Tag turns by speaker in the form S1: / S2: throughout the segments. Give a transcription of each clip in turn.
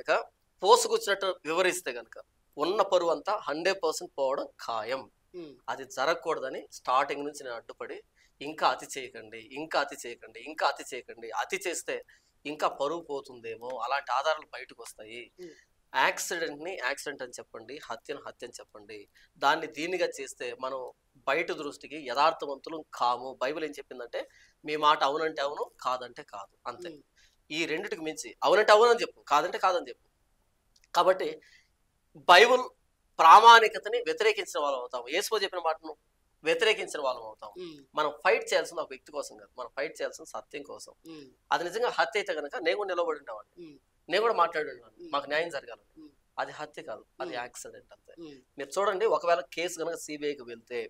S1: కనుక పోసుకొచ్చినట్టు వివరిస్తే కనుక ఉన్న పరువు అంతా 100% పోవడం ఖాయం. అది జరగకూడదని స్టార్టింగ్ నుంచి నేను అడ్డుపడి ఇంకా అతి చేయకండి, ఇంకా అతి చేయకండి, ఇంకా అతి చేయకండి, అతి చేస్తే ఇంకా పరువు పోతుందేమో, అలాంటి ఆధారాలు బయటకు వస్తాయి. యాక్సిడెంట్ని యాక్సిడెంట్ అని చెప్పండి, హత్యను హత్య అని చెప్పండి. దాన్ని దీనిగా చేస్తే మనం బయట దృష్టికి యథార్థవంతులు కాము. బైబిల్ ఏం చెప్పిందంటే మీ మాట అవునంటే అవును, కాదంటే కాదు, అంతే. ఈ రెండిటికి మించి అవునంటే అవును అని చెప్పు, కాదంటే కాదని చెప్పు. కాబట్టి బైబిల్ ప్రామాణికతని వ్యతిరేకించిన వాళ్ళం అవుతాం, యేసు చెప్పిన మాటను వ్యతిరేకించిన వాళ్ళం అవుతాం. మనం ఫైట్ చేయాల్సింది ఒక వ్యక్తి కోసం కాదు, మనం ఫైట్ చేయాల్సిన సత్యం కోసం. అది నిజంగా హత్య అయితే కనుక నేను కూడా నిలబడి ఉండేవాడిని, నేను కూడా మాట్లాడేవాడిని, మాకు న్యాయం జరగాలని. అది హత్య కాదు, అది యాక్సిడెంట్ అంతే. మీరు చూడండి, ఒకవేళ కేసు కనుక సిబిఐకి వెళ్తే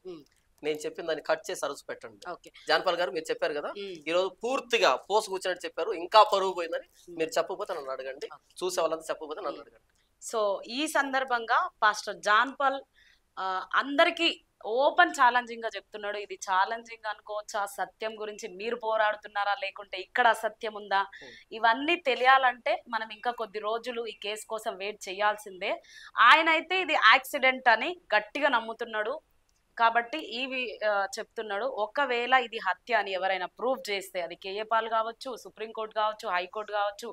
S1: నేను చెప్పిన దాన్ని కట్ చేసి అరుసు పెట్టండి. జానపాల్ గారు మీరు చెప్పారు కదా, ఈ రోజు పూర్తిగా పోసు కూర్చున్నట్టు చెప్పారు, ఇంకా పరువు పోయిందని. మీరు చెప్పకపోతే నన్ను అడగండి, చూసే వాళ్ళంతా చెప్పకపోతే నన్ను అడగండి.
S2: సో ఈ సందర్భంగా పాస్టర్ జాన్పాల్ అందరికి ఓపెన్ ఛాలెంజింగ్ గా చెప్తున్నాడు. ఇది ఛాలెంజింగ్ అనుకోవచ్చా? సత్యం గురించి మీరు పోరాడుతున్నారా, లేకుంటే ఇక్కడ అసత్యం ఉందా? ఇవన్నీ తెలియాలంటే మనం ఇంకా కొద్ది రోజులు ఈ కేసు కోసం వెయిట్ చేయాల్సిందే. ఆయన అయితే ఇది యాక్సిడెంట్ అని గట్టిగా నమ్ముతున్నాడు. కాబట్టి ఇవి చెప్తున్నాడు, ఒకవేళ ఇది హత్య అని ఎవరైనా ప్రూవ్ చేస్తే, అది కేఏపాల్ కావచ్చు, సుప్రీంకోర్టు కావచ్చు, హైకోర్టు కావచ్చు,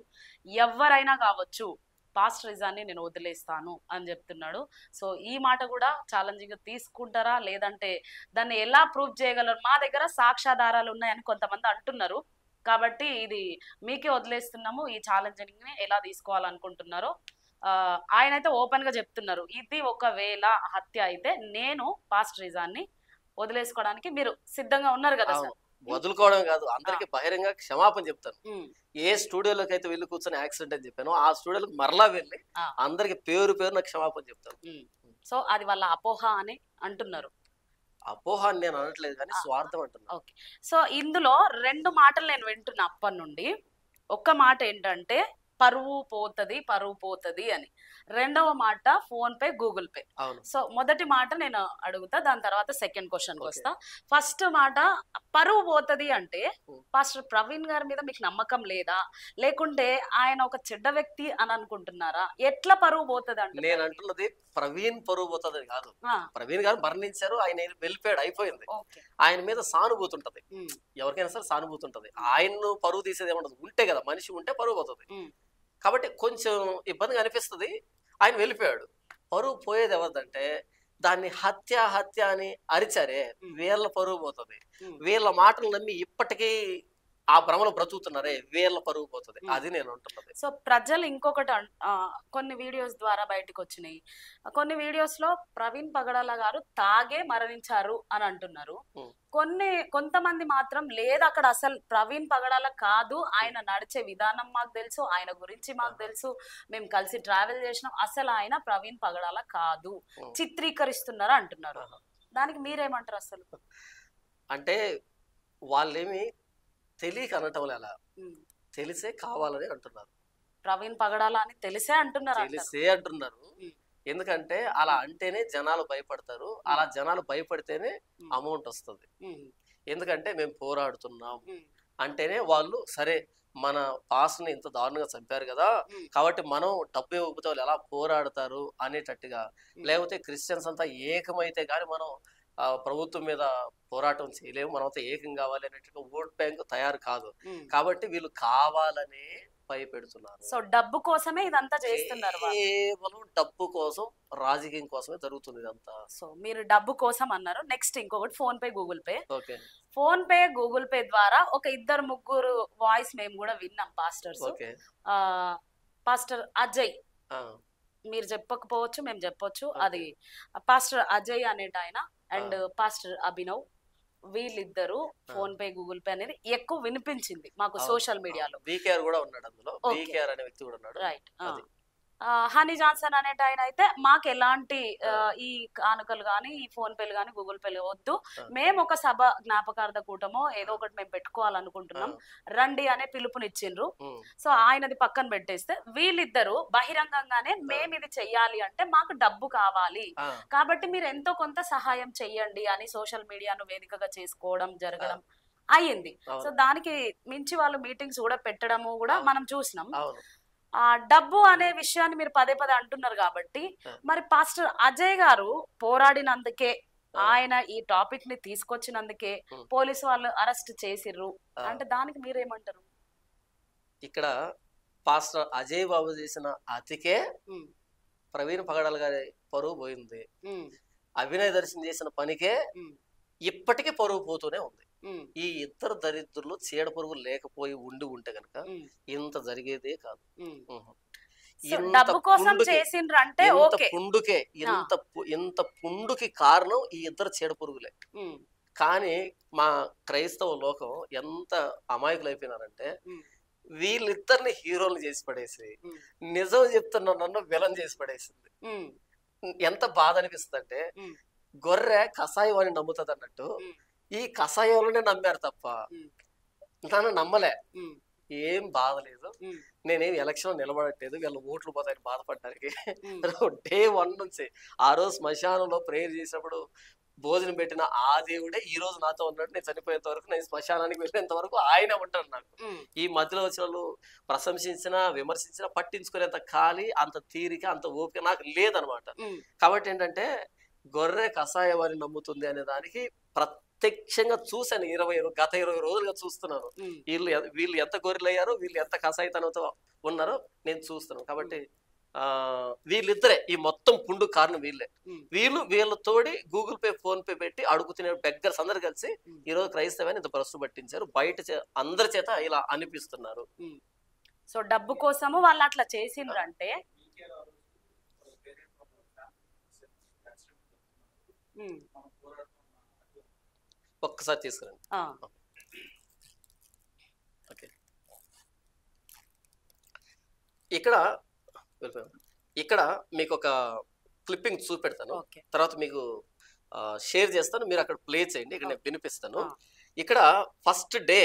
S2: ఎవరైనా కావచ్చు, పాస్టరిజాన్ని నేను వదిలేస్తాను అని చెప్తున్నాడు. సో ఈ మాట కూడా ఛాలెంజింగ్ గా తీసుకుంటారా, లేదంటే దాన్ని ఎలా ప్రూవ్ చేయగలరు? మా దగ్గర సాక్ష్యాధారాలు ఉన్నాయని కొంతమంది అంటున్నారు. కాబట్టి ఇది మీకే వదిలేస్తున్నాము, ఈ ఛాలెంజింగ్ ని ఎలా తీసుకోవాలనుకుంటున్నారో. ఆయన అయితే ఓపెన్ గా చెప్తున్నారు, ఇది ఒకవేళ హత్య అయితే నేను పాస్టరిజాన్ని వదిలేసుకోవడానికి మీరు సిద్ధంగా ఉన్నారు కదా సార్?
S1: వదులుకోవడం కాదు, అందరికి బహిరంగ క్షమాపణ చెప్తాను. ఏ స్టూడియోలోకి అయితే వెళ్ళి కూర్చొని యాక్సిడెంట్ అని చెప్పాను, ఆ స్టూడియోకి మరలా వెళ్ళి అందరికి పేరు పేరున క్షమాపణ చెప్తాను.
S2: సో అది వాళ్ళ అపోహ అని అంటున్నారు.
S1: అపోహ అని నేను అనట్లేదు, కానీ స్వార్థం అంటున్నా.
S2: ఓకే. సో ఇందులో రెండు మాటలు నేను వింటున్నా అప్పటి నుండి. ఒక్క మాట ఏంటంటే పరువు పోతది అని, రెండవ మాట phone pay, Google pay. So మొదటి మాట నేను అడుగుతా, దాని తర్వాత సెకండ్ క్వశ్చన్ వస్తా. ఫస్ట్ మాట, పరువు పోతది అంటే పాస్టర్ ప్రవీణ్ గారి మీద మీకు నమ్మకం లేదా, లేకుంటే ఆయన ఒక చెడ్డ వ్యక్తి అని అనుకుంటున్నారా? ఎట్లా పరువు పోతది అంటే?
S1: నేను అంటున్నది ప్రవీణ్ పరువు పోతుంది కాదు. ప్రవీణ్ గారు మరణించారు, ఆయన వెళ్ళిపోయాడు, అయిపోయింది. ఆయన మీద సానుభూతి ఉంటది, ఎవరికైనా సరే సానుభూతి ఉంటది. ఆయన్ను పరువు తీసేది ఏముంటది, ఉంటే కదా, మనిషి ఉంటే పరువు పోతుంది. కాబట్టి కొంచెం ఇబ్బందిగా అనిపిస్తుంది. ఆయన వెళ్ళిపోయాడు, పరువు పోయేది ఎవరిదంటే దాన్ని హత్య అని అరిచారే, వీళ్ళ పరువు పోతుంది. వీళ్ళ మాటలు నమ్మి ఇప్పటికీ ఆ భ్రమలో బ్రతుకుతున్నారే, వీళ్ళ పరువు పోతుంది. అది నేను అంటున్నది.
S2: సో ప్రజలు ఇంకొకటి కొన్ని వీడియోస్ ద్వారా బయటకు వచ్చినాయి. కొన్ని వీడియోస్ లో ప్రవీణ్ పగడాల గారు తాగే మరణించారు అని అంటున్నారు. కొంతమంది మాత్రం లేదు, అక్కడ అసలు ప్రవీణ్ పగడాల కాదు, ఆయన నడిచే విధానం మాకు తెలుసు, ఆయన గురించి మాకు తెలుసు, మేము కలిసి ట్రావెల్ చేసినాం, అసలు ఆయన ప్రవీణ్ పగడాల కాదు, చిత్రీకరిస్తున్నారు అంటున్నారు. దానికి మీరేమంటారు? అసలు
S1: అంటే వాళ్ళేమి తెలియక అనటం లేదా, తెలిసే కావాలని అంటున్నారు.
S2: ప్రవీణ్ పగడాల అని తెలిసే
S1: అంటున్నారు. ఎందుకంటే అలా అంటేనే జనాలు భయపడతారు, అలా జనాలు భయపడితేనే అమౌంట్ వస్తుంది. ఎందుకంటే మేము పోరాడుతున్నాం అంటేనే వాళ్ళు సరే మన పాస్ని ఇంత దారుణంగా చంపారు కదా, కాబట్టి మనం డబ్బు ఇవ్వకపోతే వాళ్ళు ఎలా పోరాడతారు అనేటట్టుగా, లేకపోతే క్రిస్టియన్స్ అంతా ఏకమైతే కానీ మనం ప్రభుత్వం మీద పోరాటం చేయలేము, మనమంతా ఏకం కావాలి అనేట్టుగా ఓట్ బ్యాంక్ తయారు కాదు. కాబట్టి వీళ్ళు కావాలనే భయపెడుతున్నారు.
S2: సో డబ్బు కోసమే ఇదంతా చేస్తున్నారు,
S1: కేవలం డబ్బు కోసం, రాజకీయం కోసమే జరుగుతుంది ఇదంతా.
S2: సో మీరు డబ్బు కోసం అన్నారు. నెక్స్ట్ ఇంకొకటి phone pay, Google pay.
S1: Okay,
S2: phone pay, Google pay ద్వారా ఒక 2-3 వాయిస్ మేము కూడా విన్నాం పాస్టర్స్. పాస్టర్ అజయ్, మీరు చెప్పకపోవచ్చు, మేము చెప్పొచ్చు, అది పాస్టర్ అజయ్ అనేట ఆయన అండ్ పాస్టర్ అభినవ్, వీళ్ళిద్దరు ఫోన్ పే, గూగుల్ పే అనేది ఎక్కువ వినిపించింది మాకు సోషల్ మీడియాలో. రైట్. హనీ జాన్సన్ అనేట ఆయన అయితే మాకు ఎలాంటి ఈ కానుకలు కానీ, ఈ ఫోన్ పేలు కానీ, గూగుల్ పేలు వద్దు, మేము ఒక సభ జ్ఞాపకార్థ కూటమో ఏదో ఒకటి మేము పెట్టుకోవాలనుకుంటున్నాం, రండి అనే పిలుపునిచ్చిండ్రు. సో ఆయనది పక్కన పెట్టేస్తే వీళ్ళిద్దరు బహిరంగంగానే మేము ఇది చెయ్యాలి అంటే మాకు డబ్బు కావాలి, కాబట్టి మీరు ఎంతో కొంత సహాయం చెయ్యండి అని సోషల్ మీడియాను వేదికగా చేసుకోవడం జరగడం అయ్యింది. సో దానికి మించి వాళ్ళు మీటింగ్స్ కూడా పెట్టడము కూడా మనం చూసినాం. డబ్బు అనే విషయాన్ని మీరు పదే పదే అంటున్నారు కాబట్టి మరి పాస్టర్ అజయ్ గారు పోరాడినందుకే ఆయన ఈ టాపిక్ ని తీసుకొచ్చినందుకే పోలీసు వాళ్ళు అరెస్ట్ చేసిర్రు అంటే దానికి మీరేమంటారు?
S1: ఇక్కడ పాస్టర్ అజయ్ బాబు చేసిన అతికే ప్రవీణ్ పగడాల గారి పరువు పోయింది. అభినయ్ దర్శన్ చేసిన పనికే ఇప్పటికీ పరువు పోతూనే ఉంది. ఈ ఇద్దరు దరిద్రులు చీడ పురుగులు లేకపోయి ఉంటే గనక ఇంత జరిగేదే కాదు. ఇంత పుండుకి కారణం ఈ ఇద్దరు చీడ పురుగులే. కానీ మా క్రైస్తవ లోకం ఎంత అమాయకులు అయిపోయినారంటే వీళ్ళిద్దరిని హీరోలు చేసి పడేసి నిజం చెప్తున్నా నన్ను విలన్ చేసి పడేసింది. ఎంత బాధ అనిపిస్తుంది అంటే గొర్రె కషాయం అని నమ్ముతుంది అన్నట్టు ఈ కషాయంలోనే నమ్మారు తప్ప నన్ను నమ్మలే. ఏం బాధ లేదు, నేనేం ఎలక్షన్ నిలబడట్లేదు, వీళ్ళ ఓట్లు పోతాయని బాధపడడానికి. డే 1 నుంచి ఆ రోజు శ్మశానంలో ప్రేయర్ చేసినప్పుడు భోజనం పెట్టిన ఆ దేవుడే ఈ రోజు నాతో ఉన్నట్టు నేను చనిపోయేంత వరకు, నేను శ్మశానానికి వెళ్ళేంత వరకు ఆయన ఉంటాడు నాకు. ఈ మధ్యలో వచ్చిన వాళ్ళు ప్రశంసించినా విమర్శించినా పట్టించుకునేంత ఖాళీ, అంత తీరిక, అంత ఓపిక నాకు లేదనమాట. కాబట్టి ఏంటంటే గొర్రె కషాయం అని నమ్ముతుంది అనే దానికి ప్రత్యక్షంగా చూశాను. గత 20 రోజులుగా చూస్తున్నాను. వీళ్ళు ఎంత గొర్రెలు అయ్యారో, వీళ్ళు ఎంత కషాయితనంతో ఉన్నారో నేను చూస్తున్నాను. కాబట్టి వీళ్ళిద్దరే ఈ మొత్తం పుండు కారణం వీళ్ళే. వీళ్ళతోడి గూగుల్ పే, ఫోన్ పే పెట్టి అడుగుతున్న బెగ్గర్స్ అందరు కలిసి ఈ రోజు క్రైస్తవాన్ని ఇంత ప్రశ్న పట్టించారు. బయట అందరి చేత ఇలా అనిపిస్తున్నారు.
S2: సో డబ్బు కోసము వాళ్ళు అట్లా చేసిండ్రు అంటే
S1: ఒక్కసారి తీసుకురండి. ఓకే, ఇక్కడ మీకు ఒక క్లిప్పింగ్ చూపెడతాను, తర్వాత మీకు షేర్ చేస్తాను, మీరు అక్కడ ప్లే చేయండి, ఇక్కడ నేను వినిపిస్తాను. ఇక్కడ ఫస్ట్ డే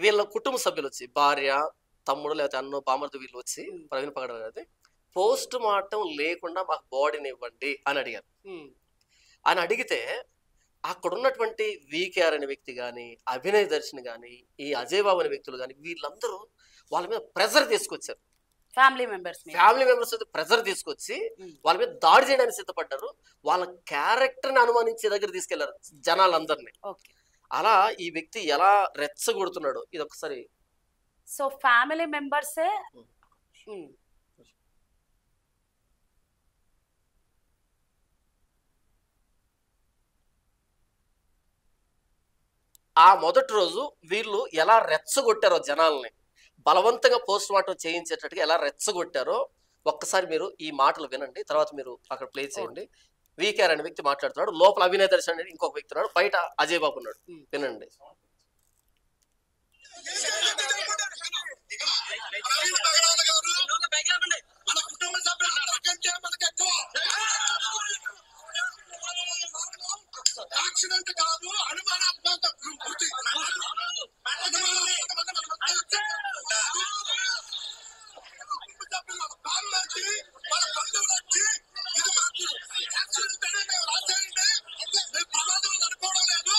S1: వీళ్ళ కుటుంబ సభ్యులు వచ్చి భార్య, తమ్ముడు, లేకపోతే అన్న, బామర్ది వీళ్ళు వచ్చి ప్రవీణ్ పగడాల గారి పోస్ట్ మార్టం లేకుండా మాకు బాడీని ఇవ్వండి అని అడిగారు. అని అడిగితే అక్కడ ఉన్నటువంటి వీకేఆర్ అనే వ్యక్తి కానీ, అభినయ్ దర్శన్ కానీ, ఈ అజయ్ బాబు అనే వ్యక్తులు కానీ వీళ్ళందరూ వాళ్ళ మీద ప్రెజర్ తీసుకొచ్చారు.
S2: ఫ్యామిలీ
S1: మెంబర్స్ ప్రెజర్ తీసుకొచ్చి వాళ్ళ మీద దాడి చేయడానికి సిద్ధపడ్డారు. వాళ్ళ క్యారెక్టర్ ని అనుమానించే దగ్గర తీసుకెళ్లారు జనాలందరినీ. అలా ఈ వ్యక్తి ఎలా రెచ్చగొడుతున్నాడు ఇది ఒకసారి.
S2: సో ఫ్యామిలీ మెంబర్సే
S1: ఆ మొదటి రోజు వీళ్ళు ఎలా రెచ్చగొట్టారో జనాల్ని, బలవంతంగా పోస్ట్ మార్టం చేయించేటట్టుగా ఎలా రెచ్చగొట్టారో ఒక్కసారి మీరు ఈ మాటలు వినండి, తర్వాత మీరు అక్కడ ప్లే చేయండి. వీకేఆర్ అనే వ్యక్తి మాట్లాడుతున్నాడు, లోపల అభినయ్ దర్శన్ అనేది ఇంకొక వ్యక్తి ఉన్నాడు, బయట అజయ్ బాబు ఉన్నాడు. వినండి.
S3: యాక్సిడెంట్ కాదు, అనుమానాత్మక మన బంధువులు వచ్చి ఇది మాకు యాక్సిడెంట్ అని మేము రాసేయండి, మేము ప్రమాదం అనుకోవడం లేదు,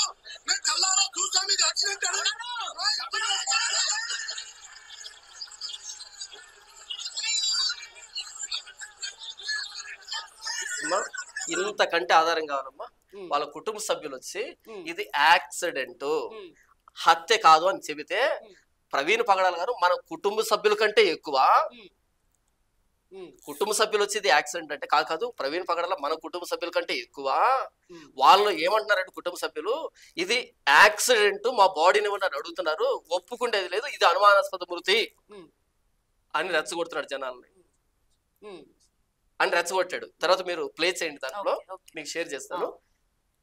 S3: మేము కల్లారా చూసాం ఇది యాక్సిడెంట్ అని.
S1: ఇంతకంటే ఆధారం కావాలమ్మా. వాళ్ళ కుటుంబ సభ్యులు వచ్చి ఇది యాక్సిడెంట్, హత్య కాదు అని చెబితే ప్రవీణ్ పగడాల గారు మన కుటుంబ సభ్యుల కంటే ఎక్కువ, కుటుంబ సభ్యులు వచ్చి ఇది యాక్సిడెంట్ అంటే కాదు, ప్రవీణ్ పగడాల మన కుటుంబ సభ్యుల కంటే ఎక్కువ. వాళ్ళు ఏమంటున్నారంటే కుటుంబ సభ్యులు ఇది యాక్సిడెంట్, మా బాడీని అని అడుగుతున్నారు, ఒప్పుకుండేది లేదు, ఇది అనుమానాస్పద మృతి అని రెచ్చగొడుతున్నాడు జనాల్ని అని రెచ్చగొట్టాడు. తర్వాత మీరు ప్లే చేయండి, దాంట్లో మీకు షేర్ చేస్తాను.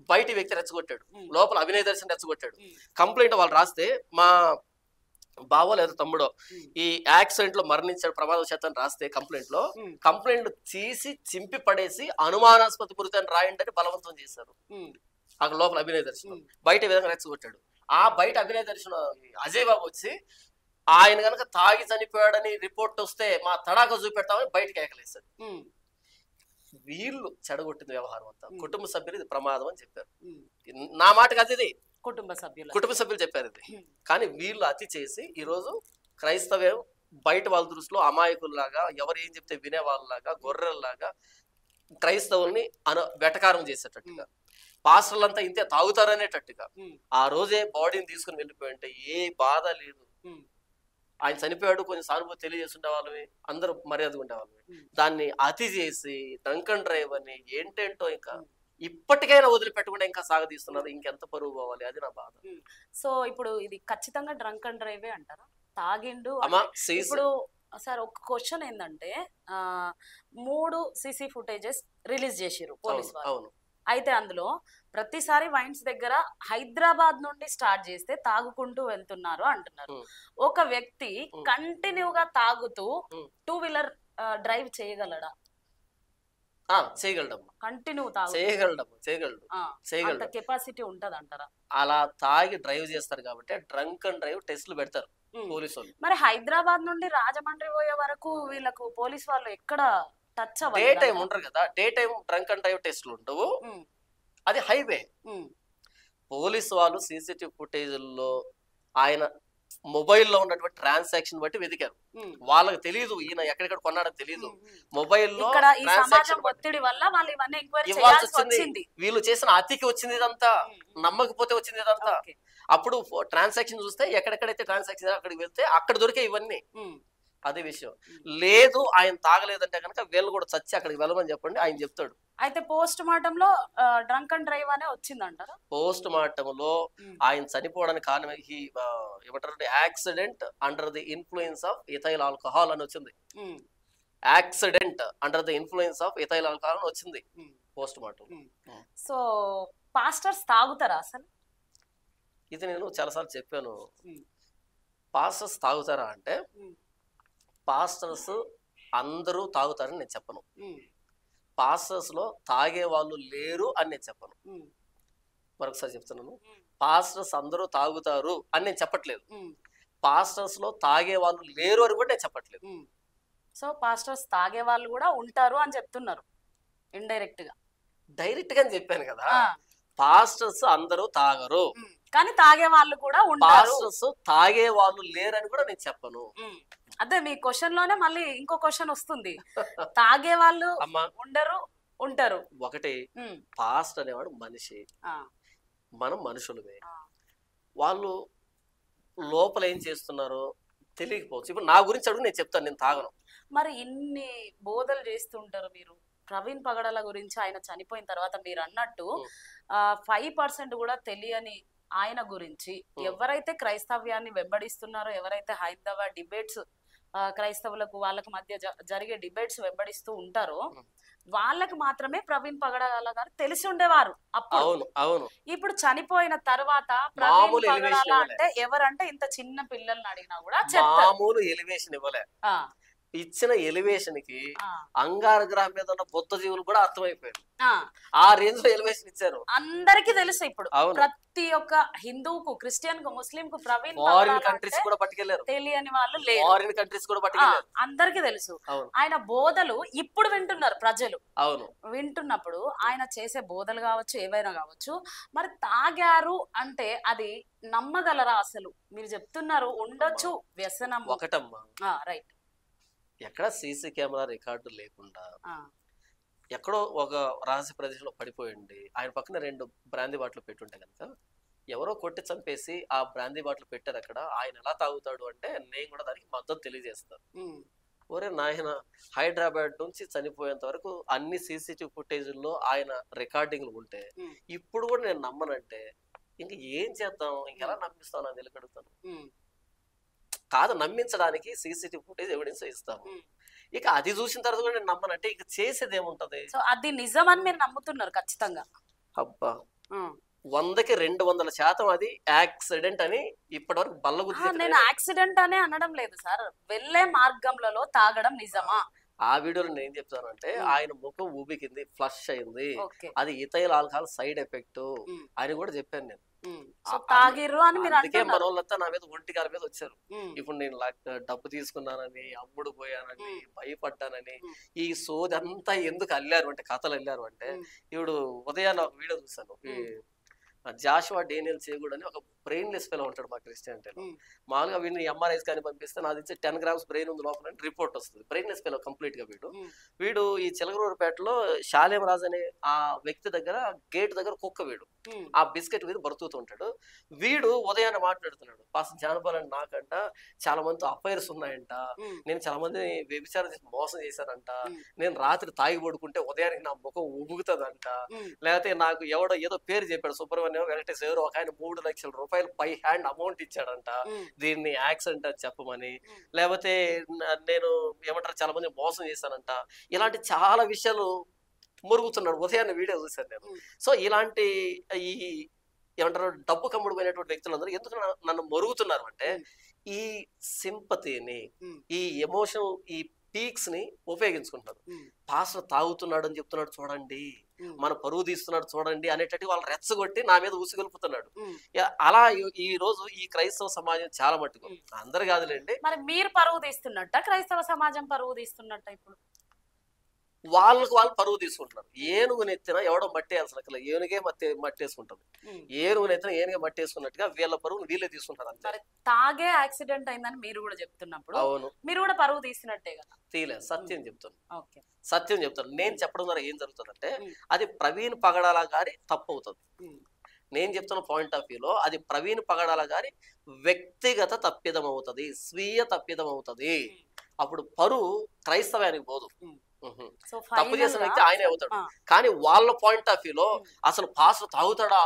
S1: బయట వ్యక్తి రెచ్చగొట్టాడు, లోపల అభినయ్ దర్శన్ రెచ్చగొట్టాడు. కంప్లైంట్ వాళ్ళు రాస్తే మా బావో లేదా తమ్ముడో ఈ యాక్సిడెంట్ లో మరణించాడు ప్రమాదవశాత్తు అని రాస్తే కంప్లైంట్ తీసి చింపి పడేసి అనుమానాస్పద మృతి అని రాయండి అని బలవంతం చేశారు. అక్కడ లోపల అభినయ్ దర్శన్, బయట విధంగా రెచ్చగొట్టాడు. ఆ బయట అభినయ్ దర్శన్ అజయ్ బాబు వచ్చి ఆయన కనుక తాగి చనిపోయాడని రిపోర్ట్ వస్తే మా తడాక చూపెడతామని బయటకి ఏకలేశారు. వీళ్ళు చెడగొట్టిన వ్యవహారం అంతా కుటుంబ సభ్యులు ఇది ప్రమాదం అని చెప్పారు. నా మాట కాదు, ఇది కుటుంబ సభ్యులు చెప్పారు ఇది. కానీ వీళ్ళు అతి చేసి ఈరోజు క్రైస్తవ్యం బయట వాళ్ళ దృష్టిలో అమాయకుల్లాగా, ఎవరు ఏం చెప్తే వినే వాళ్ళలాగా, గొర్రెల్లాగా క్రైస్తవుల్ని వెటకారం చేసేటట్టుగా, పాస్టర్లంతా ఇంతే తాగుతారనేటట్టుగా ఆ రోజే బాడీని తీసుకుని వెళ్ళిపోయి ఉంటే ఏ బాధ లేదు. ఆయన చనిపోయాడు, కొంచెం సానుభూతి తెలియజేస్తుండే వాళ్ళవి, అందరూ మర్యాదగా ఉండేవాళ్ళవి. దాన్ని అతి చేసి డ్రంక్ అండ్ డ్రైవ్ అని ఏంటేంటో ఇంకా ఇప్పటికైనా వదిలిపెట్టకుండా ఇంకా సాగదీస్తున్నారు. ఇంకెంత పరువు పోవాలి, అది నా బాధ.
S2: సో ఇప్పుడు ఇది ఖచ్చితంగా డ్రంక్ అండ్ డ్రైవే అంటారా? తాగిండు
S1: అమ్మా
S2: ఇప్పుడు సార్ ఒక క్వశ్చన్ ఏంటంటే 3 CC ఫుటేజెస్ రిలీజ్ చేసిరు పోలీస్ వాళ్ళు.
S1: అవును.
S2: అయితే అందులో ప్రతిసారి వైన్స్ దగ్గర హైదరాబాద్ నుండి స్టార్ట్ చేస్తే తాగుకుంటూ వెళ్తున్నారు అంటున్నారు. ఒక వ్యక్తి కంటిన్యూగా తాగుతూ 2 వీలర్ డ్రైవ్ చేయగలడా?
S1: చేయగలడమ్మా,
S2: కంటిన్యూ
S1: చేయగలడు.
S2: కెపాసిటీ ఉంటది అంటారా?
S1: అలా తాగి డ్రైవ్ చేస్తారు కాబట్టి డ్రంక్ అండ్ డ్రైవ్ టెస్టులు పెడతారు పోలీసు వాళ్ళు.
S2: మరి హైదరాబాద్ నుండి రాజమండ్రి పోయే వరకు వీళ్ళకు పోలీస్ వాళ్ళు ఎక్కడ టచ్ అవ్వాలి?
S1: డే టైం ఉంటారు కదా, day time drunk and drive టెస్టులు ఉండవు, అది హైవే. పోలీసు వాళ్ళు CCTV ఫుటేజ్లో ఆయన మొబైల్లో ఉన్నటువంటి ట్రాన్సాక్షన్ బట్టి వెతికారు. వాళ్ళకి తెలియదు ఈయన ఎక్కడెక్కడ కొన్నాడో తెలియదు. మొబైల్లో
S2: ఒత్తిడి వల్ల వాళ్ళు ఇవన్నీ
S1: ఇవ్వాల్సి వచ్చింది. వీళ్ళు చేసిన అతికి వచ్చింది ఇదంతా, నమ్మకపోతే వచ్చింది ఇదంతా. అప్పుడు ట్రాన్సాక్షన్ చూస్తే ఎక్కడెక్కడైతే ట్రాన్సాక్షన్ అక్కడికి వెళ్తే అక్కడ దొరికే ఇవన్నీ. అదే విషయం. లేదు ఆయన తాగలేదంటే కనుక వీళ్ళు కూడా చచ్చి అక్కడికి వెళ్ళమని చెప్పండి, ఆయన చెప్తాడు.
S2: అయితే పోస్ట్ మార్టం లో డ్రంక్ అండ్ డ్రైవ్ అనే వచ్చిందంటారా?
S1: పోస్ట్ మార్టం లో ఆయన చనిపోవడానికి కారణం ఏమంటారు, accident under the influence of ethyl alcohol అని వచ్చింది. Accident under the influence of ethyl alcohol అని వచ్చింది పోస్ట్ మార్టం.
S2: సో పాస్టర్స్ తాగుతారా అసలు?
S1: ఇది నేను చాలాసార్లు చెప్పాను. పాస్టర్స్ తాగుతారా అంటే, పాస్టర్స్ అందరూ తాగుతారని నేను చెప్పను. పాస్టర్స్ లో తాగే వాళ్ళు లేరు అని నేను చెప్పను. మరొకసారి చెప్తున్నాను, పాస్టర్స్ అందరూ తాగుతారు అని నేను చెప్పట్లేదు. పాస్టర్స్ లో తాగే వాళ్ళు లేరు అని కూడా నేను చెప్పట్లేదు.
S2: సో పాస్టర్స్ తాగే వాళ్ళు కూడా ఉంటారు అని చెప్తున్నారు ఇండైరెక్ట్ గా.
S1: డైరెక్ట్ గా చెప్పాను కదా, పాస్టర్స్ అందరూ తాగరు
S2: కానీ తాగే వాళ్ళు కూడా ఉంటారు.
S1: పాస్టర్స్ తాగే వాళ్ళు లేరని కూడా నేను చెప్పను.
S2: అదే మీ క్వశ్చన్ లోనే మళ్ళీ ఇంకో క్వశ్చన్ వస్తుంది, తాగే వాళ్ళు ఉండరు ఉంటారు.
S1: ఒకటి, పాస్ట్ అనేవాడు మనిషి, మనం మనుషులమే. వాళ్ళు లోపల ఏం చేస్తున్నారో తెలియకపోవచ్చు. ఇప్పుడు నా గురించి అడుగు, నేను చెప్తాను, నేను తాగను.
S2: మరి ఇన్ని బోధలు చేస్తుంటారు మీరు. ప్రవీణ్ పగడాల గురించి ఆయన చనిపోయిన తర్వాత మీరు అన్నట్టు 5% కూడా తెలియని ఆయన గురించి ఎవరైతే క్రైస్తవ్యాన్ని వెంబడిస్తున్నారో, ఎవరైతే హైందవ డిబేట్స్ క్రైస్తవులకు వాళ్ళకి మధ్య జరిగే డిబేట్స్ వెంబడిస్తూ ఉంటారో వాళ్ళకి మాత్రమే ప్రవీణ్ పగడాల గారు తెలిసి ఉండేవారు అప్పుడు. ఇప్పుడు చనిపోయిన తర్వాత ప్రవీణ్ పగడాల అంటే ఎవరంటే ఇంత చిన్న పిల్లల్ని అడిగినా కూడా
S1: మామూలు ఎలివేషన్ ఇవ్వలే. ఇచ్చిన ఎలివేషన్ కి అంగార గ్రహం మీద ఉన్న బొత్త జీవులు కూడా అర్థమైపోయారు. ఆ రేంజ్ లో ఎలివేషన్ ఇచ్చారు.
S2: అందరికి తెలుసు ఇప్పుడు, ప్రతి ఒక్క హిందువుకు, క్రిస్టియన్ కు, ముస్లిం కు ప్రవీణ్
S1: ఫారిన్ కంట్రీస్ కూడా పట్టుకెళ్లారు.
S2: తెలియని వాళ్ళు లేరు,
S1: ఫారిన్ కంట్రీస్ కూడా పట్టుకెళ్లారు.
S2: అందరికి తెలుసు. ఆయన బోధలు ఇప్పుడు వింటున్నారు ప్రజలు. వింటున్నప్పుడు ఆయన చేసే బోధలు కావచ్చు, ఏవైనా కావచ్చు, మరి తాగారు అంటే అది నమ్మగలరా? అసలు మీరు చెప్తున్నారు ఉండొచ్చు వ్యసనం.
S1: ఒకటమ్మా,
S2: రైట్,
S1: ఎక్కడ సీసీ కెమెరా రికార్డు లేకుండా ఎక్కడో ఒక రహస్య ప్రదేశంలో పడిపోయింది, ఆయన పక్కన 2 బ్రాందీ బాటిల్ పెట్టుంటే కనుక ఎవరో కొట్టి చంపేసి ఆ బ్రాందీ బాటిల్ పెట్టారు అక్కడ, ఆయన ఎలా తాగుతాడు అంటే నేను కూడా దానికి మద్దతు తెలియజేస్తాను. ఒరే నాయన, హైదరాబాద్ నుంచి చనిపోయేంత వరకు అన్ని CCTV ఫుటేజ్ల్లో ఆయన రికార్డింగ్లు ఉంటే ఇప్పుడు కూడా నేను నమ్మనంటే ఇంక ఏం చేద్దాం, ఇంకెలా నమ్మిస్తాను అని నిలకడుగుతాను. కాదు, నమ్మించడానికి CCTV ఫుటేజ్ ఎవిడెన్స్ ఇస్తాము. ఇక అది చూసిన తర్వాత కూడా నేను నమ్మనంటే ఇక చేసేది ఏముంటది?
S2: సో అది నిజమని మీరు నమ్ముతున్నారు ఖచ్చితంగా?
S1: అబ్బా, 100కి 200% అది యాక్సిడెంట్ అని ఇప్పటివరకు బల్లగుద్ది.
S2: నేను యాక్సిడెంట్ అనే అనడం లేదు సార్, వెళ్ళే మార్గంలో తాగడం నిజమా?
S1: ఆ వీడియోలో నేను ఏం చెప్తాను అంటే, ఆయన ముఖం ఊబికింది, ఫ్లష్ అయింది, అది ఇథైల్ ఆల్కహాల్ సైడ్ ఎఫెక్ట్ అని కూడా చెప్పాను నేను. అందుకే మన వాళ్ళంతా నా మీద ఒంటికాల మీద వచ్చారు. ఇప్పుడు నేను డబ్బు తీసుకున్నానని, అమ్ముడు పోయానని, భయపడ్డానని, ఈ సోదంతా ఎందుకు అల్లారు అంటే, కథలు అల్లారు అంటే, ఇప్పుడు ఉదయాన్నే ఒక వీడియో చూసాను, జాషువా డేనియల్ చేగుడ్ అని ఒక బ్రెయిన్లెస్ ఫెలో ఉంటాడు మా క్రిస్టియానిటీలో. మామూలుగా వీడిని ఎంఆర్ఐస్ కానీ పంపిస్తే నాది 10 grams బ్రెయిన్ ఉంది లోపల రిపోర్ట్ వస్తుంది. బ్రెయిన్లెస్ ఫెలో కంప్లీట్ గా. వీడు ఈ చిలకలూరుపేటలో శాలేం రాజు అనే ఆ వ్యక్తి దగ్గర గేట్ దగ్గర కుక్క వీడు ఆ బిస్కెట్ మీద బ్రతుకుతుంటాడు. వీడు ఉదయాన్నే మాట్లాడుతున్నాడు, పాస్ జానపాల్ అని నాకంట చాలా మందితో అఫైర్స్ ఉన్నాయంట, నేను చాలా మంది వ్యభిచారం చేసి మోసం చేశానంట, నేను రాత్రి తాగి పడుకుంటే ఉదయానికి నా ముఖం ఉబుకుతుందంట, లేకపోతే నాకు ఎవడో ఏదో పేరు చెప్పాడు సుబ్రహ్మణ్యం వెంకటేష్ ఎవరో ఒక ఆయన 3 లక్షల రూపాయలు పై హ్యాండ్ అమౌంట్ ఇచ్చాడంట దీన్ని యాక్సిడెంట్ అని చెప్పమని, లేకపోతే నేను ఏమంటారు చాలా మంది మోసం చేశానంట, ఇలాంటి చాలా విషయాలు మురుగుతున్నాడు. ఉదయాన్నే వీడియో చూశాను నేను. సో ఇలాంటి ఈ ఏమంటారు డబ్బు కమ్ముడు పోయినటువంటి వ్యక్తులందరూ ఎందుకు నన్ను మరుగుతున్నారు అంటే ఈ సింపతిని, ఈ ఎమోషన్, ఈ పీక్స్ ని ఉపయోగించుకుంటున్నారు. పాస్టర్ తాగుతున్నాడు అని చెప్తున్నాడు చూడండి, మన పరువు తీస్తున్నాడు చూడండి అనేటట్టు వాళ్ళు రెచ్చగొట్టి నా మీద ఊసిగొలుపుతున్నాడు. అలా ఈ రోజు ఈ క్రైస్తవ సమాజం చాలా మట్టుకు, అందరు కాదులేండి,
S2: మరి మీరు పరువు తీస్తున్నట్ట క్రైస్తవ సమాజం పరువు తీస్తున్నట్ట? ఇప్పుడు
S1: వాళ్ళకు వాళ్ళు పరువు తీసుకుంటున్నారు. ఏనుగు నెత్తిన ఎవడో మట్టేయాల్సిన అసలు ఏనుగే మట్టేసుకుంటుంది, ఏనుగు నెత్తిన ఏనుగే మట్టేసుకున్నట్టుగా వీళ్ళ పరువును వీళ్ళే తీసుకుంటారు అంతే.
S2: తాగే యాక్సిడెంట్ అయిందని మీరు కూడా చెప్తున్నప్పుడు
S1: అవును
S2: మీరు కూడా పరువు తీసినట్టే కదా?
S1: తీలే, సత్యం చెప్తాను.
S2: ఓకే,
S1: సత్యం చెప్తాను. నేను చెప్పడం ద్వారా ఏం జరుగుతుందంటే అది ప్రవీణ్ పగడాల గారి తప్పు అవుతుంది. నేను చెప్తున్న పాయింట్ ఆఫ్ వ్యూలో అది ప్రవీణ్ పగడాల గారి వ్యక్తిగత తప్పిదం అవుతుంది, స్వీయ తప్పిదం అవుతుంది. అప్పుడు పరువు క్రైస్తవానికి పోదు, తప్పు చేసిన వ్యక్తి ఆయనే అవుతాడు. కానీ వాళ్ళ పాయింట్ ఆఫ్ వ్యూలో అసలు పాస్టర్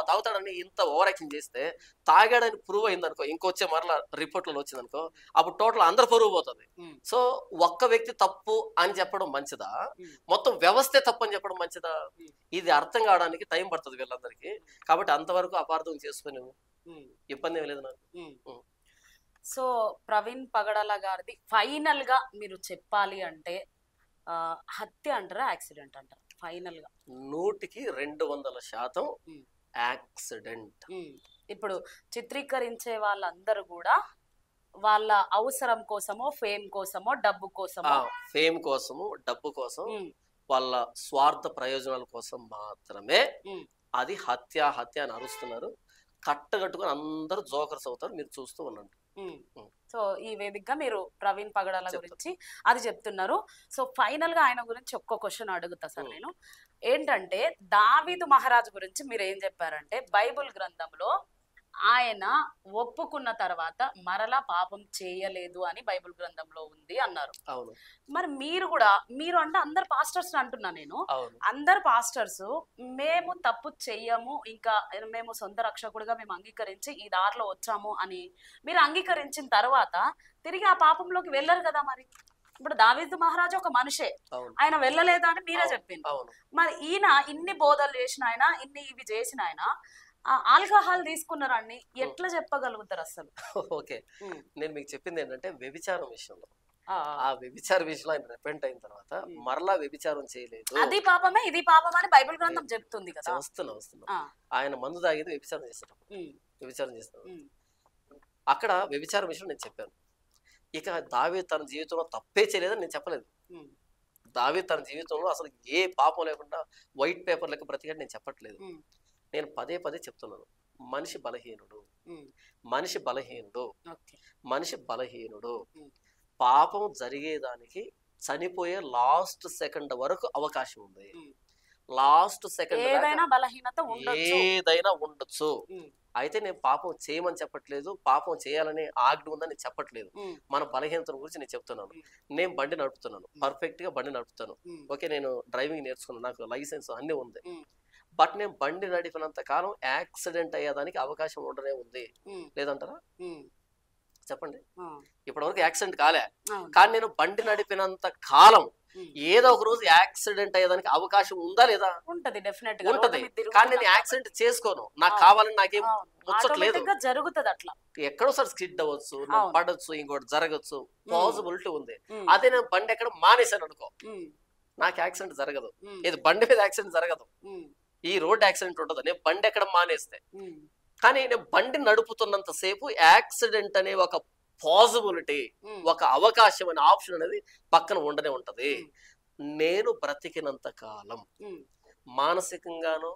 S1: తాగుతాడని ఇంత ఓవర్ యాక్షన్ చేస్తే తాగాడని ప్రూవ్ అయింది అనుకో, ఇంకొచ్చే మరలా రిపోర్ట్లలో వచ్చింది అనుకో, అప్పుడు టోటల్ అందరు పరువు పోతుంది. సో ఒక్క వ్యక్తి తప్పు అని చెప్పడం మంచిదా, మొత్తం వ్యవస్థే తప్పు అని చెప్పడం మంచిదా? ఇది అర్థం కావడానికి టైం పడుతుంది వీళ్ళందరికీ. కాబట్టి అంతవరకు అపార్థం చేసుకుని ఇబ్బంది ఏం లేదు నాకు.
S2: సో ప్రవీణ్ పగడాల గారిది ఫైనల్ గా మీరు చెప్పాలి అంటే హత్య అంటారా యాక్సిడెంట్ అంటారా? ఫైనల్ గా
S1: 100% యాక్సిడెంట్.
S2: ఇప్పుడు చిత్రీకరించే వాళ్ళందరూ కూడా వాళ్ళ అవసరం కోసమో ఫేమ్ కోసమో డబ్బు కోసమో,
S1: ఫేమ్ కోసము డబ్బు కోసం, వాళ్ళ స్వార్థ ప్రయోజనాల కోసం మాత్రమే అది హత్య అని అరుస్తున్నారు. కట్టగట్టుకుని అందరూ జోకర్స్ అవుతారు, మీరు చూస్తూ ఉండండి.
S2: సో ఈ వేదికగా మీరు ప్రవీణ్ పగడాల గురించి అది చెప్తున్నారు. సో ఫైనల్ గా ఆయన గురించి ఒక్క క్వశ్చన్ అడుగుతా సార్ నేను. ఏంటంటే దావీదు మహారాజు గురించి మీరు ఏం చెప్పారంటే బైబుల్ గ్రంథంలో ఆయన ఒప్పుకున్న తర్వాత మరలా పాపం చేయలేదు అని బైబుల్ గ్రంథంలో ఉంది అన్నారు. మరి మీరు అంటే అందరు పాస్టర్స్ అంటున్నా నేను, అందరు పాస్టర్స్ మేము తప్పు చెయ్యము, ఇంకా మేము సొంత రక్షకుడిగా మేము అంగీకరించి ఈ దారిలో వచ్చాము అని మీరు అంగీకరించిన తర్వాత తిరిగి ఆ పాపంలోకి వెళ్ళరు కదా? మరి ఇప్పుడు దావీదు మహారాజు ఒక మనిషే, ఆయన వెళ్ళలేదా అని మీరే చెప్పింది. మరి ఈయన ఇన్ని బోధలు చేసిన ఆయన, ఇన్ని ఇవి చేసిన ఆయన ఆల్కహాల్ తీసుకున్నారని ఎట్లా చెప్పగలుగుతారు అసలు?
S1: ఓకే, నేను మీకు చెప్పింది ఏంటంటే వ్యభిచారం విషయంలో, ఆ వ్యభిచార విషయంలో ఆయన రిపెంట్ అయిన తర్వాత మరలా వ్యభిచారం చేయలేదు,
S2: అది పాపమే ఇది పాపం అని బైబిల్ గ్రంథం చెప్తుంది కదా.
S1: వస్తున్నా ఆయన మందు తాగేది వ్యభిచారం చేసేటప్పుడు అక్కడ వ్యభిచారం విషయం నేను చెప్పాను. ఇక దావీదు తన జీవితంలో తప్పే చేయలేదని నేను చెప్పలేదు. దావీదు తన జీవితంలో అసలు ఏ పాపం లేకుండా వైట్ పేపర్ లెక్క బ్రతికాడు నేను చెప్పట్లేదు. నేను పదే చెప్తున్నాను, మనిషి బలహీనుడు. పాపం జరిగేదానికి చనిపోయే లాస్ట్ సెకండ్ వరకు అవకాశం ఉంది. లాస్ట్ సెకండ్ ఏదైనా ఉండొచ్చు. అయితే నేను పాపం చేయమని చెప్పట్లేదు, పాపం చేయాలని ఆజ్ఞ ఉందని చెప్పట్లేదు. మన బలహీనత గురించి నేను చెప్తున్నాను. నేను బండి నడుపుతున్నాను, పర్ఫెక్ట్ గా బండి నడుపుతాను. ఓకే, నేను డ్రైవింగ్ నేర్చుకున్నాను, నాకు లైసెన్స్ అన్నీ ఉంది. బట్ నేను బండి నడిపినంత కాలం యాక్సిడెంట్ అయ్యేదానికి అవకాశం ఉండనే ఉంది, లేదంటారా? చెప్పండి. ఇప్పటివరకు యాక్సిడెంట్ కాలే, కానీ నేను బండి నడిపినంత కాలం ఏదో ఒక రోజు యాక్సిడెంట్ అయ్యేదానికి అవకాశం ఉందా లేదా?
S2: ఉంటది,
S1: కానీ నేను యాక్సిడెంట్ చేసుకోను, నాకు కావాలని నాకేం ముచ్చట్లేదు.
S2: జరుగుతుంది అట్లా,
S1: ఎక్కడోసారి స్కిడ్ అవ్వచ్చు, పడవచ్చు, ఇంకోటి జరగచ్చు, పాసిబిలిటీ ఉంది. అదే నేను బండి ఎక్కడ మానేశాను అనుకో, నాకు యాక్సిడెంట్ జరగదు. ఇది బండి మీద యాక్సిడెంట్ జరగదు, ఈ రోడ్ యాక్సిడెంట్ ఉండదు నేను బండి ఎక్కడ మానేస్తే. కానీ నేను బండి నడుపుతున్నంత సేపు యాక్సిడెంట్ అనే ఒక పాసిబిలిటీ, ఒక అవకాశం అనే ఆప్షన్ అనేది పక్కన ఉండనే ఉంటది. నేను బ్రతికినంత కాలం మానసికంగానో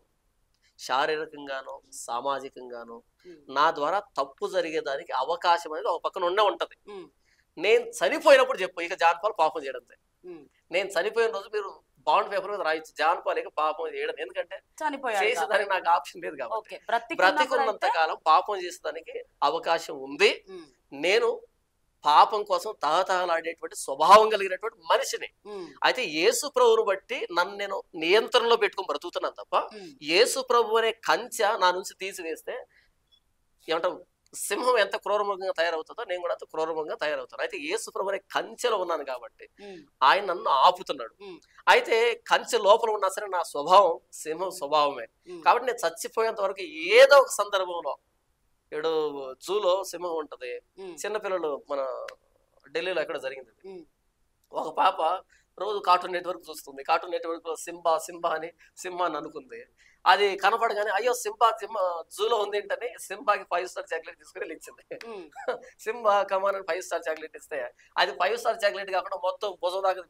S1: శారీరకంగానో సామాజికంగానో నా ద్వారా తప్పు జరిగేదానికి అవకాశం అనేది ఒక పక్కన ఉండే ఉంటది. నేను చనిపోయినప్పుడు చెప్పు, ఇక జాన్ పాల్ పాపం చేయడంతే. నేను చనిపోయిన రోజు మీరు బాండ్ పేపర్ మీద రాయొచ్చు జాన్ పాల్ ఇక పాపం చేయడం, ఎందుకంటే చేసేదానికి నాకు ఆప్షన్ లేదు కాబట్టి. బ్రతికున్నంత కాలం పాపం చేసేదానికి అవకాశం ఉంది. నేను పాపం కోసం తహతహలాడేటువంటి స్వభావం కలిగినటువంటి మనిషిని. అయితే యేసు ప్రభువును బట్టి నన్ను నేను నియంత్రణలో పెట్టుకుని బ్రతుకుతున్నాను తప్ప యేసు ప్రభు అనే కంచె నా నుంచి తీసివేస్తే ఏమంటారు, సింహం ఎంత క్రూరముఖంగా తయారవుతుందో నేను కూడా అంత క్రూరముఖంగా తయారవుతాను. అయితే యేసు ప్రభు అనే కంచెలో ఉన్నాను కాబట్టి ఆయన నన్ను ఆపుతున్నాడు. అయితే కంచె లోపల ఉన్నా సరే నా స్వభావం సింహం స్వభావమే కాబట్టి నేను చచ్చిపోయేంత వరకు ఏదో ఒక సందర్భంలో, ఇప్పుడు జూలో సింహం ఉంటది, చిన్నపిల్లలు మన ఢిల్లీలో ఎక్కడ జరిగింది, ఒక పాప రోజు కార్టూన్ నెట్వర్క్ చూస్తుంది, కార్టూన్ నెట్వర్క్ లో సింబా సింబా అని సింహాన్ని అనుకుంది. అది కనపడగానే అయ్యో సింబా జూలో ఉంది ఏంటని సింబాకి 5 స్టార్ చాక్లెట్ తీసుకుని ఇచ్చింది. సింబా కమాన్ అని 5 స్టార్ చాక్లెట్ ఇస్తే అది 5 స్టార్ చాక్లెట్ కాకుండా మొత్తం భుజం దాకా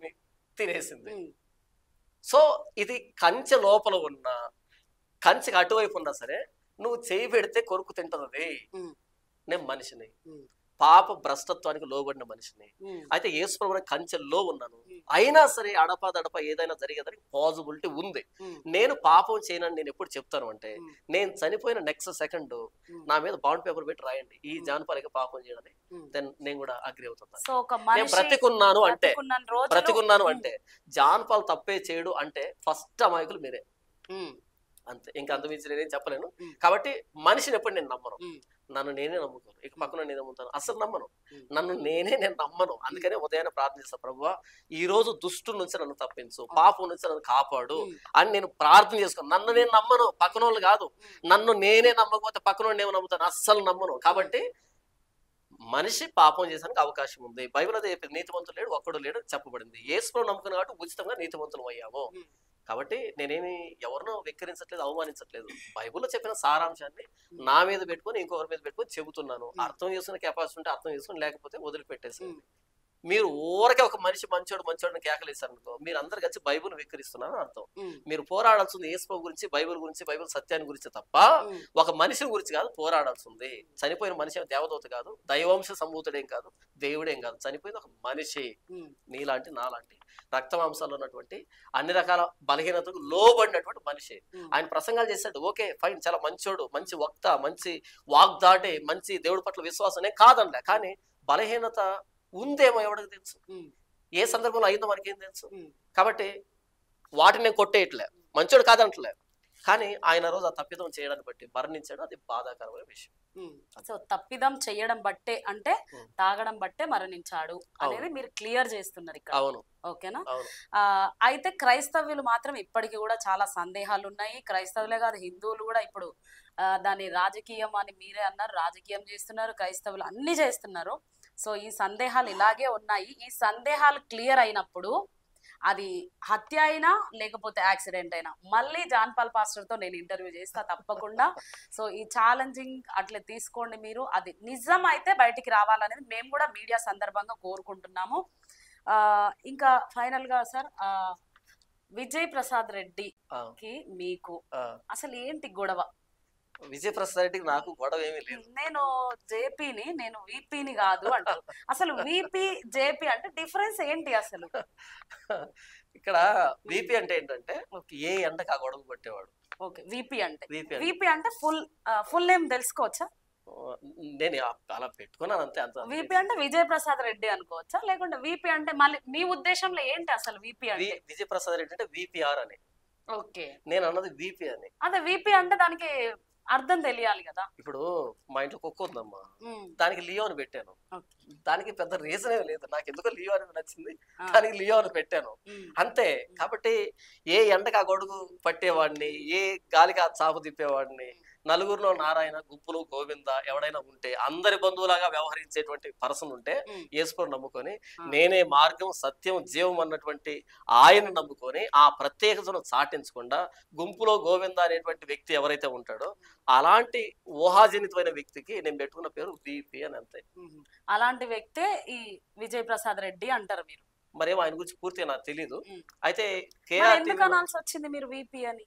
S1: తినేసింది. సో ఇది కంచె లోపల ఉన్న, కంచెకి అటువైపు ఉన్నా సరే నువ్వు చేయి పెడితే కొరుకు తింటది. నేను మనిషిని, పాప భ్రష్టత్వానికి లోబడిన మనిషిని. అయితే యేసు ప్రభువు కంచెల్లో ఉన్నాను, అయినా సరే అడపదడప ఏదైనా జరిగేదానికి పాజిబిలిటీ ఉంది. నేను పాపం చేయనని నేను ఎప్పుడు చెప్తాను అంటే, నేను చనిపోయిన నెక్స్ట్ సెకండ్ నా మీద బాండ్ పేపర్ పెట్టి రాయండి ఈ జాన్ పాల్ పాపం చేయడని, దెన్ నేను కూడా అగ్రి అవుతున్నాను. నేను బ్రతికున్నాను అంటే జాన్ పాల్ తప్పే చేయడు అంటే ఫస్ట్ అమాయకులు మీరే, అంతే. ఇంకా అంతమించి నేనేం చెప్పలేను. కాబట్టి మనిషిని ఎప్పుడు నేను నమ్మను, నన్ను నేనే నమ్ముకోను, ఇక పక్కన నేను నమ్ముతాను, అసలు నమ్మను, నేను నమ్మను. అందుకనే ఉదయాన్నే ప్రార్థిస్తా, ప్రభువా ఈ రోజు దుష్టు నుంచి నన్ను తప్పించు, పాపం నుంచి నన్ను కాపాడు అని నేను ప్రార్థన చేసుకోను. నన్ను నేను నమ్మను, పక్కన వాళ్ళు కాదు. నన్ను నేనే నమ్మకపోతే పక్కన ఏమో నమ్ముతాను, అస్సలు నమ్మను. కాబట్టి మనిషి పాపం చేసానికి అవకాశం ఉంది. బైబిల్ అదే చెప్పింది, నీతివంతులు లేడు ఒక్కడు లేడు చెప్పబడింది. యేసును నమ్ముకున్న కాబట్టి ఉచితంగా నీతివంతులు అయ్యాము. కాబట్టి నేనేమి ఎవరినో వెక్కిరించట్లేదు, అవమానించట్లేదు. బైబిల్లో చెప్పిన సారాంశాన్ని నా మీద పెట్టుకొని ఇంకొకరి మీద పెట్టుకొని చెబుతున్నాను. అర్థం చేసుకునే కెపాసిటీ ఉంటే అర్థం చేసుకుని, లేకపోతే వదిలిపెట్టేసి. మీరు ఊరకే ఒక మనిషి మంచోడు కేకలేసారు అనుకో, మీరు అందరు కలిసి బైబిల్ వెక్కిరిస్తున్నారని అర్థం. మీరు పోరాడాల్సింది యేసు గురించి, బైబిల్ గురించి, బైబిల్ సత్యాన్ని గురించి తప్ప ఒక మనిషిని గురించి కాదు పోరాడాల్సింది. చనిపోయిన మనిషి దేవదూత కాదు, దైవాంశ సంభూతుడేం కాదు, దేవుడేం కాదు. చనిపోయింది ఒక మనిషి, నీలాంటి నాలాంటి రక్తమాంసాలు ఉన్నటువంటి అన్ని రకాల బలహీనతకు లోబడినటువంటి మనిషి. ఆయన ప్రసంగాలు చేశాడు, ఓకే ఫైన్, చాలా మంచోడు, మంచి వక్త, మంచి వాగ్దాటి, మంచి దేవుడి పట్ల విశ్వాసనే కాదండి. కానీ బలహీనత ఉందేమో ఎవరికి తెలుసు, ఏ సందర్భంలో అయిందో మనకేం తెలుసు. కాబట్టి వాటిని నేను కొట్టేయట్లే, మంచోడు కాదంటలే. కానీ ఆయన రోజు ఆ తప్పిదం చేయడాన్ని బట్టి మరణించాడు, అది బాధాకరమైన విషయం.
S2: సో తప్పిదం చేయడం బట్టే అంటే తాగడం బట్టే మరణించాడు అనేది మీరు క్లియర్ చేస్తున్నారు ఇక్కడ.
S1: అవును,
S2: ఓకేనా. అయితే క్రైస్తవులు మాత్రం ఇప్పటికీ కూడా చాలా సందేహాలు ఉన్నాయి. క్రైస్తవులే కాదు, హిందువులు కూడా ఇప్పుడు దాని రాజకీయం అని మీరే అన్నారు, రాజకీయం చేస్తున్నారు, క్రైస్తవులు అన్ని చేస్తున్నారు. సో ఈ సందేహాలు ఇలాగే ఉన్నాయి. ఈ సందేహాలు క్లియర్ అయినప్పుడు అది హత్య అయినా లేకపోతే యాక్సిడెంట్ అయినా మళ్ళీ జాన్ పాల్ పాస్టర్ తో నేను ఇంటర్వ్యూ చేస్తా తప్పకుండా. సో ఈ ఛాలెంజింగ్ అట్లా తీసుకోండి మీరు, అది నిజం అయితే బయటికి రావాలనేది మేము కూడా మీడియా సందర్భంగా కోరుకుంటున్నాము. ఇంకా ఫైనల్ గా సార్, విజయ్ ప్రసాద్ రెడ్డికి మీకు అసలు ఏంటి గొడవ?
S1: విజయ్ ప్రసాద్ రెడ్డికి నాకు గొడవ ఏమీ లేదు.
S2: నేను జేపీని, నేను వీపీని కాదు అంటారు. అసలు వీపీ జేపీ అంటే డిఫరెన్స్ ఏంటి అసలు?
S1: ఇక్కడ వీపీ అంటే ఏంటంటే ఏ ఎండకు ఆ గొడవ పట్టేవాడు.
S2: ఓకే, వీపీ అంటే ఫుల్ నేమ్ తెలుసుకోవచ్చా?
S1: నేను అలా పెట్టుకున్నాను అంతే. అంత
S2: వీపీ అంటే విజయ్ ప్రసాద్ రెడ్డి అనుకోవచ్చా, లేకుంటే వీపీ అంటే మళ్ళీ మీ ఉద్దేశంలో ఏంటి అసలు వీపీ అంటే?
S1: విజయ్ ప్రసాద్ రెడ్డి అంటే విపిఆర్ అని.
S2: ఓకే,
S1: నేను అన్నది వీపీ అని.
S2: అదే వీపీ అంటే దానికి అర్థం తెలియాలి కదా.
S1: ఇప్పుడు మా ఇంట్లో కుక్క ఉందమ్మా, దానికి లియో అని పెట్టాను. దానికి పెద్ద రీజన్ ఏమి లేదు, నాకు ఎందుకో లియో అని నచ్చింది, దానికి లియో అని పెట్టాను అంతే. కాబట్టి ఏ ఎండకు ఆ గొడుగు పట్టేవాడిని, ఏ గాలికి ఆ చాపు తిప్పేవాడిని, నలుగురిలో నారాయణ, గుంపులు గోవింద ఎవడైనా ఉంటే అందరి బంధువులాగా వ్యవహరించేటువంటి పర్సన్ ఉంటే యేసుని నమ్ముకొని, నేనే మార్గం సత్యం జీవం అన్నటువంటి ఆయన నమ్ముకొని ఆ ప్రత్యేకతను చాటించకుండా గుంపులో గోవింద అనేటువంటి వ్యక్తి ఎవరైతే ఉంటాడో అలాంటి ఊహాజనితమైన వ్యక్తికి నేను పెట్టుకున్న పేరు విపి అని. అంతే.
S2: అలాంటి వ్యక్తే ఈ విజయ్ ప్రసాద్ రెడ్డి అంటారు మీరు?
S1: మరేమో ఆయన గురించి పూర్తిగా నాకు తెలీదు. అయితే
S2: ఎందుకు అనాల్సి వచ్చింది మీరు విపి అని?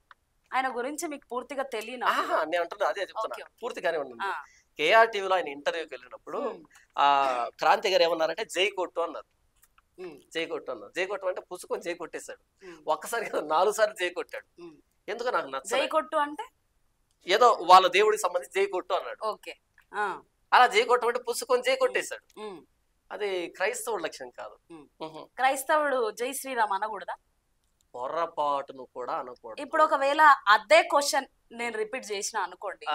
S2: ఆయన గురించి మీకు పూర్తిగా తెలియనా?
S1: నేను అంటున్నా అదే చెప్తున్నా,
S2: ఓకే.
S1: పూర్తిగానే ఉన్నాను.
S2: ఆ.
S1: కేఆర్ టీవీలో ఆయన ఇంటర్వ్యూకి వెళ్ళినప్పుడు ఆ క్రాంతి గారు ఏమన్నారంటే జై కొట్టు అన్నారు. జై కొట్టు అన్నారు. జై కొట్టు అంటే పుచ్చుకొని జై కొట్టేశాడు. ఒక్కసారి 4 సార్లు జై కొట్టాడు. ఎందుకు నాకు
S2: జై
S1: నచ్చలేదు.
S2: కొట్టు అంటే
S1: ఏదో వాళ్ళ దేవుడికి సంబంధించి జై కొట్టు అన్నాడు.
S2: ఓకే.
S1: అలా జై కొట్టు అంటే పుచ్చుకొని జై కొట్టేశాడు. అది క్రైస్తవుడి లక్ష్యం కాదు.
S2: క్రైస్తవుడు జై శ్రీరామ్ అనకూడదా?
S1: పొరపాటును కూడా అనకూడదు.
S2: ఇప్పుడు ఒకవేళ అదే క్వశ్చన్ నేను రిపీట్ చేసిన అనుకోండి,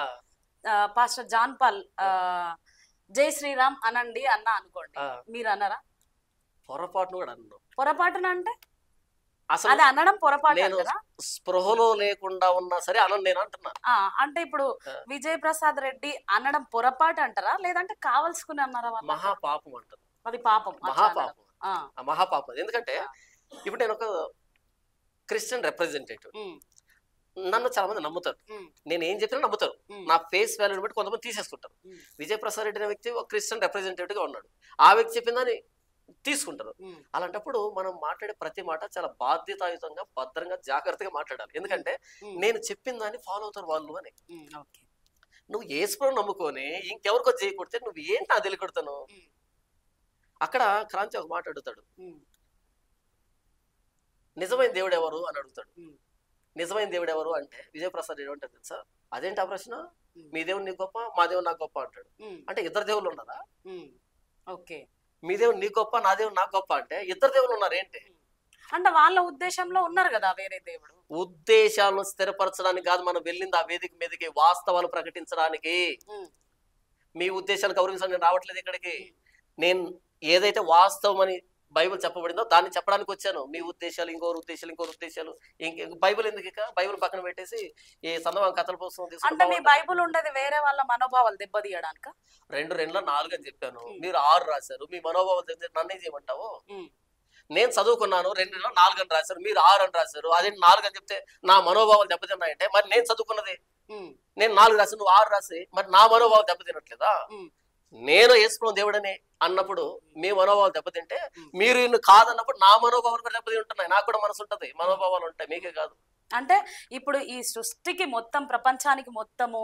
S2: పాస్టర్ జాన్ పాల్ జై శ్రీరామ్ అనండి అన్న అనుకోండి, మీరు అన్నారా?
S1: పొరపాటును కూడా అన్నాను.
S2: పొరపాటున అంటే
S1: అసలు
S2: అది అనడం పొరపాటు
S1: నేను
S2: అంటారా?
S1: స్పృహలో లేకుండా ఉన్నా సరే అనను నేను అంటున్నా.
S2: అంటే ఇప్పుడు విజయ్ ప్రసాద్ రెడ్డి అనడం పొరపాటు అంటారా, లేదంటే కావలసుకుని అన్నారా?
S1: మహాపాపం అంటారు.
S2: అది పాపం,
S1: మహాపాపం. మహాపాపం. ఎందుకంటే ఇప్పుడు నేను ఒక క్రిస్టియన్ రిప్రజెంటేటివ్, నన్ను చాలా మంది నమ్ముతారు, నేను ఏం చెప్పినా నమ్ముతారు. నా ఫేస్ వాల్యూని బట్టి కొంతమంది తీసేసుకుంటారు. విజయ్ ప్రసాద్ రెడ్డి అనే వ్యక్తి ఒక క్రిస్టియన్ రిప్రజెంటేటివ్ గా ఉన్నాడు, ఆ వ్యక్తి చెప్పిందని తీసుకుంటారు. అలాంటప్పుడు మనం మాట్లాడే ప్రతి మాట చాలా బాధ్యతాయుతంగా, భద్రంగా, జాగ్రత్తగా మాట్లాడాలి. ఎందుకంటే నేను చెప్పిన దాన్ని ఫాలో అవుతారు వాళ్ళు అని. నువ్వు యేసుప్రభువుని నమ్ముకొని ఇంకెవరికో చేయకూడితే నువ్వు ఏంటి నా తెలియకొడతాను. అక్కడ క్రాంతి ఒక మాట అడుగుతాడు, నిజమైన దేవుడు ఎవరు అని అడుగుతాడు. నిజమైన దేవుడు ఎవరు అంటే విజయప్రసాద్ ఏమంటారు తెలుసా? అదేంటి ఆ ప్రశ్న? మీ దేవుడు నీకు గొప్ప, మా దేవుడు నాకు గొప్ప అంటాడు. అంటే ఇద్దరు దేవుళ్ళు ఉన్నారా?
S2: ఓకే.
S1: మీ దేవుడు నీ గొప్ప, నా దేవుడు నాకు గొప్ప అంటే ఇద్దరు దేవుళ్ళు ఉన్నారు ఏంటి
S2: అంటే? వాళ్ళ ఉద్దేశంలో ఉన్నారు కదా వేరే దేవుడు.
S1: ఉద్దేశాలను స్థిరపరచడానికి కాదు మనం వెళ్ళింది, ఆ వేదిక మీదకి వాస్తవాలు ప్రకటించడానికి. మీ ఉద్దేశాలు గౌరవించడానికి నేను రావట్లేదు ఇక్కడికి. నేను ఏదైతే వాస్తవం అని బైబిల్ చెప్పబడిందో దాన్ని చెప్పడానికి వచ్చాను. మీ ఉద్దేశాలు ఇంకోరు ఉద్దేశాలు బైబిల్ ఎందుకు? ఇక బైబిల్ పక్కన పెట్టేసి ఈ సందర్భం కథల పుస్తకం
S2: అంటే
S1: తీసుకుంటే
S2: మీ బైబిల్ ఉండేది వేరే వాళ్ళ మనోభావాలు దెబ్బతీయడానిక?
S1: 2 4 అని చెప్పాను, మీరు 6 రాశారు. మీ మనోభావాలు నన్నే చేయమంటావు? నేను చదువుకున్నాను 2 4 అని రాశారు, మీరు 6 అని రాశారు. అదే 4 అని చెప్తే నా మనోభావాలు దెబ్బతిన్నాయంటే మరి నేను చదువుకున్నది నేను 4 రాసి నువ్వు 6 రాసి మరి నా మనోభావాలు దెబ్బతినట్లేదా? నేను యేసుప్రభువు దేవుడని అన్నప్పుడు మీ మనోభావాలు దెబ్బతింటే, మీరు ఇన్ని కాదన్నప్పుడు నా మనోభావాలు కూడా దెబ్బతి ఉంటున్నాయి. నాకు కూడా మనసు ఉంటది, మనోభావాలు ఉంటాయి, మీకే కాదు.
S2: అంటే ఇప్పుడు ఈ సృష్టికి మొత్తం, ప్రపంచానికి మొత్తము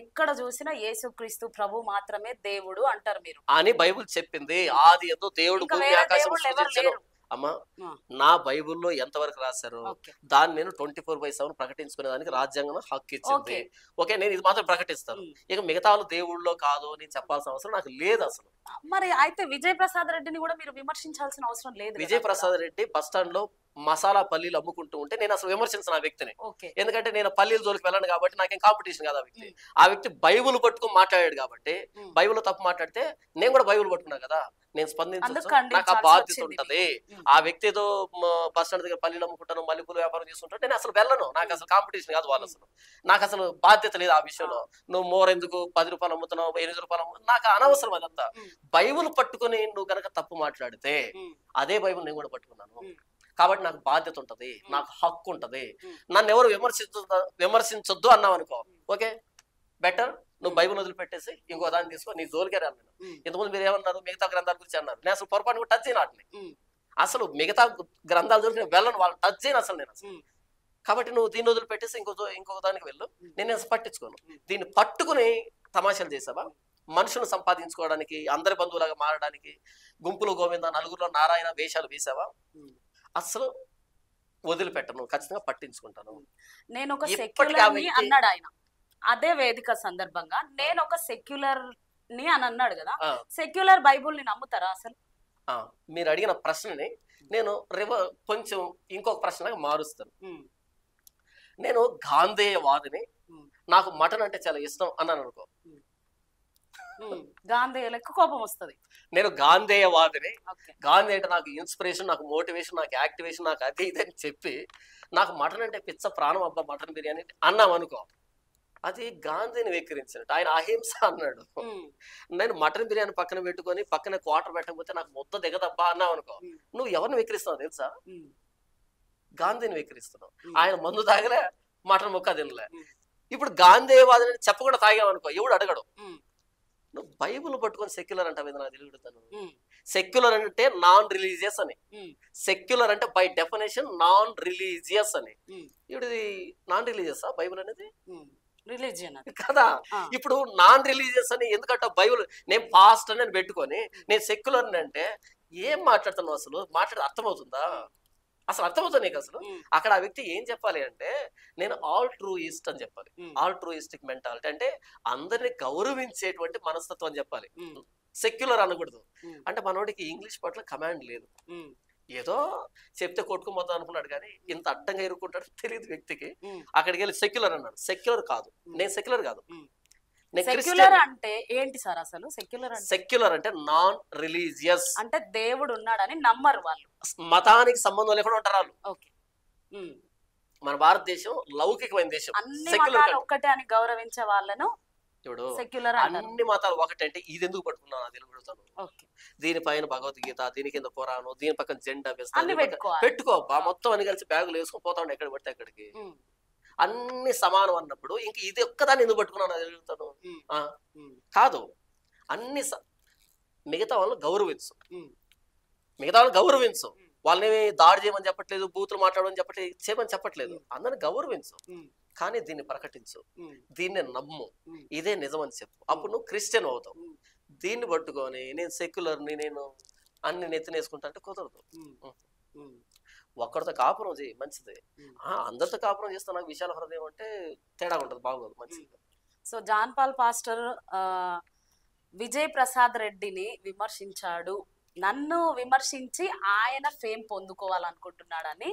S2: ఎక్కడ చూసినా యేసుక్రీస్తు ప్రభు మాత్రమే దేవుడు అంటారు మీరు
S1: అని బైబిల్ చెప్పింది. ఆది యందు దేవుడు భూమి ఆకాశం సృజించెను. అమ్మా, నా బైబుల్లో ఎంతవరకు రాశారు దాన్ని నేను 24/7 ప్రకటించుకునే దానికి రాజ్యాంగం హక్కు ఇచ్చింది. ఓకే, నేను ఇది మాత్రం ప్రకటిస్తాను. ఇక మిగతా వాళ్ళు దేవుళ్ళో కాదు అని చెప్పాల్సిన అవసరం నాకు లేదు అసలు.
S2: మరి అయితే విజయ్ ప్రసాద్ రెడ్డిని కూడా మీరు విమర్శించాల్సిన అవసరం లేదు.
S1: విజయ్ ప్రసాద్ రెడ్డి బస్ స్టాండ్ లో మసాలా పల్లీలు అమ్ముకుంటూ ఉంటే నేను అసలు విమర్శించిన ఆ వ్యక్తిని. ఎందుకంటే నేను పల్లీల జోలికి వెళ్ళను కాబట్టి నాకేం కాంపిటీషన్ కాదు. ఆ వ్యక్తి బైబుల్ పట్టుకుని మాట్లాడాడు కాబట్టి, బైబుల్ తప్పు మాట్లాడితే నేను కూడా బైబుల్ పట్టుకున్నా కదా, నేను స్పందించు, నాకు ఆ బాధ్యత ఉంటది. ఆ వ్యక్తి ఏదో బస్ స్టాండ్ దగ్గర పల్లీలు అమ్ముకుంటాను, మల్లెపూలు వ్యాపారం చేస్తుంటాను, నేను అసలు వెళ్ళను. నాకు అసలు కాంపిటీషన్ కాదు వాళ్ళు, అసలు నాకు అసలు బాధ్యత లేదు ఆ విషయంలో. నువ్వు మోర్ ఎందుకు 10 రూపాయలు అమ్ముతున్నావు, 8 రూపాయలు అమ్ము, నాకు అనవసరం అదంతా. బైబుల్ పట్టుకుని నువ్వు కనుక తప్పు మాట్లాడితే అదే బైబుల్ నేను కూడా పట్టుకున్నాను కాబట్టి నాకు బాధ్యత ఉంటది, నాకు హక్కు ఉంటది. నన్ను ఎవరు విమర్శించొద్దు అన్నావు అనుకో, ఓకే బెటర్, నువ్వు బైబుల్ వదిలిపెట్టేసి ఇంకో దాన్ని తీసుకో, నీ జోలికే రాను. ఇంతకుముందు మీరు ఏమన్నారు, మిగతా గ్రంథాల గురించి అన్నారు. నేను అసలు పొరపాటు కూడా టచ్ చేయను వాటిని. అసలు మిగతా గ్రంథాల జోలికి నేను వెళ్ళను, వాళ్ళని టచ్ చేయను అసలు నేను అసలు. కాబట్టి నువ్వు దీన్ని వదిలిపెట్టేసి ఇంకొక దానికి వెళ్ళు, నేను అసలు పట్టించుకోను. దీన్ని పట్టుకుని తమాషాలు చేసావా, మనుషులను సంపాదించుకోవడానికి, అందరి బంధువులాగా మారడానికి, గుంపులు గోవింద, నలుగురులో నారాయణ వేషాలు వేసావా, అసలు వదిలిపెట్టను, ఖచ్చితంగా పట్టించుకుంటాను.
S2: నేను ఒక సెక్యులర్ ని అన్నాడు ఆయన అదే వేదిక సందర్భంగా. నేను ఒక సెక్యులర్ ని అని అన్నాడు కదా, సెక్యులర్ బైబుల్ ని నమ్ముతారా అసలు?
S1: మీరు అడిగిన ప్రశ్నని నేను కొంచెం ఇంకొక ప్రశ్నగా మారుస్తాను. నేను గాంధేయవాదిని, నాకు మటన్ అంటే చాలా ఇష్టం అన్నాను అనుకో,
S2: గాంధేయులకు కోపం వస్తుంది.
S1: నేను గాంధేయవాదిని, గాంధీ అంటే నాకు ఇన్స్పిరేషన్, నాకు మోటివేషన్, నాకు యాక్టివేషన్, నాకు అది ఇది అని చెప్పి నాకు మటన్ అంటే పిచ్చ ప్రాణం, అబ్బా మటన్ బిర్యానీ అన్నాం అనుకో, అది గాంధీని వెక్కిరించినట్టు. ఆయన అహింస అన్నాడు. నేను మటన్ బిర్యానీ పక్కన పెట్టుకొని పక్కన క్వార్టర్ పెట్టకపోతే నాకు మొత్తం దిగదబ్బా అన్నావు అనుకో, నువ్వు ఎవరిని వెక్కిరిస్తావు తెలుసా? గాంధీని వెక్కిరిస్తున్నావు. ఆయన మందు తాగలే, మటన్ ముక్క తినలే. ఇప్పుడు గాంధేయవాదిని చెప్పకుండా తాగామనుకో ఎవడు అడగడు. నువ్వు బైబుల్ పట్టుకొని సెక్యులర్ అంటావు, నాకు తెలియడుతాను. సెక్యులర్ అంటే నాన్ రిలీజియస్ అని. సెక్యులర్ అంటే బై డెఫినేషన్ నాన్ రిలీజియస్ అని. ఇప్పుడు నాన్ రిలీజియస్ బైబిల్ అనేది
S2: రిలీజియన్
S1: కదా. ఇప్పుడు నాన్ రిలీజియస్ అని ఎందుకంటే బైబిల్ నేను పాస్ట్ అని పెట్టుకొని నేను సెక్యులర్ అంటే ఏం మాట్లాడుతున్నావు అసలు? మాట్లాడితే అర్థమవుతుందా? అసలు అర్థమవుతుంది నీకు అసలు? అక్కడ ఆ వ్యక్తి ఏం చెప్పాలి అంటే నేను ఆల్ ట్రూయిస్ట్ అని చెప్పాలి. ఆల్ ట్రూయిస్టిక్ మెంటాలిటీ అంటే అందరిని గౌరవించేటువంటి మనస్తత్వం అని చెప్పాలి. సెక్యులర్ అనకూడదు. అంటే మనోడికి ఇంగ్లీష్ పట్ల కమాండ్ లేదు, ఏదో చెప్తే కొట్టుకుపోతాం అనుకున్నాడు కానీ ఇంత అడ్డంగా ఇరుక్కుంటాడు తెలియదు వ్యక్తికి. అక్కడికి వెళ్ళి సెక్యులర్ అన్నాడు. సెక్యులర్ కాదు, నేను సెక్యులర్ కాదు.
S2: సెక్యులర్ అంటే ఏంటి సార్ అసలు?
S1: సెక్యులర్ అంటే నాన్ రిలీజియస్
S2: అంటే దేవుడు ఉన్నాడని నమ్మరు వాళ్ళు,
S1: మతానికి సంబంధం లేకుండా ఉంటారు వాళ్ళు.
S2: ఓకే.
S1: మన భారతదేశం లౌకికమైన దేశం.
S2: అన్ని మతాలు ఒక్కటే అని గౌరవించే వాళ్ళను
S1: ఇప్పుడు
S2: సెక్యులర్.
S1: అన్ని మతాలు ఒకటంటే ఇది ఎందుకు పట్టుకున్నాను అది అడుగుతాను. దీనిపైన భగవద్గీత, దీని కింద ఖురాను, దీని పక్కన జెండా పెట్టుకో మొత్తం అని కలిసి బ్యాగులు వేసుకొని పోతా ఉండే ఎక్కడ పడితే అక్కడికి. అన్ని సమానం అన్నప్పుడు ఇంక ఇది ఒక్కదాన్ని ఎందుకు పట్టుకున్నాను అది అడుగుతాను. కాదు, అన్ని మిగతా వాళ్ళని గౌరవించు, మిగతా వాళ్ళని గౌరవించు. వాళ్ళని దాడి చేయమని చెప్పట్లేదు, బూతులు మాట్లాడమని చెప్పట్లేదు, చేయమని చెప్పట్లేదు. అందరిని గౌరవించు, కానీ దీన్ని ప్రకటించు, దీన్ని నమ్ము, ఇదే నిజం అని చెప్పు. అప్పుడు నువ్వు క్రిస్టియన్ అవుతావు. దీన్ని పట్టుకొని నేను సెక్యులర్ని, నేను అన్ని నెత్తినేసుకుంటా అంటే కుదరదు. ఒక్కడితో కాపురం చేయి, మంచిదే. అందరితో కాపురం చేస్తా నాకు విశాల హృదయం అంటే తేడా ఉంటుంది, బాగోదు, మంచిది.
S2: So John Paul pastor Vijay Prasad రెడ్డిని విమర్శించాడు, నన్ను విమర్శించి ఆయన ఫేమ్ పొందుకోవాలనుకుంటున్నాడని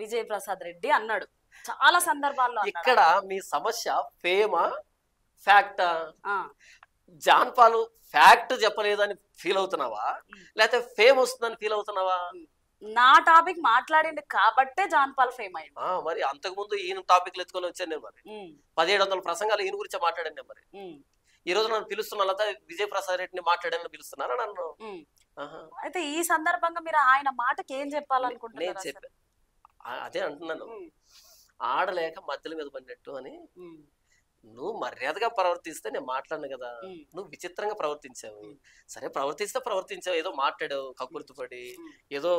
S2: విజయ్ ప్రసాద్ రెడ్డి అన్నాడు చాలా సందర్భాల్లో.
S1: ఇక్కడ మీ సమస్య ఫేమా ఫ్యాక్టా? జాన్ పాల్ ఫ్యాక్ట్ చెప్పలేదని ఫీల్ అవుతున్నావా, లేకపోతే ఫేమ్ వస్తుందని ఫీల్ అవుతున్నావా?
S2: నా టాపిక్ మాట్లాడింది కాబట్టే జాన్ పాల్ ఫేమ్ అయ్యింది.
S1: మరి అంతకు ముందు ఈయన టాపిక్లు ఎత్తుకొని వచ్చాను నేను. మరి 1700 ప్రసంగాలు ఈయన గురించి మాట్లాడాను నేను. మరి ఈ రోజు నన్ను పిలుస్తున్నా విజయ్ ప్రసాద్ రెడ్డిని మాట్లాడాలని పిలుస్తున్నారా నన్ను?
S2: అయితే ఈ సందర్భంగా మీరు ఆయన మాటకి ఏం చెప్పాలనుకుంటున్నారు?
S1: అదే అంటున్నాను, ఆడలేక మధ్యల మీద పడినట్టు అని. నువ్వు మర్యాదగా ప్రవర్తిస్తే నేను మాట్లాడను కదా, నువ్వు విచిత్రంగా ప్రవర్తించావు. సరే ప్రవర్తించావు, ఏదో మాట్లాడావు కక్కుర్తిపడి, ఏదో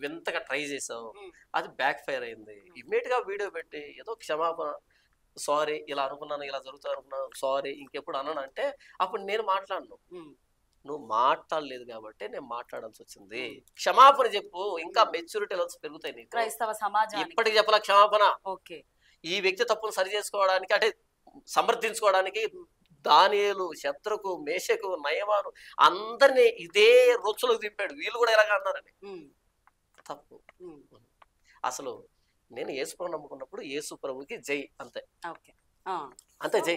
S1: వింతగా ట్రై చేసావు, అది బ్యాక్ ఫైర్ అయింది. ఇమ్మీడియట్ గా వీడియో పెట్టి ఏదో క్షమాపణ, సారీ ఇలా అనుకున్నాను, ఇలా జరుగుతా అనుకున్నాను, సారీ ఇంకెప్పుడు అన్నాను అంటే అప్పుడు నేను మాట్లాడను. నువ్వు మాట్లాడలేదు కాబట్టి నేను మాట్లాడాల్సి వచ్చింది. క్షమాపణ చెప్పు, ఇంకా మెచ్యూరిటీ లెవెల్స్ పెరుగుతాయి నీకు.
S2: క్రైస్తవ సమాజం
S1: ఇప్పటికి చెప్పాల క్షమాపణ.
S2: ఓకే,
S1: ఈ వ్యక్తి తప్పును సరి చేసుకోవడానికి అంటే సమర్థించుకోవడానికి దానియేలు, శత్రుకు, మేషకు, నయమాను అందరినీ ఇదే రొచ్చులకు దింపాడు. వీళ్ళు కూడా ఎలాగా అన్నారని తప్పు. అసలు నేను యేసు ప్రభు నమ్ముకున్నప్పుడు యేసు ప్రభుకి జై, అంతే అంతే జై.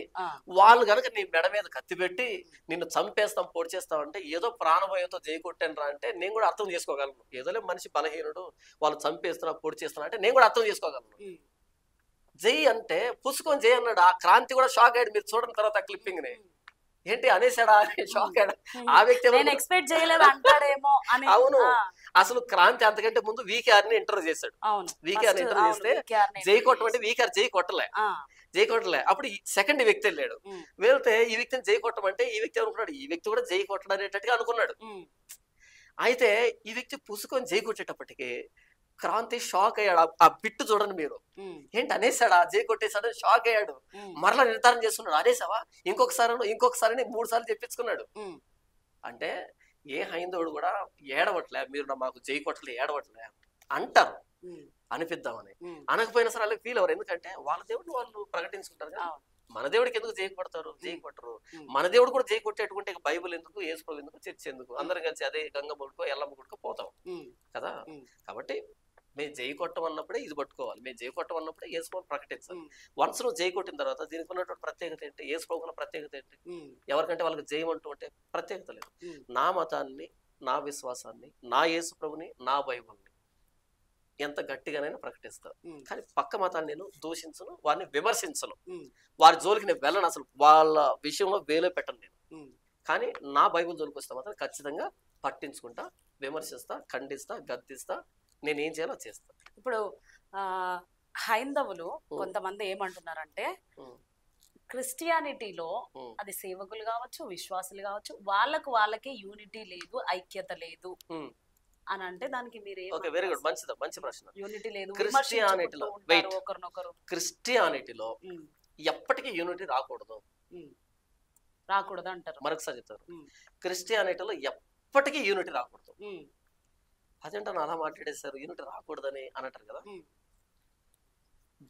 S1: వాళ్ళు కనుక నీ మెడ మీద కత్తి పెట్టి నిన్ను చంపేస్తాం, పొడి చేస్తాం అంటే ఏదో ప్రాణభయంతో జై కొట్టాను రా అంటే నేను కూడా అర్థం చేసుకోగలను. ఏదోలే మనిషి బలహీనుడు, వాళ్ళు చంపేస్తున్నా పొడి చేస్తున్నా అంటే నేను కూడా అర్థం చేసుకోగలను. జై అంటే పుసుకొని జై అన్నాడు. ఆ క్రాంతి కూడా షాక్ అయ్యాడు. మీరు చూడని తర్వాత క్లిప్పింగ్ ని ఏంటి అనేసాడా అని షాక్ అయ్యాడు ఆ వ్యక్తి.
S2: ఎక్స్పెక్ట్ చేయలేదు అంటాడేమో అని.
S1: అవును, అసలు క్రాంతి అంతకంటే ముందు వీకేఆర్ ని ఇంటర్వ్యూ చేశాడు. వీకేఆర్ ని ఇంటర్వ్యూ చేస్తే జై కొట్టమంటే వీకేఆర్ జై కొట్టలే. అప్పుడు సెకండ్ వ్యక్తి వెళ్ళాడు. వెళ్తే ఈ వ్యక్తిని జై కొట్టమంటే ఈ వ్యక్తి అనుకున్నాడు ఈ వ్యక్తి కూడా జై కొట్టడం అనేటట్టుగా అనుకున్నాడు. అయితే ఈ వ్యక్తి పుసుకొని జై కొట్టేటప్పటికి క్రాంతి షాక్ అయ్యాడు. ఆ బిట్టు చూడండి మీరు, ఏంటి అనేసాడా జై కొట్టేశాడు, షాక్ అయ్యాడు. మరలా నిర్ధారణ చేసుకున్నాడు, అనేసావా ఇంకొకసారి 3 సార్లు చెప్పించుకున్నాడు. అంటే ఏ హైందవుడు కూడా ఏడవట్లే, మీరు మాకు జై కొట్టలే ఏడవట్లే అంటారు అనిపిద్దామని. అనకపోయినా సరే వాళ్ళకి ఫీల్ అవ్వరు, ఎందుకంటే వాళ్ళ దేవుడిని వాళ్ళు ప్రకటించుకుంటారు కదా. మన దేవుడికి ఎందుకు జై కొడతారు? జై కొట్టరు. మన దేవుడు కూడా జై కొట్టేటువంటి బైబుల్ ఎందుకు, యేసు ప్రభు ఎందుకు, చర్చ్ ఎందుకు? అందరం కలిసి అదే గంగమ్మ గుడికో ఎల్లమ్మ గుడికో పోతాం కదా. కాబట్టి మేము జై కొట్టం అన్నప్పుడే ఇది పట్టుకోవాలి, మేము జై కొట్టం అన్నప్పుడే యేసు ప్రభు ప్రకటించాలి. వన్స్ నువ్వు జై కొట్టిన తర్వాత దీనికి ఉన్నటువంటి ప్రత్యేకత ఏంటి, యేసు ప్రభువుల ప్రత్యేకత ఏంటి? ఎవరికంటే వాళ్ళకి జయం అంటూ అంటే ప్రత్యేకత లేదు. నా మతాన్ని, నా విశ్వాసాన్ని, నా యేసు ప్రభుని, నా బైబుల్ని ఎంత గట్టిగానైనా ప్రకటిస్తారు. కానీ పక్క మతాన్ని నేను దూషించను, వారిని విమర్శించను, వారి జోలికి నేను వెళ్ళను, అసలు వాళ్ళ విషయంలో వేలే పెట్టను నేను. కానీ నా బైబుల్ జోలికి వస్తే మాత్రం ఖచ్చితంగా పట్టించుకుంటా, విమర్శిస్తా, ఖండిస్తా, గద్దిస్తా, నేను ఏం చేయాలో చేస్తా.
S2: ఇప్పుడు హైందవులు కొంతమంది ఏమంటున్నారంటే క్రిస్టియానిటీలో
S1: ఉమ్,
S2: అది సేవకులు కావచ్చు, విశ్వాసులు కావచ్చు, వాళ్ళకే యూనిటీ లేదు, ఐక్యత లేదు
S1: ఉమ్.
S2: అని అంటే దానికి మీరు
S1: ఓకే, వెరీ గుడ్, మంచి ప్రశ్న.
S2: యూనిటీ లేదు,
S1: క్రిస్టియానిటీలో
S2: విమర్శించుకుంటూ ఉంటారు
S1: వెయిట్,
S2: ఒకరినొకరు.
S1: క్రిస్టియానిటీలో
S2: ఉమ్,
S1: ఎప్పటికీ యూనిటీ రాకూడదు.
S2: ఉమ్. రాకూడదు అంటారు.
S1: మరొకసారి చెప్తారు,
S2: ఉమ్,
S1: క్రిస్టియానిటీలో ఎప్పటికీ యూనిటీ రాకూడదు.
S2: ఉమ్,
S1: అదేంటో అలా మాట్లాడేశారు, యూనిటీ రాకూడదని అని అంటారు కదా.
S2: ఉమ్.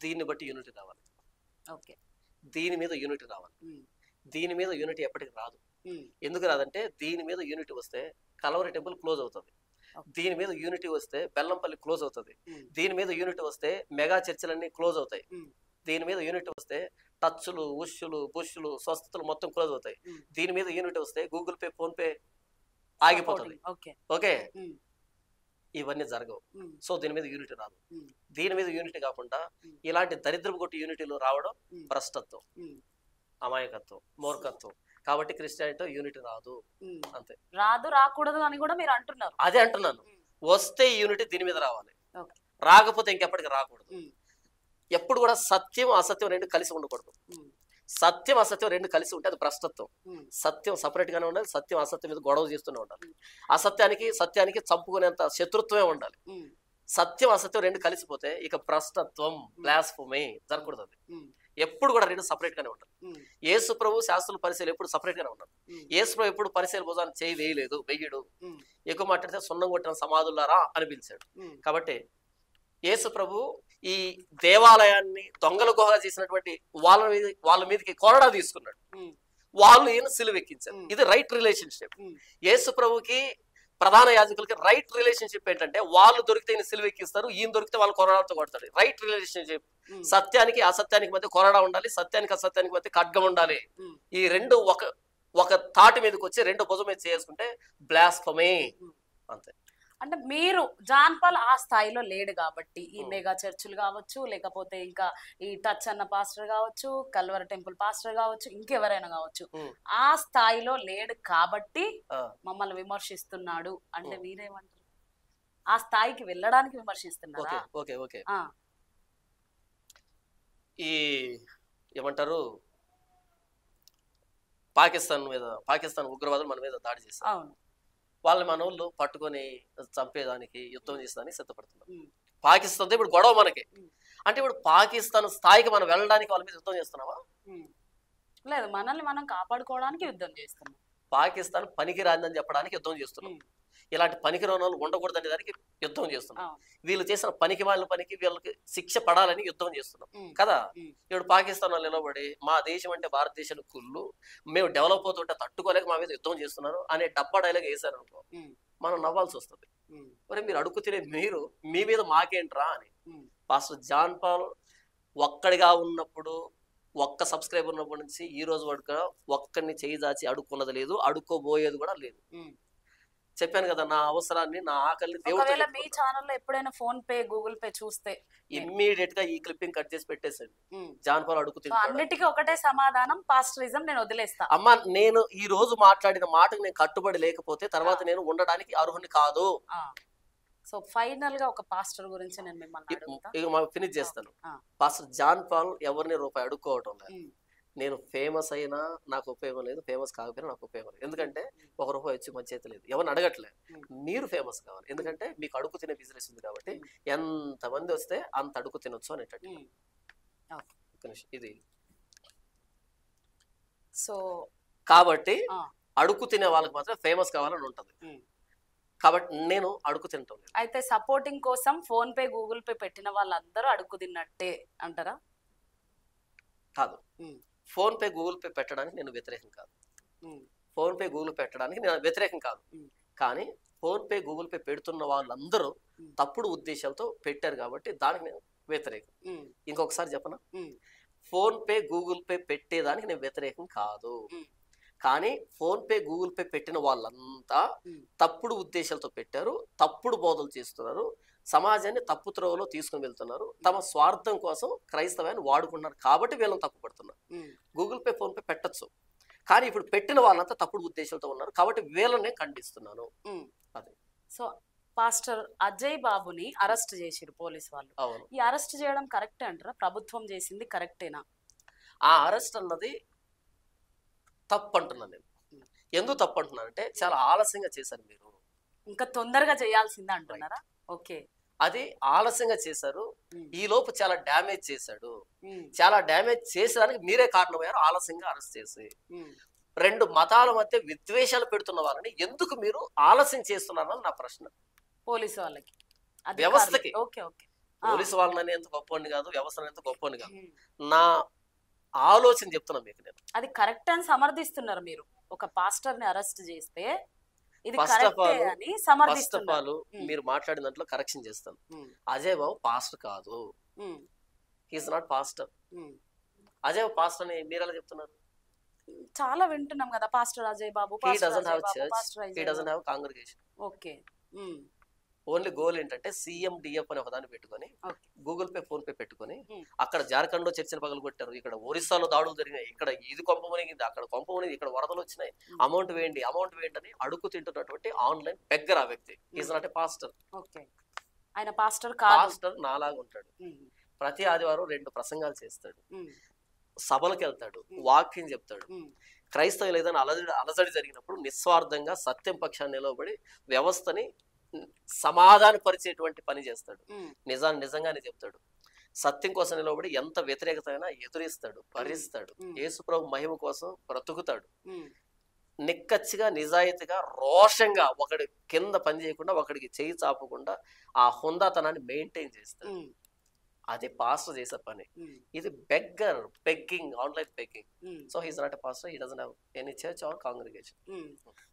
S1: దీన్ని బట్టి యూనిటీ రావాలి,
S2: ఓకే.
S1: దీని మీద యూనిటీ రావాలి.
S2: ఉమ్,
S1: దీని మీద యూనిటీ ఎప్పటికి రాదు.
S2: ఉమ్,
S1: ఎందుకు రాదంటే దీని మీద యూనిటీ వస్తే కలవరి టెంపుల్ క్లోజ్ అవుతుంది,
S2: ఓకే.
S1: దీని మీద యూనిటీ వస్తే బెల్లంపల్లి క్లోజ్ అవుతుంది,
S2: ఉమ్,
S1: దీని మీద యూనిటీ వస్తే మెగా చర్చలన్నీ క్లోజ్ అవుతాయి,
S2: ఉమ్,
S1: దీని మీద యూనిటీ వస్తే టచ్లు, ఉష్లు, బుష్లు, స్వస్థతలు మొత్తం క్లోజ్ అవుతాయి,
S2: ఉమ్.
S1: దీని మీద యూనిటీ వస్తే గూగుల్ పే, ఫోన్ పే ఆగిపోతుంది.
S2: Supporting. ఓకే.
S1: ఓకే,
S2: ఉమ్,
S1: ఇవన్నీ జరగవు.
S2: ఉమ్,
S1: సో దీని మీద యూనిటీ రాదు.
S2: ఉమ్,
S1: దీని మీద యూనిటీ కాకుండా
S2: ఉమ్.
S1: ఇలాంటి దరిద్రపు కొట్టి యూనిటీలు రావడం
S2: ఉమ్,
S1: భ్రష్టత్వం,
S2: ఉమ్,
S1: అమాయకత్వం, మూర్ఖత్వం. కాబట్టి క్రిస్టియానిటీతో యూనిటీ రాదు,
S2: ఉమ్.
S1: అంతే.
S2: రాకూడదు అని కూడా మీరు అంటున్నారు.
S1: అదే అంటున్నాను,
S2: ఉమ్,
S1: వస్తే ఈ యూనిటీ దీని మీద రావాలి,
S2: ఓకే.
S1: రాకపోతే ఇంకెప్పటికి రాకూడదు.
S2: ఉమ్,
S1: ఎప్పుడు కూడా సత్యం అసత్యం రెండు కలిసి ఉండకూడదు.
S2: ఉమ్,
S1: సత్యం అసత్యం రెండు కలిసి ఉంటే అది భ్రష్టత్వం.
S2: ఉమ్,
S1: సత్యం సపరేట్ గానే ఉండాలి, సత్యం అసత్యం మీద గొడవ చేస్తూనే ఉండాలి. అసత్యానికి సత్యానికి చంపుకునేంత శత్రుత్వమే ఉండాలి.
S2: ఉమ్,
S1: సత్యం అసత్యం రెండు కలిసిపోతే ఇక భ్రష్టత్వం, బ్లాస్ఫమీ జరగకూడదు. అది
S2: ఉమ్,
S1: ఎప్పుడు కూడా రెండు సపరేట్ గానే ఉండాలి.
S2: ఉమ్,
S1: యేసు ప్రభు శాస్త్రుల పరిశీలి ఎప్పుడు సపరేట్ గానే ఉన్నారు.
S2: ఉమ్,
S1: యేసు ప్రభు ఎప్పుడు పరిశీలి భుజాన్ని చేయి వెయ్యడు.
S2: ఉమ్,
S1: ఎక్కువ మాట్లాడితే సున్నం కొట్టిన సమాధులారా అని పిలిచాడు.
S2: ఉమ్,
S1: కాబట్టి యేసు ప్రభు ఈ దేవాలయాన్ని దొంగల గుహ చేసినటువంటి వాళ్ళ మీదకి కొరడా తీసుకున్నాడు,
S2: ఉమ్,
S1: వాళ్ళు ఈయన సిలువెక్కించారు.
S2: ఉమ్.
S1: ఇది రైట్ రిలేషన్షిప్.
S2: ఉమ్,
S1: యేసు ప్రభుకి ప్రధాన యాజకులకి రైట్ రిలేషన్షిప్ ఏంటంటే వాళ్ళు దొరికితే ఈయన సిలువెక్కిస్తారు, ఈయన దొరికితే వాళ్ళు కొరడాతో కొడతాడు. Right relationship.
S2: ఉమ్,
S1: సత్యానికి అసత్యానికి మధ్య కొరడా ఉండాలి, సత్యానికి అసత్యానికి మధ్య ఖడ్గం ఉండాలి.
S2: ఉమ్,
S1: ఈ రెండు ఒక తాటి మీదకి వచ్చి రెండు భుజం మీద చేసుకుంటే బ్లాస్ఫమీ, అంతే.
S2: అంటే మీరు జాన్ పాల్ ఆ స్థాయిలో లేడు కాబట్టి ఈ
S1: ఉమ్.
S2: మెగా చర్చిలు కావచ్చు, లేకపోతే ఇంకా ఈ టచ్ అన్న పాస్టర్ కావచ్చు, కల్వర టెంపుల్ పాస్టర్ కావచ్చు, ఇంకెవరైనా కావచ్చు,
S1: ఉమ్.
S2: ఆ స్థాయిలో లేడు కాబట్టి
S1: ఆ,
S2: మమ్మల్ని విమర్శిస్తున్నాడు అంటే
S1: ఉమ్.
S2: మీరేమంటారు? ఆ స్థాయికి వెళ్ళడానికి
S1: ఓకే
S2: విమర్శిస్తున్నారా?
S1: Okay okay.
S2: ఆ,
S1: ఈ ఏమంటారు, పాకిస్తాన్ ఉగ్రవాదులు మన మీద దాడి చేస్తారు.
S2: అవును.
S1: వాళ్ళని మన వాళ్ళు పట్టుకొని చంపేదానికి, యుద్ధం చేసేదానికి సిద్ధపడుతున్నారు.
S2: ఉమ్,
S1: పాకిస్తాన్తో ఇప్పుడు గొడవ మనకి.
S2: ఉమ్.
S1: అంటే ఇప్పుడు పాకిస్తాన్ స్థాయికి మనం వెళ్ళడానికి వాళ్ళ మీద యుద్ధం చేస్తున్నావా?
S2: ఉమ్. లేదు, మనల్ని మనం కాపాడుకోవడానికి యుద్ధం చేస్తున్నాం.
S1: పాకిస్తాన్ పనికి రాదని చెప్పడానికి యుద్ధం చేస్తున్నాం.
S2: ఉమ్,
S1: ఇలాంటి పనికిరాని వాళ్ళు ఉండకూడదనే దానికి యుద్ధం చేస్తున్నాం.
S2: అవును.
S1: వీళ్ళు చేసిన పనికి వాళ్ళ పనికి వీళ్ళకి శిక్ష పడాలని యుద్ధం చేస్తున్నాం
S2: ఉమ్,
S1: కదా.
S2: ఉమ్,
S1: ఇప్పుడు పాకిస్తాన్ వాళ్ళు నిలబడి మా దేశం అంటే భారతదేశం కుళ్ళు, మేము డెవలప్ అవుతుంటే తట్టుకోలేక మా మీద యుద్ధం చేస్తున్నారు అనే డబ్బా డైలాగ్ వేశారు అనుకో,
S2: ఉమ్,
S1: మనం నవ్వాల్సి వస్తుంది.
S2: ఉమ్,
S1: మరి మీరు అడుగు తినే మీరు మీ మీద మాకేంట్రా అని.
S2: ఉమ్,
S1: పాస్టర్ జాన్ పాల్ ఒక్కడిగా ఉన్నప్పుడు, ఒక్క సబ్స్క్రైబర్ ఉన్నప్పటి నుంచి ఈ రోజు వరకు ఒక్కడిని చేయి దాచి అడుక్కున్నది లేదు, అడుక్కోబోయేది కూడా లేదు.
S2: ఉమ్.
S1: చెప్పాను కదా, నా అవసరాన్ని, నా ఆకలిని
S2: ఒకవేళ మీ
S1: దేవుడు
S2: ఛానల్లో ఎప్పుడైనా ఫోన్ పే, గూగుల్ పే చూస్తే
S1: ఇమ్మీడియట్ గా ఈ క్లిప్పింగ్ కట్ చేసి పెట్టేసాడు.
S2: ఉమ్,
S1: జాన్ పాల్ అడుగు
S2: సో
S1: తింటాడు.
S2: అన్నిటికీ ఒకటే సమాధానం, పాస్టరిజం నేను వదిలేస్తా.
S1: అమ్మ, నేను ఈ రోజు మాట్లాడిన మాటకు నేను కట్టుబడి లేకపోతే తర్వాత నేను ఉండడానికి అర్హుని కాదు.
S2: సో ఫైనల్ గా ఒక పాస్టర్ గురించి నేను మిమ్మల్ని అడుగుతా.
S1: ఇక ఫినిష్ చేస్తాను.
S2: ఆ.
S1: పాస్టర్ జాన్ పాల్ ఎవరిని రూపాయి అడుక్కోవటం లేదు.
S2: ఉమ్,
S1: నేను ఫేమస్ అయినా నాకు ఉపయోగం లేదు, ఫేమస్ కాకపోయినా నాకు ఉపయోగం లేదు. ఎందుకంటే ఒక రూపాయి వచ్చి మంచి చేతి లేదు, ఎవరిని అడగట్లేదు. మీరు ఫేమస్ కావాలి, ఎందుకంటే మీకు అడుగు తినే బిజినెస్ ఉంది కాబట్టి ఎంతమంది వస్తే అంత అడుగు తినొచ్చు అనేటట్టు.
S2: ఉమ్. ఓకే.
S1: ఒక్క నిమిషం, ఇది
S2: సో
S1: కాబట్టి
S2: ఆ,
S1: అడుగు తినే వాళ్ళకి మాత్రం ఫేమస్ కావాలని ఉంటది.
S2: ఉమ్.
S1: కాబట్టి నేను అడుగు తింటాం లేదు.
S2: అయితే సపోర్టింగ్ కోసం ఫోన్ పే, గూగుల్ పే పెట్టిన వాళ్ళందరూ అడుగు తిన్నట్టే అంటారా?
S1: కాదు,
S2: ఉమ్,
S1: ఫోన్ పే గూగుల్ పే పెట్టడానికి నేను వ్యతిరేకం కాదు.
S2: ఉమ్,
S1: ఫోన్ పే గూగుల్ పెట్టడానికి నేను వ్యతిరేకం కాదు.
S2: ఉమ్.
S1: కానీ ఫోన్ పే గూగుల్ పే పెడుతున్న వాళ్ళందరూ
S2: ఉమ్.
S1: తప్పుడు ఉద్దేశాలతో పెట్టారు కాబట్టి దానికి నేను వ్యతిరేకం.
S2: ఉమ్,
S1: ఇంకొకసారి చెప్పనా,
S2: ఉమ్,
S1: ఫోన్ పే గూగుల్ పే పెట్టేదానికి నేను వ్యతిరేకం కాదు.
S2: ఉమ్.
S1: కానీ ఫోన్ పే గూగుల్ పే పెట్టిన వాళ్ళంతా
S2: ఉమ్.
S1: తప్పుడు ఉద్దేశాలతో పెట్టారు, తప్పుడు బోధలు చేస్తున్నారు, సమాజాన్ని తప్పు త్రోవలో తీసుకుని వెళ్తున్నారు, తమ స్వార్థం కోసం క్రైస్తవాన్ని వాడుకున్నారు కాబట్టి వీళ్ళని తప్పు పడుతున్నారు.
S2: ఉమ్.
S1: గూగుల్ పే ఫోన్ పే పెట్టచ్చు, కానీ ఇప్పుడు పెట్టిన వాళ్ళంతా తప్పుడు ఉద్దేశాలతో ఉన్నారు కాబట్టి వీళ్ళనే ఖండిస్తున్నాను.
S2: ఉమ్.
S1: అదే.
S2: సో పాస్టర్ అజయ్ బాబుని అరెస్ట్ చేసిరు పోలీస్ వాళ్ళు.
S1: అవును,
S2: ఈ అరెస్ట్ చేయడం కరెక్టే అంటారా? ప్రభుత్వం చేసింది కరెక్టేనా?
S1: ఆ అరెస్ట్ అన్నది తప్పు అంటున్నాను నేను. ఎందుకు తప్పు అంటున్నానంటే చాలా ఆలస్యంగా చేశారు మీరు.
S2: ఇంకా తొందరగా చేయాల్సిందే అంటున్నారా? ఓకే.
S1: అది ఆలస్యంగా చేశారు.
S2: ఉమ్,
S1: ఈ లోపు చాలా డ్యామేజ్ చేశాడు.
S2: ఉమ్,
S1: చాలా డ్యామేజ్ చేసేదానికి మీరే కారణమయ్యారు ఆలస్యంగా అరెస్ట్ చేసి.
S2: ఉమ్.
S1: రెండు మతాల మధ్య విద్వేషాలు పెడుతున్న వాళ్ళని ఎందుకు మీరు ఆలస్యం చేస్తున్నారని నా ప్రశ్న.
S2: పోలీసు వాళ్ళకి,
S1: వ్యవస్థకి.
S2: Okay okay.
S1: పోలీసు వాళ్ళని ఎంత గొప్పని కాదు, వ్యవస్థను ఎంత గొప్పని కాదు,
S2: ఉమ్.
S1: నా ఆలోచన చెప్తున్నా మీకు నేను.
S2: అది కరెక్ట్ అని సమర్థిస్తున్నారు మీరు. ఒక పాస్టర్ ని అరెస్ట్ చేస్తే ఇది
S1: First of
S2: కరెక్టే
S1: all-
S2: అని
S1: ఫస్ట్ ఆఫ్
S2: సమర్థిస్తున్నారు.
S1: ఆల్ మీరు మాట్లాడిన దాంట్లో కరెక్షన్ చేస్తాను.
S2: ఉమ్,
S1: అజయ్ బాబు పాస్టర్ కాదు.
S2: Um,
S1: he is not pastor.
S2: Um.
S1: Ajay Babu pastor అని మీరు ఎలా చెప్తున్నారు?
S2: చాలా వింటున్నాం కదా, pastor Ajay Babu,
S1: he
S2: pastor
S1: doesn't
S2: Ajay
S1: have
S2: Babu,
S1: church,
S2: pastor
S1: he
S2: Ajay
S1: doesn't
S2: Babu.
S1: Have congregation.
S2: Okay. Um,
S1: only goal ఏంటంటే CMDF అని ఒకదాన్ని పెట్టుకొని,
S2: okay.
S1: Google pay, phone pay పెట్టుకొని,
S2: Hmm.
S1: అక్కడ జార్ఖండ్ లో చర్చలు పగలు కొట్టారు, ఇక్కడ ఒరిస్సాలో దాడులు జరిగినాయి, ఇక్కడ ఇది కొంప మునిగింది, అక్కడ కొంప మునిగింది, ఇక్కడ వరదలు వచ్చినాయి, అమౌంట్ వేయండి అని అడుగు తింటున్నటువంటి ఆన్లైన్ బెగ్గర్ ఆ వ్యక్తి. Is not a pastor.
S2: Okay. ఆయన పాస్టర్ కాదు.
S1: పాస్టర్ నాలాగా ఉంటాడు.
S2: ఉమ్,
S1: ప్రతి ఆదివారం 2 ప్రసంగాలు చేస్తాడు,
S2: ఉమ్,
S1: సభలకు వెళ్తాడు, వాక్యం చెప్తాడు.
S2: ఉమ్,
S1: క్రైస్తవులు ఏదైనా అలజడి జరిగినప్పుడు నిస్వార్థంగా సత్యం పక్షాన్ని నిలబడి వ్యవస్థని సమాధానపరిచేటువంటి పని చేస్తాడు.
S2: ఉమ్,
S1: నిజంగానే చెప్తాడు. సత్యం కోసం నిలబడి ఎంత వ్యతిరేకత అయినా ఎదురిస్తాడు, భరిస్తాడు. యేసుప్రభు మహిమ కోసం బ్రతుకుతాడు.
S2: ఉమ్,
S1: నిక్కచ్చిగా, నిజాయితీగా, రోషంగా, ఒకడి కింద పని చేయకుండా, ఒకడికి చేయి చాపకుండా ఆ హుందాతనాన్ని మెయింటైన్ చేస్తాడు.
S2: ఉమ్,
S1: అది పాస్టర్ చేసే పని.
S2: ఉమ్,
S1: ఇది begging, online begging.
S2: Um,
S1: so he's not a pastor, he doesn't have any church or congregation.
S2: Um.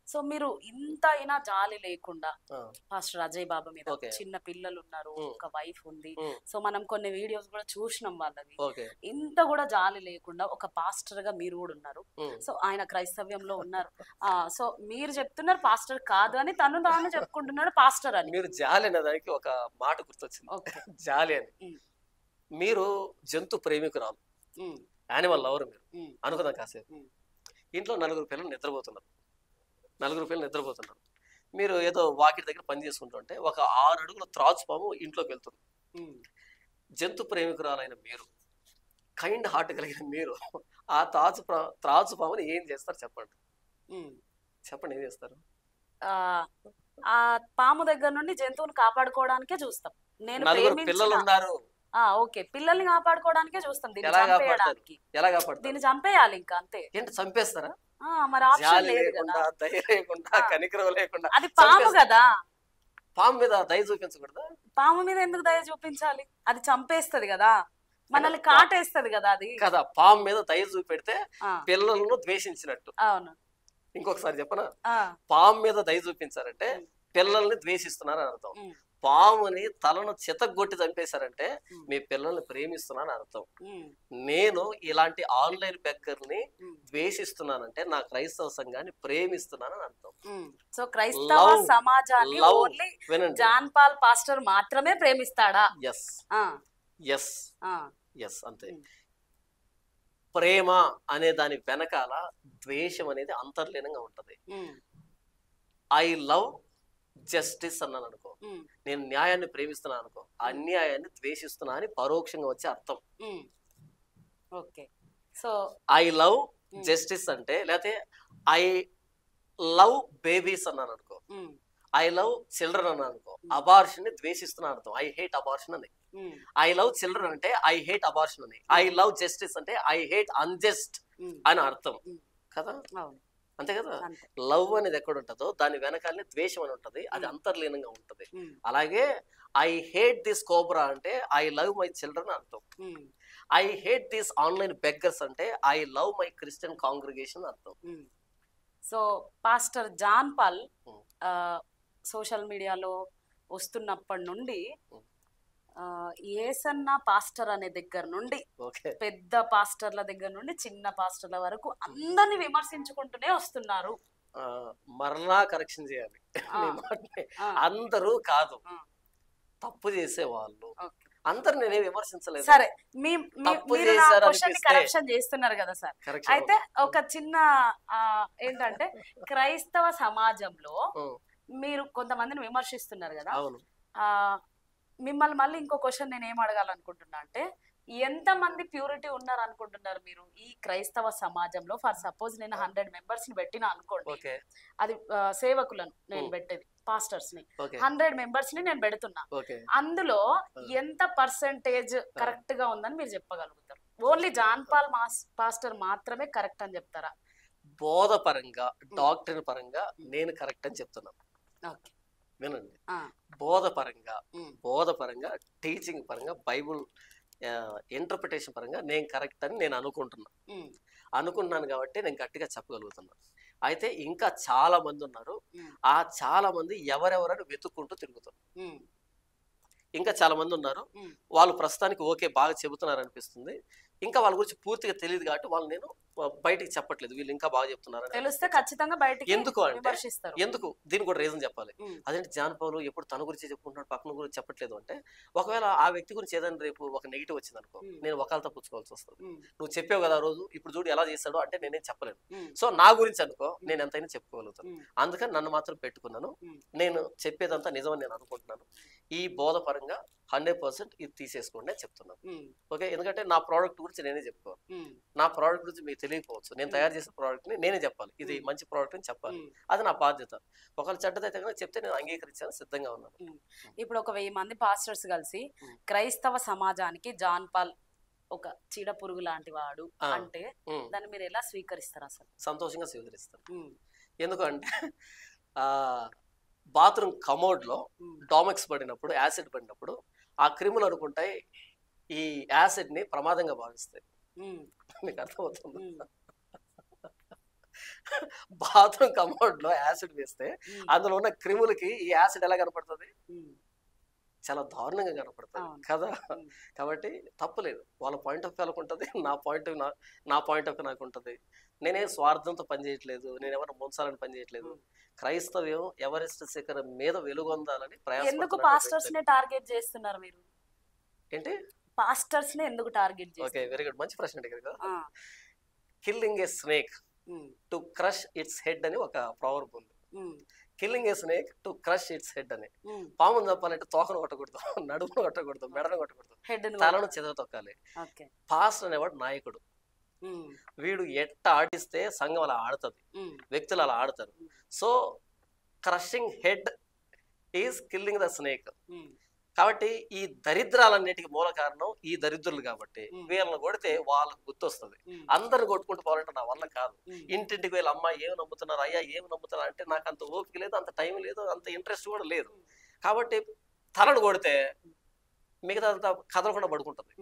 S2: So మీరు ఇంత అయినా జాలి లేకుండా పాస్టర్ అజయ్ బాబు మీద,
S1: Okay.
S2: చిన్న పిల్లలు ఉన్నారు, ఒక వైఫ్ ఉంది,
S1: Hmm.
S2: సో మనం కొన్ని వీడియోస్ కూడా చూసినాం వాళ్ళవి.
S1: ఓకే.
S2: ఇంత కూడా జాలి లేకుండా ఒక పాస్టర్ గా మీరు కూడా ఉన్నారు. సో ఆయన క్రైస్తవ్యంలో ఉన్నారు. సో మీరు చెప్తున్నారు పాస్టర్ కాదు అని, తాను చెప్పుకుంటున్నాడు పాస్టర్ అని.
S1: మీరు జాలి అనే దానికి ఒక మాట గుర్తొచ్చింది.
S2: ఓకే.
S1: జాలి అని.
S2: ఉమ్.
S1: మీరు జంతు ప్రేమికురాలు,
S2: ఉమ్,
S1: యానిమల్ లవర్ మీరు
S2: ఉమ్,
S1: అనుకుందాం కాసేపు.
S2: ఉమ్,
S1: ఇంట్లో 4 పిల్లలు నిద్రపోతున్నారు. మీరు ఏదో వాకిటి దగ్గర పని చేసుకుంటుంటే ఒక 6 అడుగుల త్రాచుపాము ఇంట్లోకి వెళ్తుంది.
S2: ఉమ్.
S1: జంతు ప్రేమికురాలైన మీరు, కైండ్ హార్ట్ కలిగిన మీరు, ఆ త్రాచుపాముని ఏం చేస్తారు చెప్పండి.
S2: ఉమ్.
S1: ఏం చేస్తారు?
S2: ఆ పాము దగ్గర నుండి జంతువుని కాపాడుకోవడానికే చూస్తాం. నేను
S1: 4 పిల్లలు ఉన్నారు.
S2: ఓకే, పిల్లల్ని కాపాడుకోవడానికే చూస్తాం. దీన్ని
S1: ఎలా
S2: చంపేయడానికి,
S1: కాపాడతారు?
S2: దీన్ని చంపేయాలి ఇంకా అంతే.
S1: ఏంటి చంపేస్తారా?
S2: మరి ఆప్షన్
S1: జాలి
S2: లేదు
S1: లేకుండా,
S2: కదా.
S1: దయ లేకుండా, కనికరం లేకుండా
S2: అది పాము కదా.
S1: పాము మీద దయ చూపించకూడదా?
S2: పాము మీద ఎందుకు దయ చూపించాలి? అది చంపేస్తది కదా, మనల్ని కాటేస్తది కదా అది.
S1: కదా, పాము మీద దయ చూపెడితే
S2: ఆ,
S1: పిల్లలను ద్వేషించినట్టు.
S2: అవును.
S1: ఇంకొకసారి చెప్పనా?
S2: ఆ,
S1: పాము మీద దయ చూపించారంటే పిల్లల్ని ద్వేషిస్తున్నారని అర్థం.
S2: ఉమ్,
S1: పాముని తలను చితగ్గొట్టి చంపేశారంటే
S2: ఉమ్,
S1: మీ పిల్లల్ని ప్రేమిస్తున్నానని అర్థం.
S2: ఉమ్,
S1: నేను ఇలాంటి ఆన్లైన్ బెగ్గర్ని
S2: ఉమ్,
S1: ద్వేషిస్తున్నానంటే నా క్రైస్తవ సంఘాన్ని ప్రేమిస్తున్నానని అర్థం.
S2: ఉమ్. సో క్రైస్తవ
S1: Love,
S2: సమాజాన్ని
S1: love.
S2: ఓన్లీ
S1: వినండి.
S2: జాన్ పాల్ పాస్టర్ మాత్రమే ప్రేమిస్తాడా?
S1: ఎస్
S2: ఆ,
S1: ఎస్
S2: ఆ,
S1: ఎస్, అంతే.
S2: ఉమ్.
S1: ప్రేమ అనే దాని వెనకాల ద్వేషం అనేది అంతర్లీనంగా ఉంటది.
S2: ఉమ్,
S1: ఐ లవ్ జస్టిస్ అన్నాను అనుకో,
S2: ఉమ్,
S1: నేను న్యాయాన్ని ప్రేమిస్తున్నాను అనుకో, అన్యాయాన్ని ద్వేషిస్తున్నా అని పరోక్షంగా వచ్చే అర్థం.
S2: Um. Okay. So
S1: I love justice అంటే, లేకపోతే ఐ లవ్ బేబీస్ అన్నాను అనుకో,
S2: ఉమ్,
S1: ఐ లవ్ చిల్డ్రన్ అన్నాను అనుకో, అబార్షన్ ని ద్వేషిస్తున్నాను అర్థం. ఐ హేట్ అబార్షన్ అని.
S2: ఉమ్,
S1: ఐ లవ్ చిల్డ్రన్ అంటే ఐ హేట్ అబార్షన్ అని. ఐ లవ్ జస్టిస్ అంటే ఐ హేట్ అన్జస్ట్
S2: ఉమ్,
S1: అని అర్థం
S2: ఉమ్.
S1: కదా.
S2: అవును,
S1: అంతే కదా.
S2: అంతే.
S1: లవ్ అనేది ఎక్కడ ఉంటుందో దాని వెనకాలనే ద్వేషం అని ఉంటది, అది అంతర్లీనంగా ఉంటది.
S2: ఉమ్,
S1: అలాగే ఐ హేట్ దిస్ కోబ్రా అంటే ఐ లవ్ మై చిల్డ్రన్ అర్థం.
S2: Um,
S1: I hate this online beggars అంటే I love my Christian congregation అర్థం.
S2: Um. So pastor John Paul
S1: um.
S2: Social మీడియాలో వస్తున్నప్పటి నుండి
S1: ఉమ్.
S2: ఏసన్న పాస్టర్ అనే దగ్గర నుండి,
S1: ఓకే.
S2: పెద్ద పాస్టర్ల దగ్గర నుండి చిన్న పాస్టర్ల వరకు అందరిని విమర్శించుకుంటూనే వస్తున్నారు.
S1: మరలా కరెక్షన్ చేయాలి
S2: ఆ.
S1: నీ మాటని.
S2: ఆ,
S1: అందరూ కాదు,
S2: ఆ,
S1: తప్పు చేసే వాళ్ళు
S2: ఓకే.
S1: అందరు నేనే విమర్శించలేదు.
S2: సరే,
S1: తప్పు
S2: మీరు నా
S1: చేశారు
S2: క్వశ్చన్
S1: అనిపిస్తే-
S2: కరెక్షన్ చేస్తున్నారు కదా సార్.
S1: Correction.
S2: అయితే ఒక చిన్న ఏంటంటే క్రైస్తవ సమాజంలో
S1: ఉమ్,
S2: మీరు కొంతమందిని విమర్శిస్తున్నారు కదా.
S1: అవును.
S2: ఆ మిమ్మల్ని మళ్ళీ ఇంకో క్వశ్చన్ నేను ఏం అడగాలనుకుంటున్నా అంటే, ఎంత మంది ప్యూరిటీ ఉన్నారు అనుకుంటున్నారు మీరు ఈ క్రైస్తవ సమాజంలో? ఫర్ సపోజ్ నేను 100 మెంబర్స్ ని పెట్టినా అనుకోండి,
S1: ఓకే
S2: అది సేవకులను నేను పెట్టేది, పాస్టర్స్ ని
S1: ఓకే
S2: 100 మెంబర్స్ ని నేను పెడుతున్నా,
S1: ఓకే
S2: అందులో ఎంత పర్సెంటేజ్ కరెక్ట్ గా ఉందని మీరు చెప్పగలుగుతారు? ఓన్లీ జాన్ పాల్ పాస్టర్ మాత్రమే కరెక్ట్ అని చెప్తారా?
S1: బోధ పరంగా డాక్టర్ పరంగా నేను కరెక్ట్ అని చెప్తున్నాను.
S2: ఓకే,
S1: వినండి,
S2: ఆ,
S1: బోధ పరంగా టీచింగ్ పరంగా బైబుల్ ఇంటర్ప్రిటేషన్ పరంగా నేను కరెక్ట్ అని నేను అనుకుంటున్నాను కాబట్టి నేను గట్టిగా చెప్పగలుగుతున్నాను. అయితే ఇంకా చాలా మంది ఉన్నారు, ఆ చాలా మంది ఎవరెవరని వెతుక్కుంటూ తిరుగుతారు. ఇంకా చాలా మంది ఉన్నారు, వాళ్ళు ప్రస్తుతానికి ఓకే బాగా చెబుతున్నారు అనిపిస్తుంది, ఇంకా వాళ్ళ గురించి పూర్తిగా తెలియదు కాబట్టి వాళ్ళు నేను బయటికి చెప్పట్లేదు, వీళ్ళు ఇంకా బాగా చెప్తున్నారు
S2: తెలిస్తే ఖచ్చితంగా బయటికి
S1: ఎందుకు అంటే
S2: విమర్శిస్తారు.
S1: ఎందుకు దీనికి కూడా రీజన్ చెప్పాలి. అదేంటి జాన్ పౌలు ఎప్పుడు తన గురించి చెప్పుకుంటున్నాడు పక్కన గురించి చెప్పట్లేదు అంటే, ఒకవేళ ఆ వ్యక్తి గురించి ఏదైనా రేపు ఒక నెగిటివ్ వచ్చింది అనుకో, నేను ఒకళ్ళతో పుచ్చుకోవాల్సి వస్తుంది. నువ్వు చెప్పావు కదా ఆ రోజు, ఇప్పుడు చూడు ఎలా చేస్తాడో అంటే నేనేం చెప్పలేను. సో నా గురించి అనుకో నేను ఎంతైనా చెప్పుకోగలుగుతాను, అందుకని నన్ను మాత్రం పెట్టుకున్నాను. నేను చెప్పేదంతా నిజమని నేను అనుకుంటున్నాను. ఈ బోధ పరంగా 100% ఇది తీసేసుకోండి అని చెప్తున్నాను. ఓకే, ఎందుకంటే నా ప్రోడక్ట్ గురించి నేనే చెప్పుకోవాలి. నా ప్రోడక్ట్ గురించి మీకు తెలియకపోవచ్చు, నేను తయారు చేసిన ప్రోడక్ట్ ని నేనే చెప్పాలి, ఇది మంచి ప్రోడక్ట్ అని చెప్పాలి, అది నా బాధ్యత. ఒకవేళ చెడ్డదైతే కనుక చెప్తే నేను అంగీకరించాలని సిద్ధంగా ఉన్నాను.
S2: ఇప్పుడు ఒక 1000 మంది పాస్టర్స్ కలిసి క్రైస్తవ సమాజానికి జాన్ పాల్ ఒక చీడ పురుగు లాంటి వాడు అంటే దాన్ని మీరు ఎలా స్వీకరిస్తారు? అసలు
S1: సంతోషంగా స్వీకరిస్తాను. ఎందుకంటే బాత్రూమ్ కమోడ్ లో డామెక్స్ పడినప్పుడు, యాసిడ్ పడినప్పుడు ఆ క్రిములు అనుకుంటాయి ఈ యాసిడ్ ని ప్రమాదంగా భావిస్తాయి. మీకు అర్థమవుతుంది? బాత్రూమ్ కమోడ్ లో యాసిడ్ వేస్తే అందులో ఉన్న క్రిములకి ఈ యాసిడ్ ఎలా కనపడుతుంది? చాలా దారుణంగా కనపడుతుంది కదా. కాబట్టి తప్పులేదు, వాళ్ళ పాయింట్ ఆఫ్ వ్యూ వాళ్ళకు ఉంటుంది, నా పాయింట్ ఆఫ్ వ్యూ నాకు ఉంటుంది. నేనే స్వార్థంతో పనిచేయట్లేదు, నేను ఎవరు ముంచాలని పనిచేయట్లేదు. క్రైస్తవ్యం ఎవరెస్ట్ శిఖరం మీద వెలుగొందాలని
S2: ఎందుకు పాస్టర్స్ ని టార్గెట్ చేస్తున్నారు మీరు?
S1: ఏంటి
S2: పాస్టర్స్ ని ఎందుకు టార్గెట్ చేస్తున్నారు?
S1: ఓకే, వెరీ గుడ్, మంచి ప్రశ్న అడిగారు కదా. Killing a snake to crush it's head అని ఒక ప్రావర్బ్ ఉంది. Killing a snake to crush it's head అని. పామును చంపాలంటే తోకను కొట్టకూడదు, నడుమును కొట్టకూడదు, మెడను కొట్టకూడదు, తలను చెదరతొక్కాలి. పాస్టర్ అనేవాడు నాయకుడు, వీడు ఎట్ట ఆడిస్తే సంఘం అలా ఆడుతుంది, వ్యక్తులు అలా ఆడతారు. So crushing head is killing the snake. కాబట్టి ఈ దరిద్రాలన్నిటికీ మూల కారణం ఈ దరిద్రులు. కాబట్టి వీళ్ళని కొడితే వాళ్ళకు గుర్తొస్తుంది. అందరిని కొట్టుకుంటూ పోవాలంటే నా వల్ల కాదు. ఇంటింటికి వీళ్ళ అమ్మాయి ఏమి నమ్ముతున్నారు, అయ్యా ఏమి నమ్ముతున్నారు అంటే నాకు అంత ఓపిక లేదు, అంత టైం లేదు, అంత ఇంట్రెస్ట్ కూడా లేదు. కాబట్టి తలను కొడితే మిగతా కదలకుండా పడుకుంటుంది.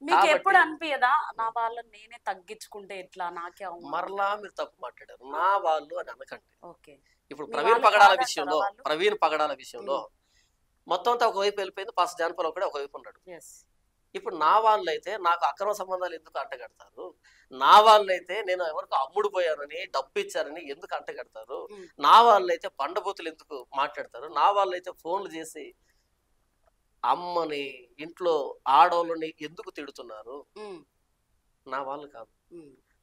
S2: మీకు ఎప్పుడు అనిపించదా నా వాళ్ళని నేనే తగ్గించుకుంటే ఎట్లా, నాకే
S1: మరలా మీరు తప్పు మాట్లాడారు, నా వాళ్ళు అని అనకండి.
S2: ఓకే,
S1: ఇప్పుడు ప్రవీణ్ పగడాల విషయంలో మొత్తం అంతా ఒకవైపు వెళ్ళిపోయింది, పాస్ జాన్ పాల్ ఒకడే ఒకవైపు ఉన్నాడు. ఇప్పుడు నా వాళ్ళు అయితే నాకు అక్రమ సంబంధాలు ఎందుకు అంటగడతారు? నా వాళ్ళు అయితే నేను ఎవరికి అమ్ముడు పోయానని డబ్బు ఇచ్చారని ఎందుకు అంటగడతారు? నా వాళ్ళు అయితే బండబూతులు ఎందుకు మాట్లాడతారు? నా వాళ్ళు అయితే ఫోన్లు చేసి అమ్మని ఇంట్లో ఆడవాళ్ళని ఎందుకు తిడుతున్నారు? నా వాళ్ళు కాదు.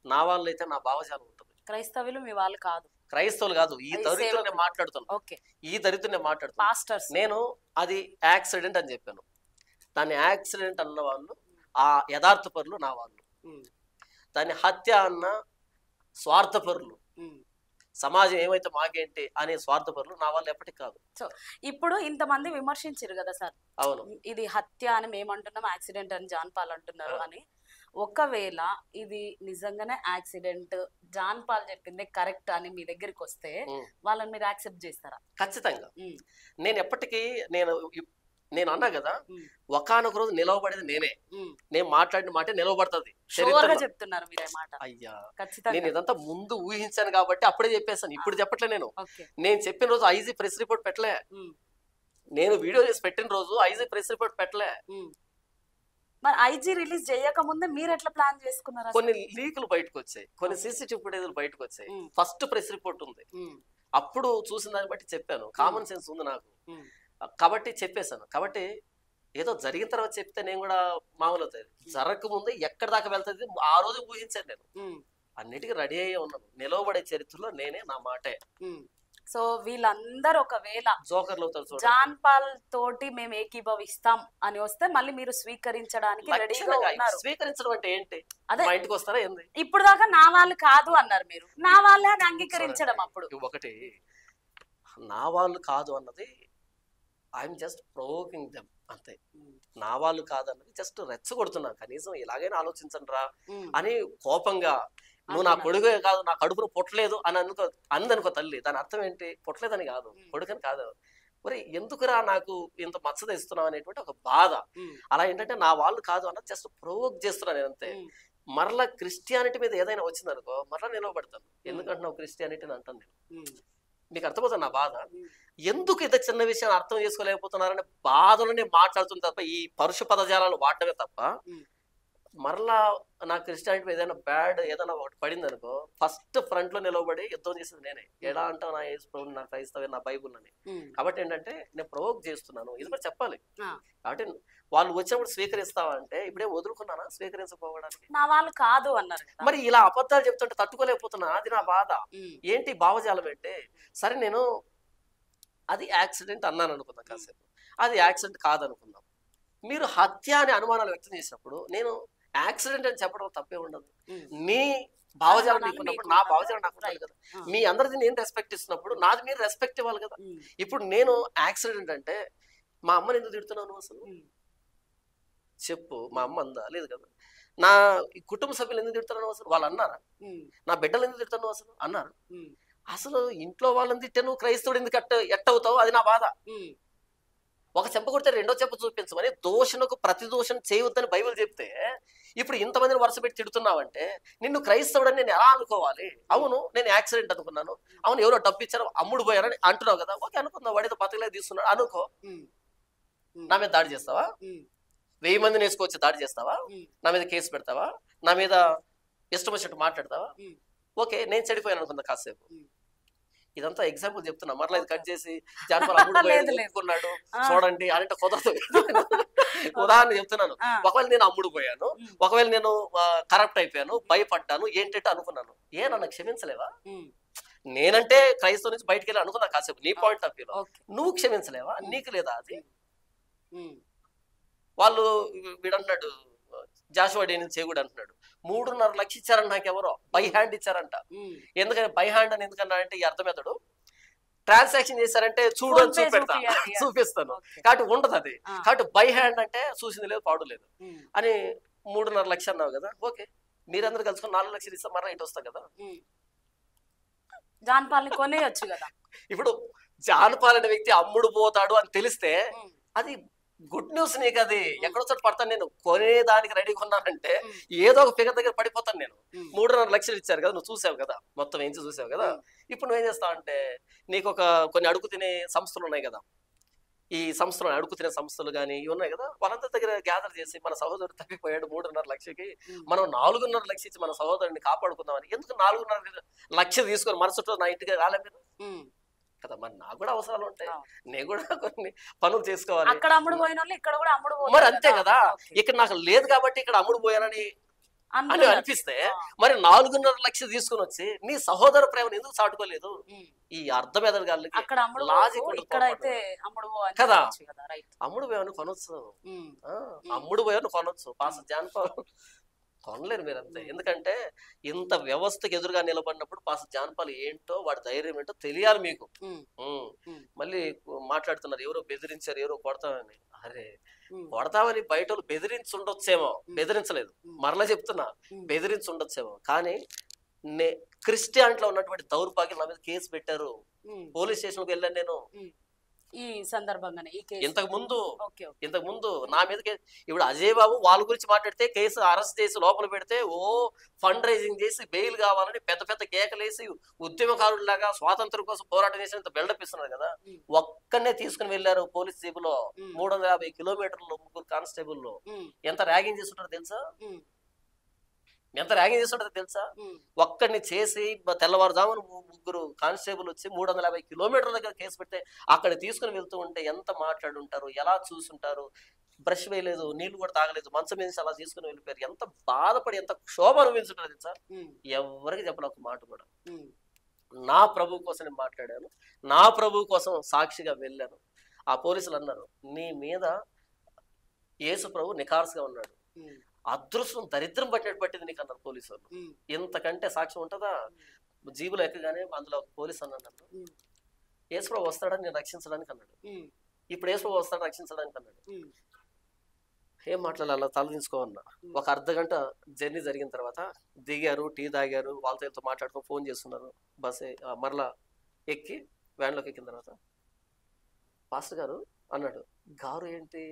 S1: నా వాళ్ళు అయితే నా భావజాలం ఉంటుంది.
S2: క్రైస్తవులు మీ వాళ్ళు కాదు,
S1: క్రైస్తవులు కాదు. ఈ దరిద్రుని మాట్లాడుతున్నా. నేను అది యాక్సిడెంట్ అని చెప్పాను. దాన్ని యాక్సిడెంట్ అన్న వాళ్ళు ఆ యథార్థపరులు నా వాళ్ళు. దాన్ని హత్య అన్న స్వార్థపరులు, సమాజం ఏమైతే మాకేంటి అనే స్వార్థపరులు నా వాళ్ళు ఎప్పటికి కాదు.
S2: సో ఇప్పుడు ఇంతమంది విమర్శించారు కదా సార్,
S1: అవును
S2: ఇది హత్య అని మేము అంటున్నాం, యాక్సిడెంట్ అని జాన్ పాల్ అంటున్నారు అని. ఒకవేళ ఇది నిజంగానే యాక్సిడెంట్, జాన్ పాల్ చెప్పింది కరెక్ట్ అని మీ దగ్గరికి వస్తే వాళ్ళని మీరు యాక్సెప్ట్ చేస్తారా?
S1: ఖచ్చితంగా. నేను ఎప్పటికీ నేను అన్నా కదా, ఒకానొక రోజు నిలవబడేది నేనే. నేను మాట్లాడిన మాట నిలవబడుతుంది.
S2: చెప్తున్నారు మీరు మాట.
S1: అయ్యా, నేను ఇదంతా ముందు ఊహించాను కాబట్టి అప్పుడే చెప్పేసాను, ఇప్పుడు చెప్పట్లే. నేను చెప్పిన రోజు ఐజీ ప్రెస్ రిపోర్ట్ పెట్టలే, నేను వీడియో చేసి పెట్టిన రోజు ఐజీ ప్రెస్ రిపోర్ట్ పెట్టలే.
S2: మరి ఐజీ రిలీజ్ చేయక ముందే మీరు ఎట్లా ప్లాన్ చేసుకున్నారు?
S1: కొన్ని లీకులు బయటకు వచ్చాయి, కొన్ని సీసీటీవీ ఫుటేజ్లు బయటకు వచ్చాయి, ఫస్ట్ ప్రెస్ రిపోర్ట్ ఉంది. అప్పుడు చూసిన దాన్ని బట్టి చెప్పాను, కామన్ సెన్స్ ఉంది నాకు కాబట్టి చెప్పేశాను. కాబట్టి ఏదో జరిగిన తర్వాత చెప్తే నేను కూడా మామూలు అవుతుంది. జరగకముందు ఎక్కడి దాకా వెళ్తుంది ఆ రోజు ఊహించాను. నేను అన్నిటికీ రెడీ అయ్యే ఉన్నాను. నిలవబడే చరిత్రలో నేనే, నా మాటే.
S2: సో వీళ్ళందరూ ఒకవేళ
S1: జోకర్లు అవుతారు చూడండి.
S2: జాన్ పాల్ తోటి మేము ఏకీభవిస్తాం అని వస్తే మళ్ళీ మీరు స్వీకరించడానికి రెడీగా
S1: లక్షణంగా
S2: ఉన్నారు.
S1: స్వీకరించడం అంటే ఏంటి?
S2: అదే
S1: మా ఇంటికి వస్తారా ఏంది?
S2: ఇప్పుడు దాకా నా వాళ్ళు కాదు అన్నారు మీరు, నా వాళ్ళే అని అంగీకరించడం. అప్పుడు
S1: ఒకటి నా వాళ్ళు కాదు అన్నది ఐఎమ్ జస్ట్ ప్రొవోకింగ్ దెమ్ అంతే. నా వాళ్ళు కాదన్నది జస్ట్ రెచ్చగొడుతున్నా, కనీసం ఇలాగైనా ఆలోచించండి రా అని కోపంగా. నువ్వు నా కొడుకే కాదు, నా కడుపును పుట్టలేదు అని అందనుకో తల్లి, దాని అర్థం ఏంటి? పుట్టలేదని కాదు, కొడుకని కాదు, మరి ఎందుకురా నాకు ఇంత మచ్చ తెస్తున్నావు అనేటువంటి ఒక బాధ. అలా ఏంటంటే నా వాళ్ళు కాదు అన్నది జస్ట్ ప్రొవోక్ చేస్తున్నా నేను అంతే. మరలా క్రిస్టియానిటీ మీద ఏదైనా వచ్చిందనుకో మరలా నిలవబడతాను. ఎందుకంటున్నావు క్రిస్టియానిటీని అంటాను నేను. మీకు అర్థమవుతుంది నా బాధ. ఎందుకు ఇంత చిన్న విషయాన్ని అర్థం చేసుకోలేకపోతున్నారనే బాధలోనే మాట్లాడుతుంది తప్ప, ఈ పరుష పదజాలాలు వాడటమే తప్ప. మరలా నా క్రిస్టియానిటీ మీద ఏదైనా బ్యాడ్ ఏదైనా ఒకటి పడింది అనుకో ఫస్ట్ ఫ్రంట్ లో నిలబడి యుద్ధం చేసేది నేనే. ఎలా అంటావు నా యేసు ప్రభువు, నా క్రైస్తవే, నా బైబుల్ అని. కాబట్టి ఏంటంటే నేను ప్రొవోక్ చేస్తున్నాను, ఇది కూడా చెప్పాలి. కాబట్టి వాళ్ళు వచ్చినప్పుడు స్వీకరిస్తావా అంటే ఇప్పుడే వదులుకున్నానా స్వీకరించకపోవడానికి?
S2: నా వాళ్ళు కాదు అన్నారు.
S1: మరి ఇలా అబద్ధాలు చెప్తుంటే తట్టుకోలేకపోతున్నా, అది నా బాధ. ఏంటి భావజాలం అంటే, సరే నేను అది యాక్సిడెంట్ అన్నాను అనుకుందాం కాసేపు, అది యాక్సిడెంట్ కాదనుకుందాం. మీరు హత్య అనే అనుమానాలు వ్యక్తం చేసినప్పుడు నేను యాక్సిడెంట్ అని చెప్పడం తప్పే ఉండదు. నీ భావజాలం నీకున్నప్పుడు నా భావజాలం నాకు ఉండాలి కదా. మీ అందరిది నేను రెస్పెక్ట్ ఇస్తున్నప్పుడు నాది మీరు రెస్పెక్ట్ ఇవ్వాలి కదా. ఇప్పుడు నేను యాక్సిడెంట్ అంటే మా అమ్మని ఎందుకు తిడుతున్నాను అసలు చెప్పు? మా అమ్మ అందా? లేదు కదా. నా కుటుంబ సభ్యులు ఎందుకు తిడుతున్నాను అసలు? వాళ్ళు అన్నారా? నా బిడ్డలు ఎందుకు తిడుతున్నావు అసలు? అన్నారు. అసలు ఇంట్లో వాళ్ళని తిట్టే నువ్వు క్రైస్తవుడు ఎందుకు ఎట్టవుతావు? అది నా బాధ. ఒక చెప్ప కొడితే రెండో చెప్ప చూపించమని దోషణకు ప్రతి దోషణ చేయవద్దని బైబిల్ చెప్తే, ఇప్పుడు ఇంతమందిని వరుస పెట్టి తిడుతున్నావంటే నిన్ను క్రైస్తవుడని నేను ఎలా అనుకోవాలి? అవును నేను యాక్సిడెంట్ అనుకున్నాను, అవును ఎవరో డబ్బు ఇచ్చారో అమ్ముడు పోయారని అంటున్నావు కదా, ఓకే అనుకుందాం, వాడితో బతకలేదు తీసుకున్నాడు అనుకో. నా మీద దాడి చేస్తావా? 1000 మందిని వేసుకొచ్చి దాడి చేస్తావా? నా మీద కేసు పెడతావా? నా మీద ఇష్టం వచ్చినట్టు మాట్లాడతావా? ఓకే నేను చెడిపోయాను అనుకుందా కాసేపు. ఇదంతా ఎగ్జాంపుల్ చెప్తున్నా, మరలా ఇది కట్ చేసి ఒప్పుకున్నాడు చూడండి అంటే కుదరదు. ఉదాహరణ చెప్తున్నాను. ఒకవేళ నేను అమ్ముడు పోయాను, ఒకవేళ నేను కరప్ట్ అయిపోయాను, భయపడ్డాను, ఏంటంటే అనుకున్నాను, నన్ను క్షమించలేవా? నేనంటే క్రైస్తవ నుంచి బయటకు వెళ్ళి అనుకున్నా కాసేపు, నీ పాయింట్ ఆఫ్ వ్యూలో నువ్వు క్షమించలేవా? నీకు లేదా అది? వాళ్ళు వీడన్నాడు జాషువా డేనియల్ చేగుడు అంటున్నాడు 3.5 లక్షలు ఇచ్చారంట నాకెవరో, బై హ్యాండ్ ఇచ్చారంట. ఎందుకని బై హ్యాండ్ అని ఎందుకన్నా అంటే ఈ అర్థమవుతాడు, ట్రాన్సాక్షన్ చేశారంటే చూడు అని చూపెడతా చూపిస్తాను కాబట్టి ఉండదు అది. కాబట్టి బై హ్యాండ్ అంటే చూసింది లేదు పాడు లేదు అని 3.5 లక్షలు అన్నావు కదా, ఓకే మీరందరూ కలుసుకొని 4 లక్షలు ఇస్తాం, మరలా ఇటు వస్తాం కదా.
S2: జాన్ పాల్ని కొనేయొచ్చు కదా.
S1: ఇప్పుడు జాన్ పాల్ అనే వ్యక్తి అమ్ముడు పోతాడు అని తెలిస్తే అది గుడ్ న్యూస్ నీకు. అది ఎక్కడో చోట పడతాను నేను, కొనేదానికి రెడీగా ఉన్నానంటే ఏదో ఒక ఫిగర్ దగ్గర పడిపోతాను నేను. 3.5 లక్షలు ఇచ్చారు కదా, నువ్వు చూసావు కదా, మొత్తం ఏంచి చూసావు కదా. ఇప్పుడు నువ్వేం చేస్తావు అంటే, నీకు కొన్ని అడుగు తినే సంస్థలు ఉన్నాయి కదా, ఈ సంస్థలు అడుగు తినే సంస్థలు కానీ ఇవి ఉన్నాయి కదా, వాళ్ళందరి దగ్గర గ్యాదర్ చేసి మన సహోదరుడు తప్పిపోయాడు 3.5 లక్షలకి, మనం 4.5 లక్షలు ఇచ్చి మన సహోదరుడిని కాపాడుకుందామని. ఎందుకు 4.5 లక్షలు తీసుకొని మరుసటి నా ఇంటికి రాలే మీరు కదా. మరి నాకు కూడా అవసరాలు ఉంటాయి, నేను కూడా కొన్ని పనులు చేసుకోవాలి.
S2: అక్కడ అమ్ముడు పోయిన వాళ్ళు ఇక్కడ కూడా అమ్ముడు పోయారు
S1: మరి అంతే కదా. ఇక్కడ నాకు లేదు కాబట్టి ఇక్కడ అమ్ముడు పోయానని అని అనిపిస్తే, మరి 4.5 లక్షలు తీసుకుని వచ్చి నీ సహోదర ప్రేమను ఎందుకు చాటుకోలేదు? ఈ అర్థం ఎదగలకి కదా. అమ్ముడు పోయాను కొనొచ్చు, అమ్ముడు పోయాను కొనొచ్చు, పాస్టర్ జాన్ పాల్ కొనలేరు మీరు అంతే. ఎందుకంటే ఇంత వ్యవస్థకు ఎదురుగా నిలబడినప్పుడు పాస్టర్ జాన్ పాల్ ఏంటో, వాడి ధైర్యం ఏంటో తెలియాలి మీకు. మళ్ళీ మాట్లాడుతున్నారు ఎవరో బెదిరించారు, ఎవరో కొడతామని. అరే కొడతామని బయట వాళ్ళు బెదిరించి ఉండొచ్చేమో, బెదిరించలేదు, మరలా చెప్తున్నా బెదిరించి ఉండొచ్చేమో, కానీ క్రిస్టియానిటీలో ఉన్నటువంటి దౌర్భాగ్యం నా మీద కేసు పెట్టారు. పోలీస్ స్టేషన్కి వెళ్ళాను నేను
S2: ఈ సందర్భంగానే.
S1: ఇంతకు ముందు నా మీద ఇప్పుడు అజయ్ బాబు వాళ్ళ గురించి మాట్లాడితే కేసు అరెస్ట్ చేసి లోపల పెడితే ఫండ్ రైజింగ్ చేసి బెయిల్ కావాలని పెద్ద పెద్ద కేకలేసి ఉద్యమకారులాగా స్వాతంత్రం కోసం పోరాటం చేసినంత బిల్డప్ ఇస్తున్నారు కదా. ఒక్కనే తీసుకుని వెళ్ళారు పోలీస్ జీబులో 350 కిలోమీటర్లు, 3 కానిస్టేబుల్. ఎంత ర్యాగింగ్ చేస్తుంటారో తెలుసా? ఎంత ర్యాగింగ్ చేస్తుంటారో తెలుసా? ఒక్కడిని చేసి తెల్లవారుజామున 3 కానిస్టేబుల్ వచ్చి 350 కిలోమీటర్ల దగ్గర కేసు పెడితే అక్కడ తీసుకుని వెళ్తూ ఉంటే ఎంత మాట్లాడుంటారు, ఎలా చూసుంటారు. బ్రష్ వేయలేదు, నీళ్లు కూడా తాగలేదు, మంచం మీద అలా తీసుకుని వెళ్ళిపోయారు. ఎంత బాధపడి ఎంత క్షోభ అనుభవించుంటారు తెలుసా? ఎవరికి చెప్పలే ఒక మాట కూడా. నా ప్రభు కోసం నేను మాట్లాడాను, నా ప్రభు కోసం సాక్షిగా వెళ్ళాను. ఆ పోలీసులు అన్నారు, నీ మీద యేసు ప్రభు నిఖార్సుగా ఉన్నాడు, అదృష్టం దరిద్రం పట్టింది నీకు అన్నారు పోలీసు వాళ్ళు. ఇంతకంటే సాక్ష్యం ఉంటుందా? జీబులో ఎక్కగానే అందులో పోలీసు అన్నాడు, యేసు ప్రభు వస్తాడని నేను రక్షించడానికి అన్నాడు. ఇప్పుడు యేసు ప్రభు వస్తాడు రక్షించడానికి అన్నాడు. ఏం మాట్లాడాలో తలదించుకోమన్నా. ఒక అర్ధగంట జర్నీ జరిగిన తర్వాత దిగారు, టీ తాగారు, వాళ్ళతో మాట్లాడుకొని ఫోన్ చేస్తున్నారు. బస్ మరలా ఎక్కి వ్యాన్లోకి ఎక్కిన తర్వాత పాస్టర్ గారు అన్నాడు. గారు ఏంటి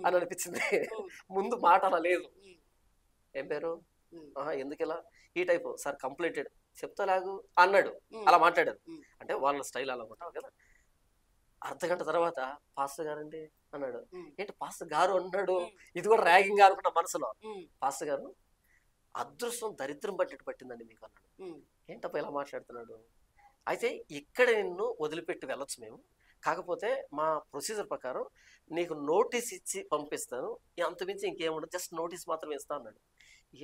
S1: అని అనిపించింది. ముందు మాట అలా లేదు. ఏం పేరు, ఎందుకు ఇలా ఈ టైపు సార్ కంప్లీటెడ్ చెప్తాలాగు అన్నాడు. అలా మాట్లాడారు. అంటే వాళ్ళ స్టైల్ అలా ఉంటావు కదా. అర్ధగంట తర్వాత పాస్టర్ గారండి అన్నాడు. ఏంటి పాస్టర్ గారు అన్నాడు, ఇది కూడా ర్యాగింగ్ అనుకున్న మనసులో. పాస్టర్ గారు అదృష్టం దరిద్రం పట్టిందండి మీకు అన్నాడు. ఏంటప్ప ఇలా మాట్లాడుతున్నాడు? అయితే ఇక్కడ నిన్ను వదిలిపెట్టి వెళ్ళొచ్చు మేము, కాకపోతే మా ప్రొసీజర్ ప్రకారం నీకు నోటీస్ ఇచ్చి పంపిస్తాను, అంతమించి ఇంకేముండదు, జస్ట్ నోటీస్ మాత్రమే ఇస్తా అన్నాడు.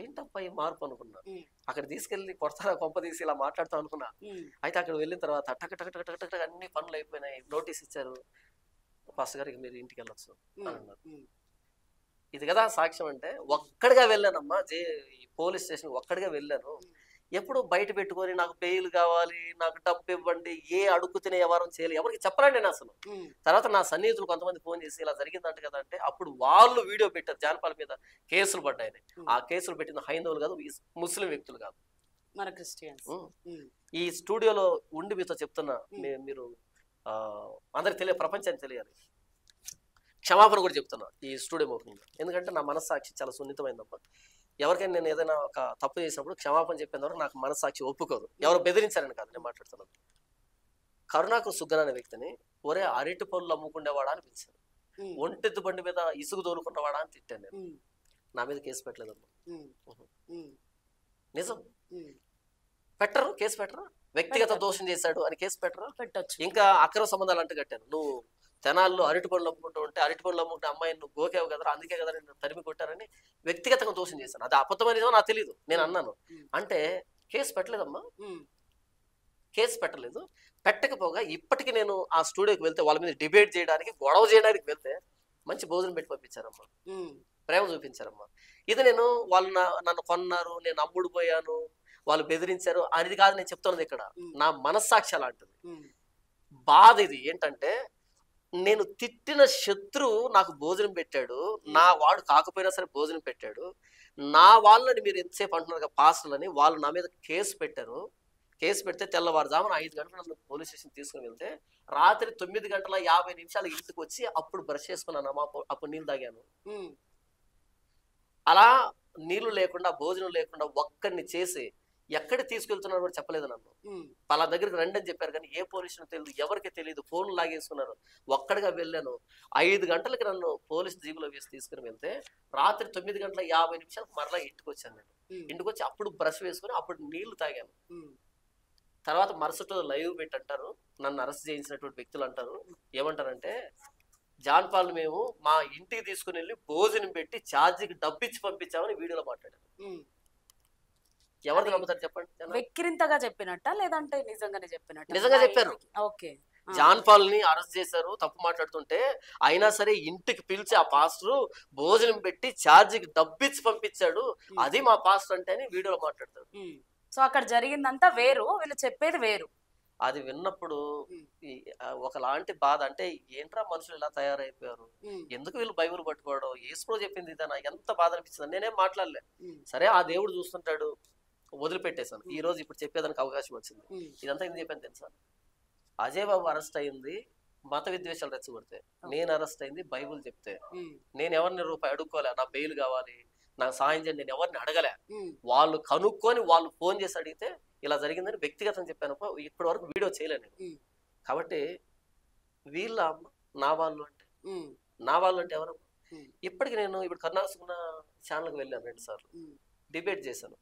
S1: ఏంటప్ప ఈ మార్పు అనుకున్నా. అక్కడ తీసుకెళ్ళి కొడతారా కొంప తీసి ఇలా మాట్లాడతాం అనుకున్నా. అయితే అక్కడ వెళ్ళిన తర్వాత టక్ టక్ టక్ టక్ టక్ అన్ని పనులు అయిపోయినాయి, నోటీస్ ఇచ్చారు, పాస్టర్ గారికి మీరు ఇంటికి వెళ్ళొచ్చు అని అన్నారు. ఇది కదా సాక్ష్యం అంటే. ఒక్కడిగా వెళ్ళానమ్మా, పోలీస్ స్టేషన్ ఒక్కడిగా వెళ్ళాను. ఎప్పుడు బయట పెట్టుకొని నాకు బెయిల్ కావాలి, నాకు డబ్బు ఇవ్వండి, ఏ అడుగు తినే వ్యవహారం చేయాలి ఎవరికి చెప్పలేండి నేను అసలు. తర్వాత నా సన్నిహితులు కొంతమంది ఫోన్ చేసి ఇలా జరిగిందంట కదా అంటే అప్పుడు వాళ్ళు వీడియో పెట్టారు. జాన్పాల్ మీద కేసులు పడ్డాయని. ఆ కేసులు పెట్టిన హైందవులు కాదు, ముస్లిం వ్యక్తులు కాదు,
S2: మన క్రిస్టియన్స్.
S1: ఈ స్టూడియోలో ఉండి మీతో చెప్తున్నా, మీరు అందరికి తెలియ, ప్రపంచానికి తెలియాలి, క్షమాపణ కూడా చెప్తున్నా ఈ స్టూడియో ఓపెనింగ్. ఎందుకంటే నా మనస్సాక్షి చాలా సున్నితమైందమ్మా. ఎవరికైనా నేను ఏదైనా ఒక తప్పు చేసినప్పుడు క్షమాపణ చెప్పేంత వరకు నాకు మనస్సాక్షి ఒప్పుకోదు. ఎవరు బెదిరించారని కాదు నేను మాట్లాడుతున్నాను. కరుణాకర్ సుగ్గన అనే వ్యక్తిని ఒరే అరటి పళ్ళు అమ్ముకునేవాడా అని పిలిచారు. ఒంటెద్దు బండి మీద ఇసుగు తోలుకున్నవాడా అని తిట్టాను నేను. నా మీద కేసు పెట్టలేదమ్మా. నిజం పెట్టరు, కేసు పెట్టరు. వ్యక్తిగత దోషం చేశాడు అని కేసు పెట్టచ్చు. ఇంకా అక్రమ సంబంధాలు అంటూ కట్టాను. నువ్వు తెనాల్లో అరటి పళ్ళు అమ్ముకుంటూ ఉంటే అరటి పళ్ళు అమ్ముకుంటే అమ్మాయిని నువ్వు గోకేవు కదా, అందుకే కదా నేను తరిమి కొట్టారని వ్యక్తిగతంగా దోషం చేశాను. అది అబద్ధమనేదో నాకు తెలియదు, నేను అన్నాను. అంటే కేసు పెట్టలేదమ్మా, కేసు పెట్టలేదు. పెట్టకపోగా ఇప్పటికీ నేను ఆ స్టూడియోకి వెళ్తే వాళ్ళ మీద డిబేట్ చేయడానికి, గొడవ చేయడానికి వెళ్తే మంచి భోజనం పెట్టి పంపించారమ్మా, ప్రేమ చూపించారమ్మా. ఇది నేను వాళ్ళు నన్ను కొన్నారు, నేను అమ్ముడు పోయాను, వాళ్ళు బెదిరించారు అనేది కాదు నేను చెప్తున్నది. ఇక్కడ నా మనస్సాక్షి అలాంటిది. బాధ ఇది ఏంటంటే, నేను తిట్టిన శత్రువు నాకు భోజనం పెట్టాడు, నా వాడు కాకపోయినా సరే భోజనం పెట్టాడు. నా వాళ్ళని మీరు ఎంతసేపు అంటున్నారు కదా పాస్టర్లని, వాళ్ళు నా మీద కేసు పెట్టారు. కేసు పెడితే తెల్లవారుజామున 5 గంటలు నన్ను పోలీస్ స్టేషన్ తీసుకుని వెళ్తే రాత్రి 9:50 ఇంటికి వచ్చి అప్పుడు బ్రష్ చేసుకున్నాను. అప్పుడు నీళ్ళు తాగాను. అలా నీళ్లు లేకుండా, భోజనం లేకుండా ఒక్కడిని చేసి ఎక్కడికి తీసుకెళ్తున్నారు కూడా చెప్పలేదు నన్ను. వాళ్ళ దగ్గరికి రండి అని చెప్పారు, కానీ ఏ పోలీసులు తెలియదు, ఎవరికి తెలియదు. ఫోన్లు లాగేసుకున్నారు. ఒక్కడిగా వెళ్ళాను. 5 గంటలకి నన్ను పోలీస్ జీబులో వేసి తీసుకుని వెళ్తే రాత్రి 9:50 మరలా ఇంటికి వచ్చాను నేను. ఇంటికి వచ్చి అప్పుడు బ్రష్ వేసుకుని అప్పుడు నీళ్లు తాగాను. తర్వాత మరుసటి రోజు లైవ్ పెట్టి అంటారు, నన్ను అరెస్ట్ చేయించినటువంటి వ్యక్తులు అంటారు, ఏమంటారంటే జాన్పాల్ మేము మా ఇంటికి తీసుకుని వెళ్ళి భోజనం పెట్టి ఛార్జీకి డబ్బిచ్చి పంపించామని వీడియోలో మాట్లాడారు. ఎవరికి నమ్ముతారు చెప్పండి?
S2: వెక్కిరింతగా చెప్పినట్ట లేదంటే నిజంగానే చెప్పినట్ట?
S1: నిజంగా చెప్పారు.
S2: ఓకే,
S1: జాన్పాల్ ని అరెస్ట్ చేశారు తప్పు మాట్లాడుతుంటే, అయినా సరే ఇంటికి పిలిచి ఆ పాస్టర్ భోజనం పెట్టి ఛార్జీకి డబ్బిచ్చి పంపించాడు, అది మా పాస్టర్ అంటే అని వీడియోలో మాట్లాడతారు.
S2: సో అక్కడ జరిగిందంతా వేరు, వీళ్ళు చెప్పేది వేరు.
S1: అది విన్నప్పుడు ఒకలాంటి బాధ. అంటే ఏంట్రా మనుషులు ఇలా తయారైపోయారు, ఎందుకు వీళ్ళు బైబిల్ పట్టుకోవడం, యేసు చెప్పింది ఇదేనా, ఎంత బాధ అనిపించింది. నేనేం మాట్లాడలే. సరే ఆ దేవుడు చూస్తుంటాడు, వదిలిపెట్టేశాను. ఈ రోజు ఇప్పుడు చెప్పేదానికి అవకాశం వచ్చింది. ఇదంతా ఎందుకు చెప్పాను తెలుసా? అజయ్ బాబు అరెస్ట్ అయింది మత విద్వేషాలు రెచ్చగొడితే, నేను అరెస్ట్ అయింది బైబుల్ చెప్తే. నేను ఎవరిని రూపాయి అడుక్కోలే, నా బెయిల్ కావాలి, నాకు సాయం చేయండి, నేను ఎవరిని అడగలే. వాళ్ళు కనుక్కొని వాళ్ళు ఫోన్ చేసి అడిగితే ఇలా జరిగిందని వ్యక్తిగతం చెప్పాను. ఇప్పటి వరకు వీడియో చేయలేను నేను. కాబట్టి వీళ్ళ నా వాళ్ళు అంటే ఎవరు? ఇప్పటికి నేను ఇప్పుడు కర్ణాటక ఛానల్కి వెళ్ళాను 2 సార్లు, డిబేట్ చేశాను.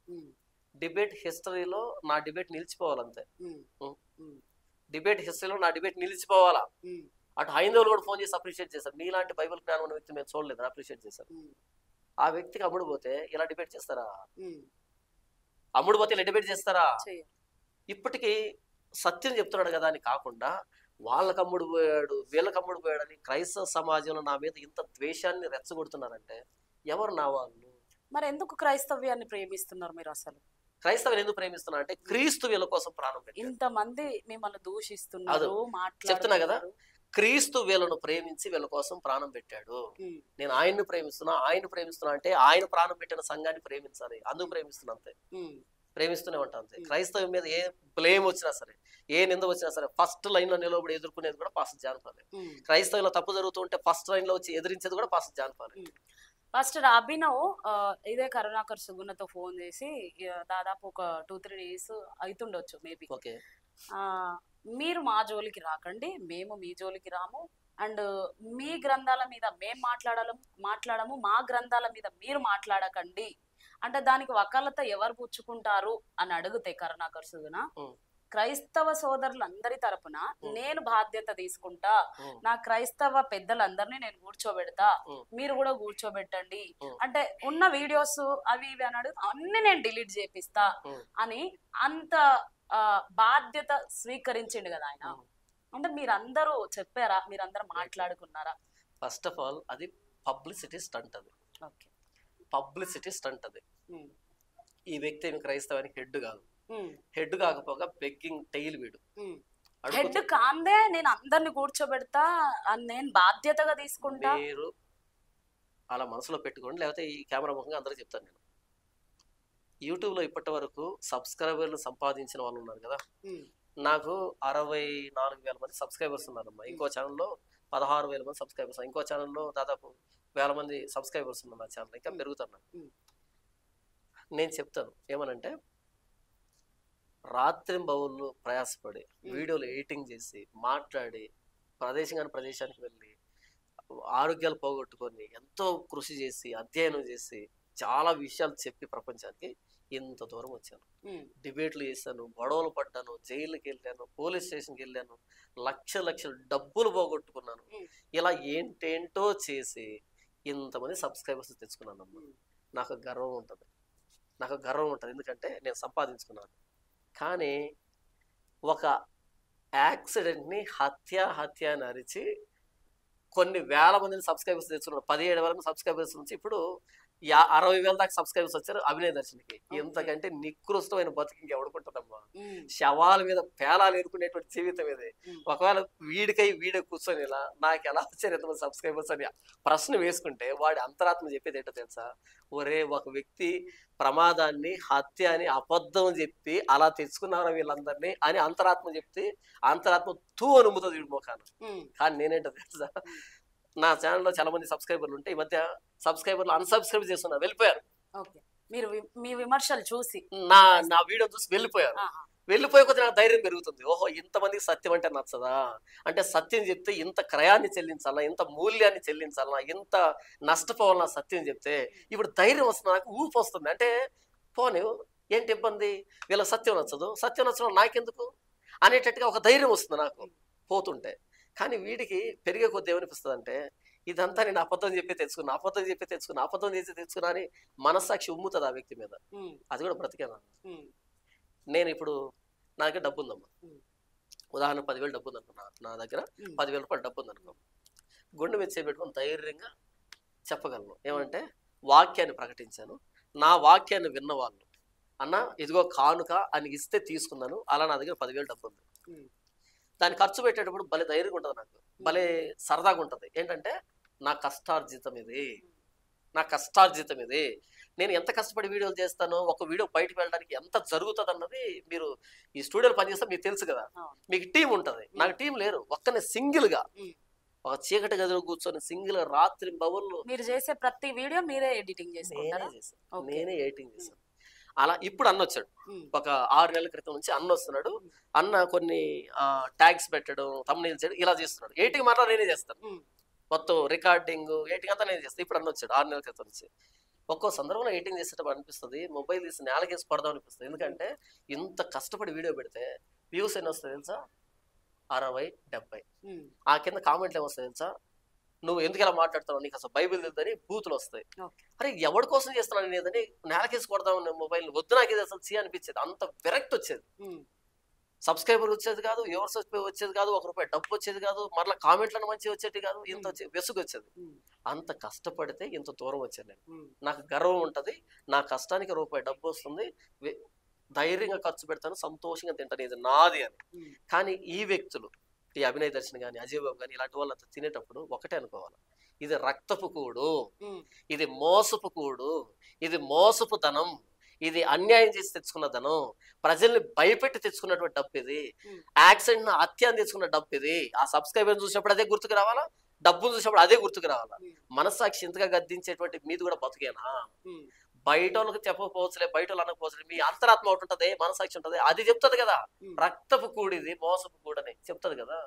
S1: డిబేట్ హిస్టరీలో నా డిబేట్ నిలిచిపోవాలంతే. డిబేట్ హిస్టరీలో నా డిబేట్ నిలిచిపోవాలా. అటు హైందవులు కూడా ఫోన్ చేసి అప్రిషియేట్ చేశారు. నీలాంటి బైబిల్ జ్ఞానం ఉన్న వ్యక్తి మేము చూడలేదు, అప్రిషియేట్ చేశారు. ఆ వ్యక్తికి అమ్ముడు పోతే ఇలా డిబేట్ చేస్తారా? అమ్ముడు పోతే ఇలా డిబేట్ చేస్తారా? ఇప్పటికీ సత్యం చెప్తున్నాడు కదా అని కాకుండా వాళ్ళ కమ్ముడు పోయాడు వీళ్ళ కమ్ముడు పోయాడు అని క్రైస్తవ సమాజంలో నా మీద ఇంత ద్వేషాన్ని రెచ్చగొడుతున్నారంటే ఎవరు నా వాళ్ళు?
S2: మరి ఎందుకు క్రైస్తవ్యాన్ని ప్రేమిస్తున్నారు మీరు అసలు?
S1: క్రైస్తవులు ఎందుకు ప్రేమిస్తున్నారు అంటే క్రీస్తు వీళ్ళ కోసం ప్రాణం పెట్టాడు.
S2: ఇంతమంది మిమ్మల్ని దూషిస్తున్నారు,
S1: చెప్తున్నా కదా, క్రీస్తు వీళ్ళను ప్రేమించి వీళ్ళ కోసం ప్రాణం పెట్టాడు. నేను ఆయన్ని ప్రేమిస్తున్నా అంటే ఆయన ప్రాణం పెట్టిన సంఘాన్ని ప్రేమించాలి, అందుకు ప్రేమిస్తున్నా అంతే. ప్రేమిస్తూనే ఉంటాం అంతే. క్రైస్తవం మీద ఏ బ్లేమ్ వచ్చినా సరే, ఏ నింద వచ్చినా సరే ఫస్ట్ లైన్ లో నిలబడి ఎదుర్కొనేది కూడా పాస్టర్ జాన్ పాలే. క్రైస్తవులో తప్పు జరుగుతూ ఉంటే ఫస్ట్ లైన్ లో వచ్చి ఎదిరించేది కూడా పాస్టర్ జాన్ పాలే.
S2: పాస్టర్ అభినవ్ ఇదే కరుణాకర్ సుగుణతో ఫోన్ చేసి దాదాపు ఒక 2-3 days అవుతుండొచ్చు మేబీ.
S1: ఓకే,
S2: మీరు మా జోలికి రాకండి, మేము మీ జోలికి రాము, అండ్ మీ గ్రంథాల మీద మేము మాట్లాడము, మా గ్రంథాల మీద మీరు మాట్లాడకండి అంటే దానికి వకాలత ఎవరు పుచ్చుకుంటారు అని అడిగితే కరుణాకర్ సుగుణ, క్రైస్తవ సోదరులందరి తరపున నేను బాధ్యత తీసుకుంటా, నా క్రైస్తవ పెద్దలందరినీ నేను కూర్చోబెడతా, మీరు కూడా కూర్చోబెట్టండి అంటే ఉన్న వీడియోస్ అవి ఇవి అని అడుగు అన్ని నేను డిలీట్ చేపిస్తా అని అంత బాధ్యత స్వీకరించిండు కదా ఆయన. అంటే మీరందరూ చెప్పారా, మీరందరూ మాట్లాడుకున్నారా?
S1: ఫస్ట్ ఆఫ్ ఆల్ అది పబ్లిసిటీ స్టంట్. అది పబ్లిసిటీ స్టంట్. అది ఈ వ్యక్తి ఏమి క్రైస్తవానికి హెడ్ కాదు, హెడ్ కాకపోగా బెగ్గింగ్ టైల్ వీడు.
S2: హెడ్ కాందే నేను అందరిని కూర్చోబెడతా, నేను బాధ్యతగా తీసుకుంటా.
S1: మీరు అలా మనసులో పెట్టుకోండి, లేకపోతే ఈ కెమెరా ముఖంగా అందరూ చెప్తాను. నేను యూట్యూబ్లో ఇప్పటి వరకు సబ్స్క్రైబర్లు సంపాదించిన వాళ్ళు ఉన్నారు కదా, నాకు 64,000 మంది సబ్స్క్రైబర్స్ ఉన్నారమ్మా. ఇంకో ఛానల్లో 16,000 మంది సబ్స్క్రైబర్స్, ఇంకో ఛానల్లో దాదాపు 1,000 మంది సబ్స్క్రైబర్స్ ఉన్నారు. నా ఛానల్ ఇంకా పెరుగుతున్నారు. నేను చెప్తాను ఏమనంటే, రాత్రింబవళ్ళు ప్రయాసపడి వీడియోలు ఎడిటింగ్ చేసి మాట్లాడి ప్రదేశానికి వెళ్ళి ఆరోగ్యాలు పోగొట్టుకొని ఎంతో కృషి చేసి అధ్యయనం చేసి చాలా విషయాలు చెప్పి ప్రపంచానికి ఇంత దూరం వచ్చాను. డిబేట్లు చేశాను, గొడవలు పడ్డాను, జైలుకి వెళ్ళాను, పోలీస్ స్టేషన్కి వెళ్ళాను, లక్షలు డబ్బులు పోగొట్టుకున్నాను. ఇలా ఏంటేంటో చేసి ఇంతమంది సబ్స్క్రైబర్స్ తెచ్చుకున్నాను. నాకు గర్వం ఉంటుంది, ఎందుకంటే నేను సంపాదించుకున్నాను. కానీ ఒక యాక్సిడెంట్ని హత్య అని అరిచి కొన్ని వేల మందిని సబ్స్క్రైబర్స్ తెచ్చుకున్నాను. 17,000 మంది సబ్స్క్రైబర్స్ నుంచి ఇప్పుడు 60,000 దాకా సబ్స్క్రైబర్స్ వచ్చారు అభినయ్ దర్శన్కి. ఇంతకంటే నికృష్టమైన బతుకు ఇంకెవడుకుంటుందమ్మా. శవాల మీద పేలాలు ఎరుకునేటువంటి జీవితం ఇది. ఒకవేళ వీడే కూర్చొని ఇలా నాకు ఎలా వచ్చారు ఎంతమంది సబ్స్క్రైబర్స్ అని ప్రశ్న వేసుకుంటే వాడి అంతరాత్మ చెప్పేది ఏంటో తెలుసా? ఒరే, ఒక వ్యక్తి ప్రమాదాన్ని హత్య అని అబద్ధం చెప్పి అలా తెచ్చుకున్నారా వీళ్ళందరినీ అని అంతరాత్మ చెప్తే అంతరాత్మ తూ అనుముతుంది వీడి ముఖాన. కానీ నేనేంటో తెలుసా, నా ఛానల్లో చాలా మంది సబ్స్క్రైబర్లు ఉంటే ఈ మధ్య సబ్స్క్రైబర్లు అన్సబ్స్క్రైబ్ చేస్తున్నారు, వెళ్ళిపోయారు.
S2: మీరు మీ విమర్శలు చూసి
S1: నా వీడియో చూసి వెళ్ళిపోయారు. వెళ్ళిపోయే కొద్ది నాకు ధైర్యం పెరుగుతుంది. ఓహో, ఇంతమందికి సత్యం అంటే నచ్చదా, అంటే సత్యం చెప్తే ఇంత క్రయాన్ని చెల్లించాలా, ఇంత మూల్యాన్ని చెల్లించాలా, ఇంత నష్టపోవాలన్నా సత్యం చెప్తే ఇప్పుడు ధైర్యం వస్తుంది, నాకు ఊపు వస్తుంది. అంటే పోనీ ఏంటి ఇబ్బంది, వీళ్ళకి సత్యం నచ్చడం నాకెందుకు అనేటట్టుగా ఒక ధైర్యం వస్తుంది నాకు పోతుంటే. కానీ వీడికి పెరిగే కొద్ది ఏమనిపిస్తుంది అంటే, ఇదంతా నేను అబద్ధం చెప్పి తెచ్చుకున్నా అని మనస్సాక్షి ఉమ్ముతుంది ఆ వ్యక్తి మీద. అది కూడా బ్రతికేనా? నేను ఇప్పుడు నా దగ్గర డబ్బు ఉందమ్మా, ఉదాహరణ 10,000 డబ్బు ఉందనుకున్నా, నా దగ్గర 10,000 రూపాయలు డబ్బు ఉందనుకో, గుండె మీద చేపెట్టుకుని ధైర్యంగా చెప్పగలను ఏమంటే, వాక్యాన్ని ప్రకటించాను, నా వాక్యాన్ని విన్నవాళ్ళు అన్న ఇదిగో కానుక అని ఇస్తే తీసుకున్నాను, అలా నా దగ్గర 10,000 డబ్బు ఉంది. దాన్ని ఖర్చు పెట్టేటప్పుడు భలే ధైర్యంగా ఉంటుంది, నాకు భలే సరదాగా ఉంటుంది. ఏంటంటే నా కష్టార్జితం ఇది, నేను ఎంత కష్టపడి వీడియోలు చేస్తానో, ఒక వీడియో బయటకు వెళ్ళడానికి ఎంత జరుగుతుంది అన్నది మీరు ఈ స్టూడియోలో పనిచేస్తే మీకు తెలుసు కదా. మీకు టీం ఉంటుంది, నాకు టీం లేరు. ఒక్కనే సింగిల్గా ఒక చీకటి గదిలో కూర్చొని సింగిల్గా రాత్రి బవుల్లో
S2: మీరు చేసే ప్రతి వీడియో మీరే ఎడిటింగ్
S1: నేనే ఎడిటింగ్ చేశాను. అలా ఇప్పుడు అన్న వచ్చాడు, ఒక 6 నెలల క్రితం నుంచి అన్న వస్తున్నాడు. అన్న కొన్ని ట్యాగ్స్ పెట్టడం, థంబ్నెయిల్స్ చేయడం ఇలా చేస్తున్నాడు. ఎడిటింగ్ మాత్రం నేనే చేస్తాను, మొత్తం రికార్డింగ్ ఎడిటింగ్ అంతా నేను చేస్తాను. ఇప్పుడు అన్న వచ్చాడు 6 నెలల క్రితం నుంచి. ఒక్కో సందర్భంలో ఎడిటింగ్ చేసేటప్పుడు అనిపిస్తుంది, మొబైల్ తీసి నేలకేసి పడదాం అనిపిస్తుంది. ఎందుకంటే ఇంత కష్టపడి వీడియో పెడితే వ్యూస్ ఎన్ని వస్తాయి తెలుసా? 60-70. ఆ కింద కామెంట్లు ఏమొస్తాయి తెలుసా? నువ్వు ఎందుకు ఇలా మాట్లాడుతావు, నీకు అసలు బైబిల్ తెలుదని బూతులు వస్తాయి. అరే, ఎవరి కోసం చేస్తున్నాను నేదని నేలకేసి కొడదాం మొబైల్, వద్దు నాకు ఇది అసలు అనిపించేది, అంత విరక్తి వచ్చేది. సబ్స్క్రైబర్ వచ్చేది కాదు, వ్యూవర్స్ వచ్చేది కాదు, ₹1 డబ్బు వచ్చేది కాదు, మరలా కామెంట్లను మంచి వచ్చేది కాదు, ఇంత వెసుగు వచ్చేది. అంత కష్టపడితే ఇంత దూరం వచ్చాను నేను. నాకు గర్వం ఉంటది, నా కష్టానికి ₹1 డబ్బు వస్తుంది, ధైర్యంగా ఖర్చు పెడతాను, సంతోషంగా తింటాను, ఇది నాది అని. కానీ ఈ వ్యక్తులు, ఈ అభినయ్ దర్శన్ కానీ, అజయ్ బాబు కానీ, ఇలాంటి వాళ్ళంతా తినేటప్పుడు ఒకటే అనుకోవాలి, ఇది రక్తపు కూడు, ఇది మోసపు కూడు, ఇది మోసపు ధనం, ఇది అన్యాయం చేసి తెచ్చుకున్న ధనం, ప్రజల్ని భయపెట్టి తెచ్చుకున్నటువంటి డబ్బు ఇది, యాక్సిడెంట్ హత్యాన్ని తెచ్చుకున్న డబ్బు ఇది. ఆ సబ్స్క్రైబర్ చూసినప్పుడు అదే గుర్తుకు రావాలా, డబ్బులు చూసినప్పుడు అదే గుర్తుకు రావాలా. మనస్సాక్షి ఇంతగా గద్దించేటువంటి మీది కూడా బతుకేనా? బయట వాళ్ళకి చెప్పకపోవచ్చులే, బయట వాళ్ళు అనకపోవచ్చులే, మీ అంతరాత్మ ఒకటి ఉంటది, మనసాక్షి ఉంటది, అది చెప్తుంది కదా, రక్తపు కూడిది మోసపు కూడని చెప్తుంది కదా.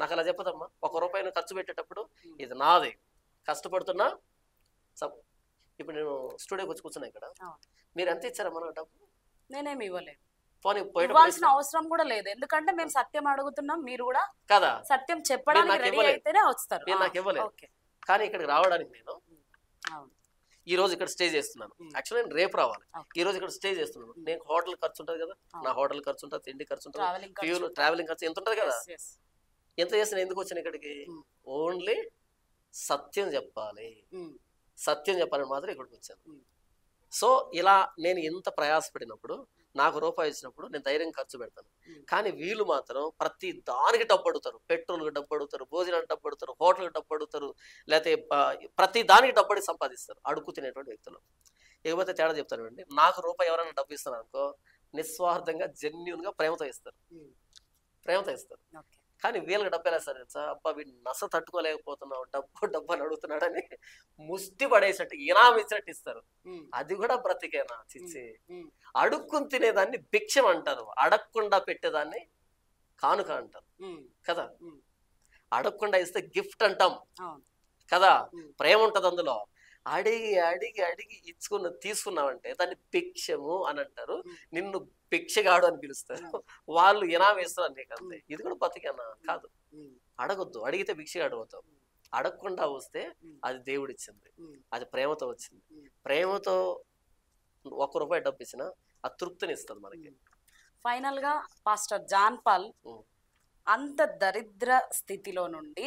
S1: నాకు అలా చెప్పదమ్మా. ₹1 ఖర్చు పెట్టేటప్పుడు ఇది నాది, కష్టపడుతున్నా. ఇప్పుడు నేను స్టూడియోకి వచ్చి కూర్చున్నా ఇక్కడ, మీరు ఎంత ఇచ్చారా మన డబ్బు?
S2: నేనేమి ఇవ్వలేదు,
S1: పోనీ
S2: ఇవ్వాల్సిన అవసరం కూడా లేదు, ఎందుకంటే మేము సత్యం అడుగుతున్నాం, మీరు కూడా
S1: కదా
S2: సత్యం చెప్పడానికి రెడీ అయితేనే వస్తారు.
S1: మీరు నాకు ఇవ్వలేదు, కానీ ఇక్కడికి రావడానికి నేను ఈ రోజు ఇక్కడ స్టే చేస్తున్నాను. యాక్చువల్లీ నేను రేపు రావాలి, ఈ రోజు ఇక్కడ స్టే చేస్తున్నాను. నేను హోటల్ ఖర్చు ఉంటుంది కదా, నా హోటల్ ఖర్చు ఉంటుంది, తిండి ఖర్చు ఉంటుంది, ఫ్యూల్ ట్రావెలింగ్ ఖర్చు ఎంత ఉంటుంది కదా. ఎంత చేసిన ఎందుకు వచ్చాను ఇక్కడికి? ఓన్లీ సత్యం చెప్పాలి, సత్యం చెప్పాలని మాత్రం ఇక్కడికి వచ్చాను. సో ఇలా నేను ఇంత ప్రయాసపడినప్పుడు, నాకు ₹1 ఇచ్చినప్పుడు నేను ధైర్యంగా ఖర్చు పెడతాను. కానీ వీళ్ళు మాత్రం ప్రతి దానికి డబ్బు అడుగుతారు, పెట్రోల్కి డబ్బు అడుగుతారు, భోజనానికి డబ్బు అడుగుతారు, హోటల్కి డబ్బు అడుగుతారు, లేకపోతే ప్రతి దానికి డబ్బు అడిగి సంపాదిస్తారు, అడుగు తినేటువంటి వ్యక్తులు. ఇకపోతే తేడా చెప్తానండి, నాకు ₹1 ఎవరైనా డబ్బు ఇస్తారు అనుకో, నిస్వార్థంగా జెన్యున్గా ప్రేమతో ఇస్తారు, ప్రేమతో ఇస్తారు. కానీ వీళ్ళకి డబ్బు ఎలా సార్ తెలుసా? అబ్బా వీడు నస తట్టుకోలేకపోతున్నావు, డబ్బు అని అడుగుతున్నాడని ముష్టి పడేసినట్టు ఇనాం ఇచ్చినట్టు ఇస్తారు. అది కూడా బ్రతికేనా? చిచ్చి. అడుక్కుని తినేదాన్ని భిక్షం అంటారు, అడగకుండా పెట్టేదాన్ని కానుక అంటారు కదా. అడగకుండా ఇస్తే గిఫ్ట్ అంటాం కదా, ప్రేమ ఉంటది అందులో. అడిగి అడిగి అడిగి తీసుకున్నావంటే దాన్ని భిక్షము అని అంటారు, నిన్ను భిక్షగాడు అని పిలుస్తారు, వాళ్ళు ఇనాం వేస్తారు నీకు అంతే. ఇది కూడా బతికేనా? కాదు. అడగొద్దు, అడిగితే భిక్షగాడు అవుతావు. అడగకుండా వస్తే అది దేవుడిచ్చింది, అది ప్రేమతో వచ్చింది. ప్రేమతో ₹1 డబ్బు ఇచ్చినా ఆ తృప్తిని ఇస్తుంది మనకి.
S2: ఫైనల్ గా పాస్టర్ జాన్ పాల్ అంత దరిద్ర స్థితిలో నుండి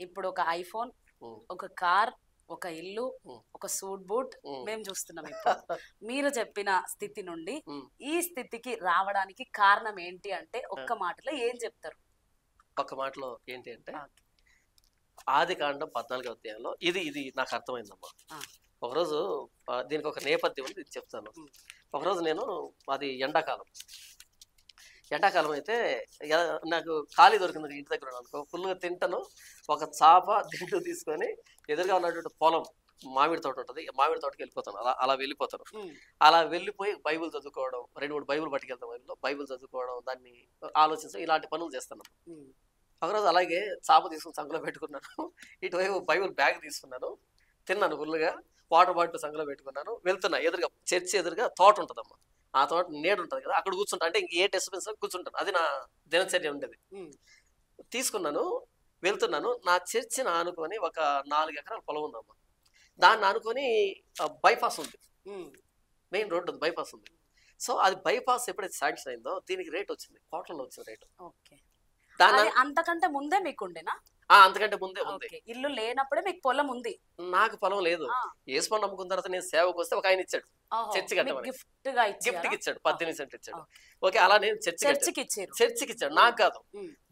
S2: ఇప్పుడు ఒక ఐఫోన్, ఒక కార్, ఒక ఇల్లు, ఒక సూట్ బూట్ మేము చూస్తున్నాం. ఇప్పుడు మీరు చెప్పిన స్థితి నుండి ఈ స్థితికి రావడానికి కారణం ఏంటి అంటే ఒక్క మాటలో ఏం చెప్తారు?
S1: ఒక్క మాటలో ఏంటి అంటే, ఆదికాండం 14వ అధ్యాయంలో ఇది నాకు అర్థమైందమ్మా. ఒకరోజు దీనికి ఒక నేపథ్యం ఉంది, ఇది చెప్తాను. ఒకరోజు నేను, అది ఎండాకాలం అయితే నాకు ఖాళీ దొరికింది ఇంటి దగ్గర అనుకో, ఫుల్గా తింటాను. ఒక చాప దిండు తీసుకొని ఎదురుగా ఉన్నటువంటి పొలం, మామిడి తోట ఉంటుంది, మామిడి తోటకి వెళ్ళిపోతాను. అలా వెళ్ళిపోతాను. అలా వెళ్ళిపోయి బైబుల్ చదువుకోవడం, 2-3 బైబుల్ పట్టుకెళ్తాం, బైబుల్ చదువుకోవడం, దాన్ని ఆలోచించడం, ఇలాంటి పనులు చేస్తాను. ఒకరోజు అలాగే చాప తీసుకుని సంఖలో పెట్టుకున్నాను, ఇటువైపు బైబుల్ బ్యాగ్ తీసుకున్నాను, తిన్నాను ఫుల్గా, వాటర్ బాటిల్ సంఖలో పెట్టుకున్నాను, వెళ్తున్నా. ఎదురుగా చర్చి ఎదురుగా తోట ఉంటుందమ్మా, ఆ తోట నీడు ఉంటుంది కదా, అక్కడ కూర్చుంటా. అంటే ఇంక ఏ డిస్టర్బెన్స్ కూర్చుంటాను, అది నా దినచర్య ఉండేది. తీసుకున్నాను, వెళ్తున్నాను. నా చర్చిని ఆనుకొని ఒక 4 ఎకరాల పొలం ఉందమ్మా, దాన్ని ఆనుకొని బైపాస్ ఉంది, మెయిన్ రోడ్డు ఉంది, బైపాస్ ఉంది. సో అది బైపాస్ ఎప్పుడైతే శాంక్షన్ అయిందో దీనికి రేట్ వచ్చింది, కోట్లలో వచ్చింది రేటు.
S2: అంతకంటే ముందే మీకుండేనా?
S1: అంతకంటే ముందే ఉంది.
S2: ఇల్లు లేనప్పుడే మీకు పొలం ఉంది?
S1: నాకు పొలం లేదు. యేసుని నమ్ముకున్న తర్వాత నేను సేవకు వస్తే ఒక ఆయన ఇచ్చాడు, చర్చి కట్టమని, గిఫ్ట్ ఇచ్చాడు, 18 సెంట్లు ఇచ్చాడు. ఓకే, అలా నేను చర్చికి ఇచ్చాడు, నాకు కాదు,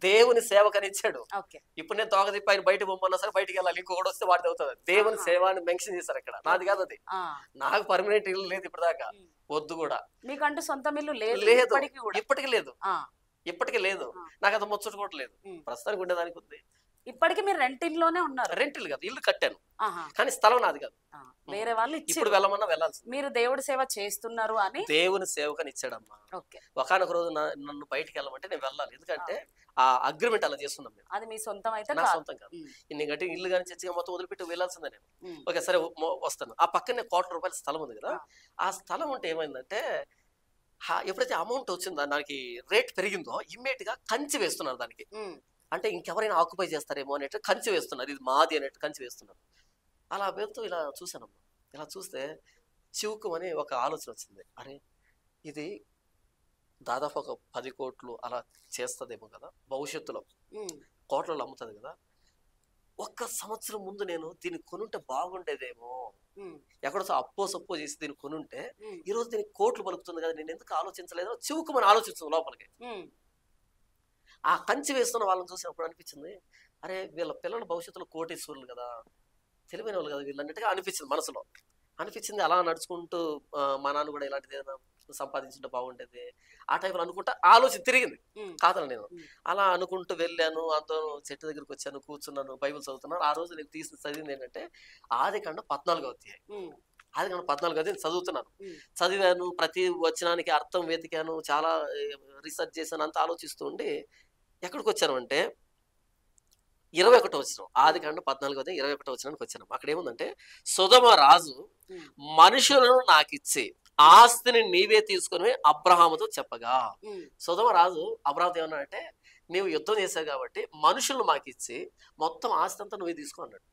S1: దేవుని సేవకని ఇచ్చాడు. ఇప్పుడు నేను తోక తిప్పి ఆయన బయటకు పొమ్మన్నా సరే బయటికి వెళ్ళాలి, ఇంకొకటి వస్తే వాడిది అవుతుంది. దేవుని సేవ అని మెన్షన్ చేశారు అక్కడ, నాది కాదు అది. నాకు పర్మనెంట్ ఇల్లు లేదు ఇప్పుడు దాకా, వద్దు కూడా.
S2: మీకంటూ సొంత ఇల్లు లేదు?
S1: ఇప్పటికీ లేదు, నాకు అంత ముచ్చట కూడా లేదు. ప్రస్తుతానికి ఉండేదానికి ఉంది.
S2: ఇప్పటికి మీరు రెంట్ ఇంట్లోనే ఉన్నారు?
S1: రెంట్ ఇల్లు కాదు, ఇల్లు కట్టాను, కానీ స్థలం నాది కాదు,
S2: వేరే వాళ్ళు.
S1: ఇప్పుడు వెళ్ళమన్నా వెళ్ళాల్సి.
S2: మీరు దేవుడి సేవ చేస్తున్నారు అని
S1: దేవుని సేవకని ఇచ్చాడమ్మా. ఒకనొక రోజు నన్ను బయటికి వెళ్ళమంటే నేను వెళ్ళాలి, ఎందుకంటే ఆ అగ్రిమెంట్ అలా చేస్తున్నాం మేము.
S2: అది మీ సొంతం అయితే?
S1: నా సొంతం కాదు. ఇన్ని గట్టి ఇల్లు కానీ చర్చిగా మొత్తం వదిలిపెట్టి వెళ్ళాల్సిందే నేను. ఓకే సరే వస్తాను. ఆ పక్కనే ₹1,00,00,000 స్థలం ఉంది కదా, ఆ స్థలం ఉంటే ఏమైందంటే, ఎప్పుడైతే అమౌంట్ వచ్చిందో, దానికి రేట్ పెరిగిందో ఇమ్మీడియట్ గా కంచి వేస్తున్నారు దానికి. అంటే ఇంకెవరైనా ఆక్యుపై చేస్తారేమో అనేట్టు కంచి వేస్తున్నారు, ఇది మాది అనేట్టు కంచి వేస్తున్నారు. అలా వెళ్తూ ఇలా చూసానమ్మా. ఇలా చూస్తే చివుకు అని ఒక ఆలోచన వచ్చింది, అరే ఇది దాదాపు ఒక 10 కోట్లు అలా చేస్తుందేమో కదా, భవిష్యత్తులో కోట్లలో అమ్ముతుంది కదా. ఒక్క సంవత్సరం ముందు నేను దీన్ని కొనుంటే బాగుండేదేమో, ఎక్కడో అప్పో సప్పో చేసి దీన్ని కొనుంటే ఈరోజు దీనికి కోట్లు పలుకుతుంది కదా, నేను ఎందుకు ఆలోచించలేదో చివుకుమని ఆలోచిస్తుంది లోపలికి. ఆ కంచి వేస్తున్న వాళ్ళని చూసినప్పుడు అనిపించింది, అరే వీళ్ళ పిల్లల భవిష్యత్తులో కోటీశ్వరులు కదా, తెలివైన వాళ్ళు కదా వీళ్ళన్నట్టుగా అనిపించింది మనసులో. అనిపించింది అలా నడుచుకుంటూ మా నాన్న కూడా ఇలాంటిది ఏదైనా సంపాదించుంటే బాగుండేది ఆ టైంలో అనుకుంటా ఆలోచన తిరిగింది కాదని నేను. అలా అనుకుంటూ వెళ్ళాను, అందరూ చెట్టు దగ్గరికి వచ్చాను, కూర్చున్నాను, బైబిల్ చదువుతున్నాను. ఆ రోజు నేను తీసి చదివింది ఏంటంటే ఆదికాండం 14వ అధ్యాయం. ఆదికాండం 14వ అధ్యాయం చదువుతున్నాను, చదివాను, ప్రతి వచనానికి అర్థం వెతికాను, చాలా రీసెర్చ్ చేశాను, అంతా ఆలోచిస్తూ ఉండి ఎక్కడికి వచ్చాను అంటే 21వ వచనం. ఆదికాండం 14వ అధ్యాయం 21వ వచనానికి వచ్చాను. అక్కడ ఏముందంటే, సొదొమ రాజు మనుషులను నాకిచ్చి ఆస్తిని నీవే తీసుకుని అబ్రహాముతో చెప్పగా. సొదొమ రాజు అబ్రహాముతో ఏమన్నాడంటే, నీవు యుద్ధం చేశావు కాబట్టి మనుషులను మాకిచ్చి మొత్తం ఆస్తి అంతా నువ్వే తీసుకో అన్నాడు.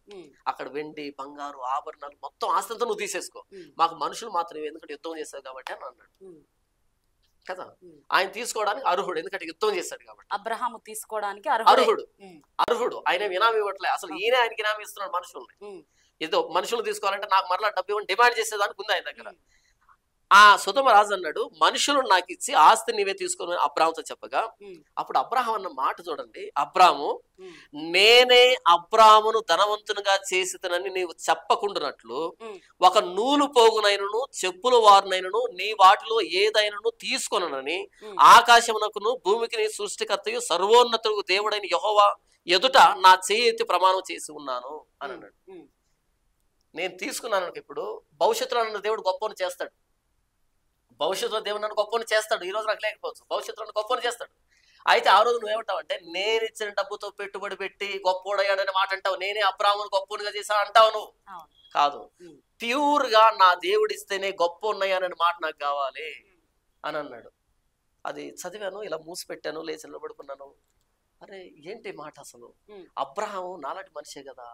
S1: అక్కడ వెండి బంగారు ఆభరణాలు మొత్తం ఆస్తి అంతా నువ్వు తీసేసుకో, మాకు మనుషులు మాత్రమే, ఎందుకంటే యుద్ధం చేశావు కాబట్టి అని అన్నాడు కదా. ఆయన తీసుకోవడానికి అర్హుడు, ఎందుకంటే యుద్ధం చేశాడు కాబట్టి.
S2: అబ్రహాము తీసుకోవడానికి
S1: అర్హుడు. ఆయన ఇనామీ ఇవ్వట్లే, అసలు ఈయన ఆయనకి ఇనామీ ఇస్తున్నాడు మనుషుల్ని. ఏదో మనుషులు తీసుకోవాలంటే నాకు మరలా డబ్బు ఇవ్వని డిమాండ్ చేసేదానికి ఉంది ఆయన దగ్గర. ఆ సొదొమ రాజు అన్నాడు, మనుషులను నాకు ఇచ్చి ఆస్తి నీవే తీసుకుని అబ్రాహాముతో చెప్పగా. అప్పుడు అబ్రాహాం అన్న మాట చూడండి, అబ్రాము నేనే అబ్రామును ధనవంతునిగా చేసితనని నీవు చెప్పకుండానట్లు ఒక నూలు పోగునైనను చెప్పుల వారునైనను నీ వాటిలో ఏదైనను తీసుకొనని ఆకాశమునకును భూమికి నీ సృష్టికర్తయు సర్వోన్నతుడు దేవుడైన యెహోవా ఎదుట నా చేయి ఎత్తి ప్రమాణం చేసి ఉన్నాను అని అన్నాడు. నేను తీసుకున్నాను. ఇప్పుడు భవిష్యత్తులో నన్ను దేవుడు గొప్పని చేస్తాడు, భవిష్యత్తులో దేవుడు నన్ను గొప్పని చేస్తాడు. ఈ రోజు నాకు లేకపోవచ్చు, భవిష్యత్తులో నన్ను గొప్పని చేస్తాడు. అయితే ఆ రోజు నువ్వేమంటావు అంటే, నేను ఇచ్చిన డబ్బుతో పెట్టుబడి పెట్టి గొప్పోడయ్యాడని మాట అంటావు, నేనే అబ్రాహామును గొప్పగా చేశాను అంటావు నువ్వు. కాదు, ప్యూర్ గా నా దేవుడు ఇస్తేనే గొప్ప ఉన్నాయని మాట నాకు కావాలి అని అన్నాడు. అది చదివాను, ఇలా మూసి పెట్టాను, లేచి నిలబడుకున్నాను. అరే ఏంటి మాట, అసలు అబ్రహాము నాలాంటి మనిషే కదా,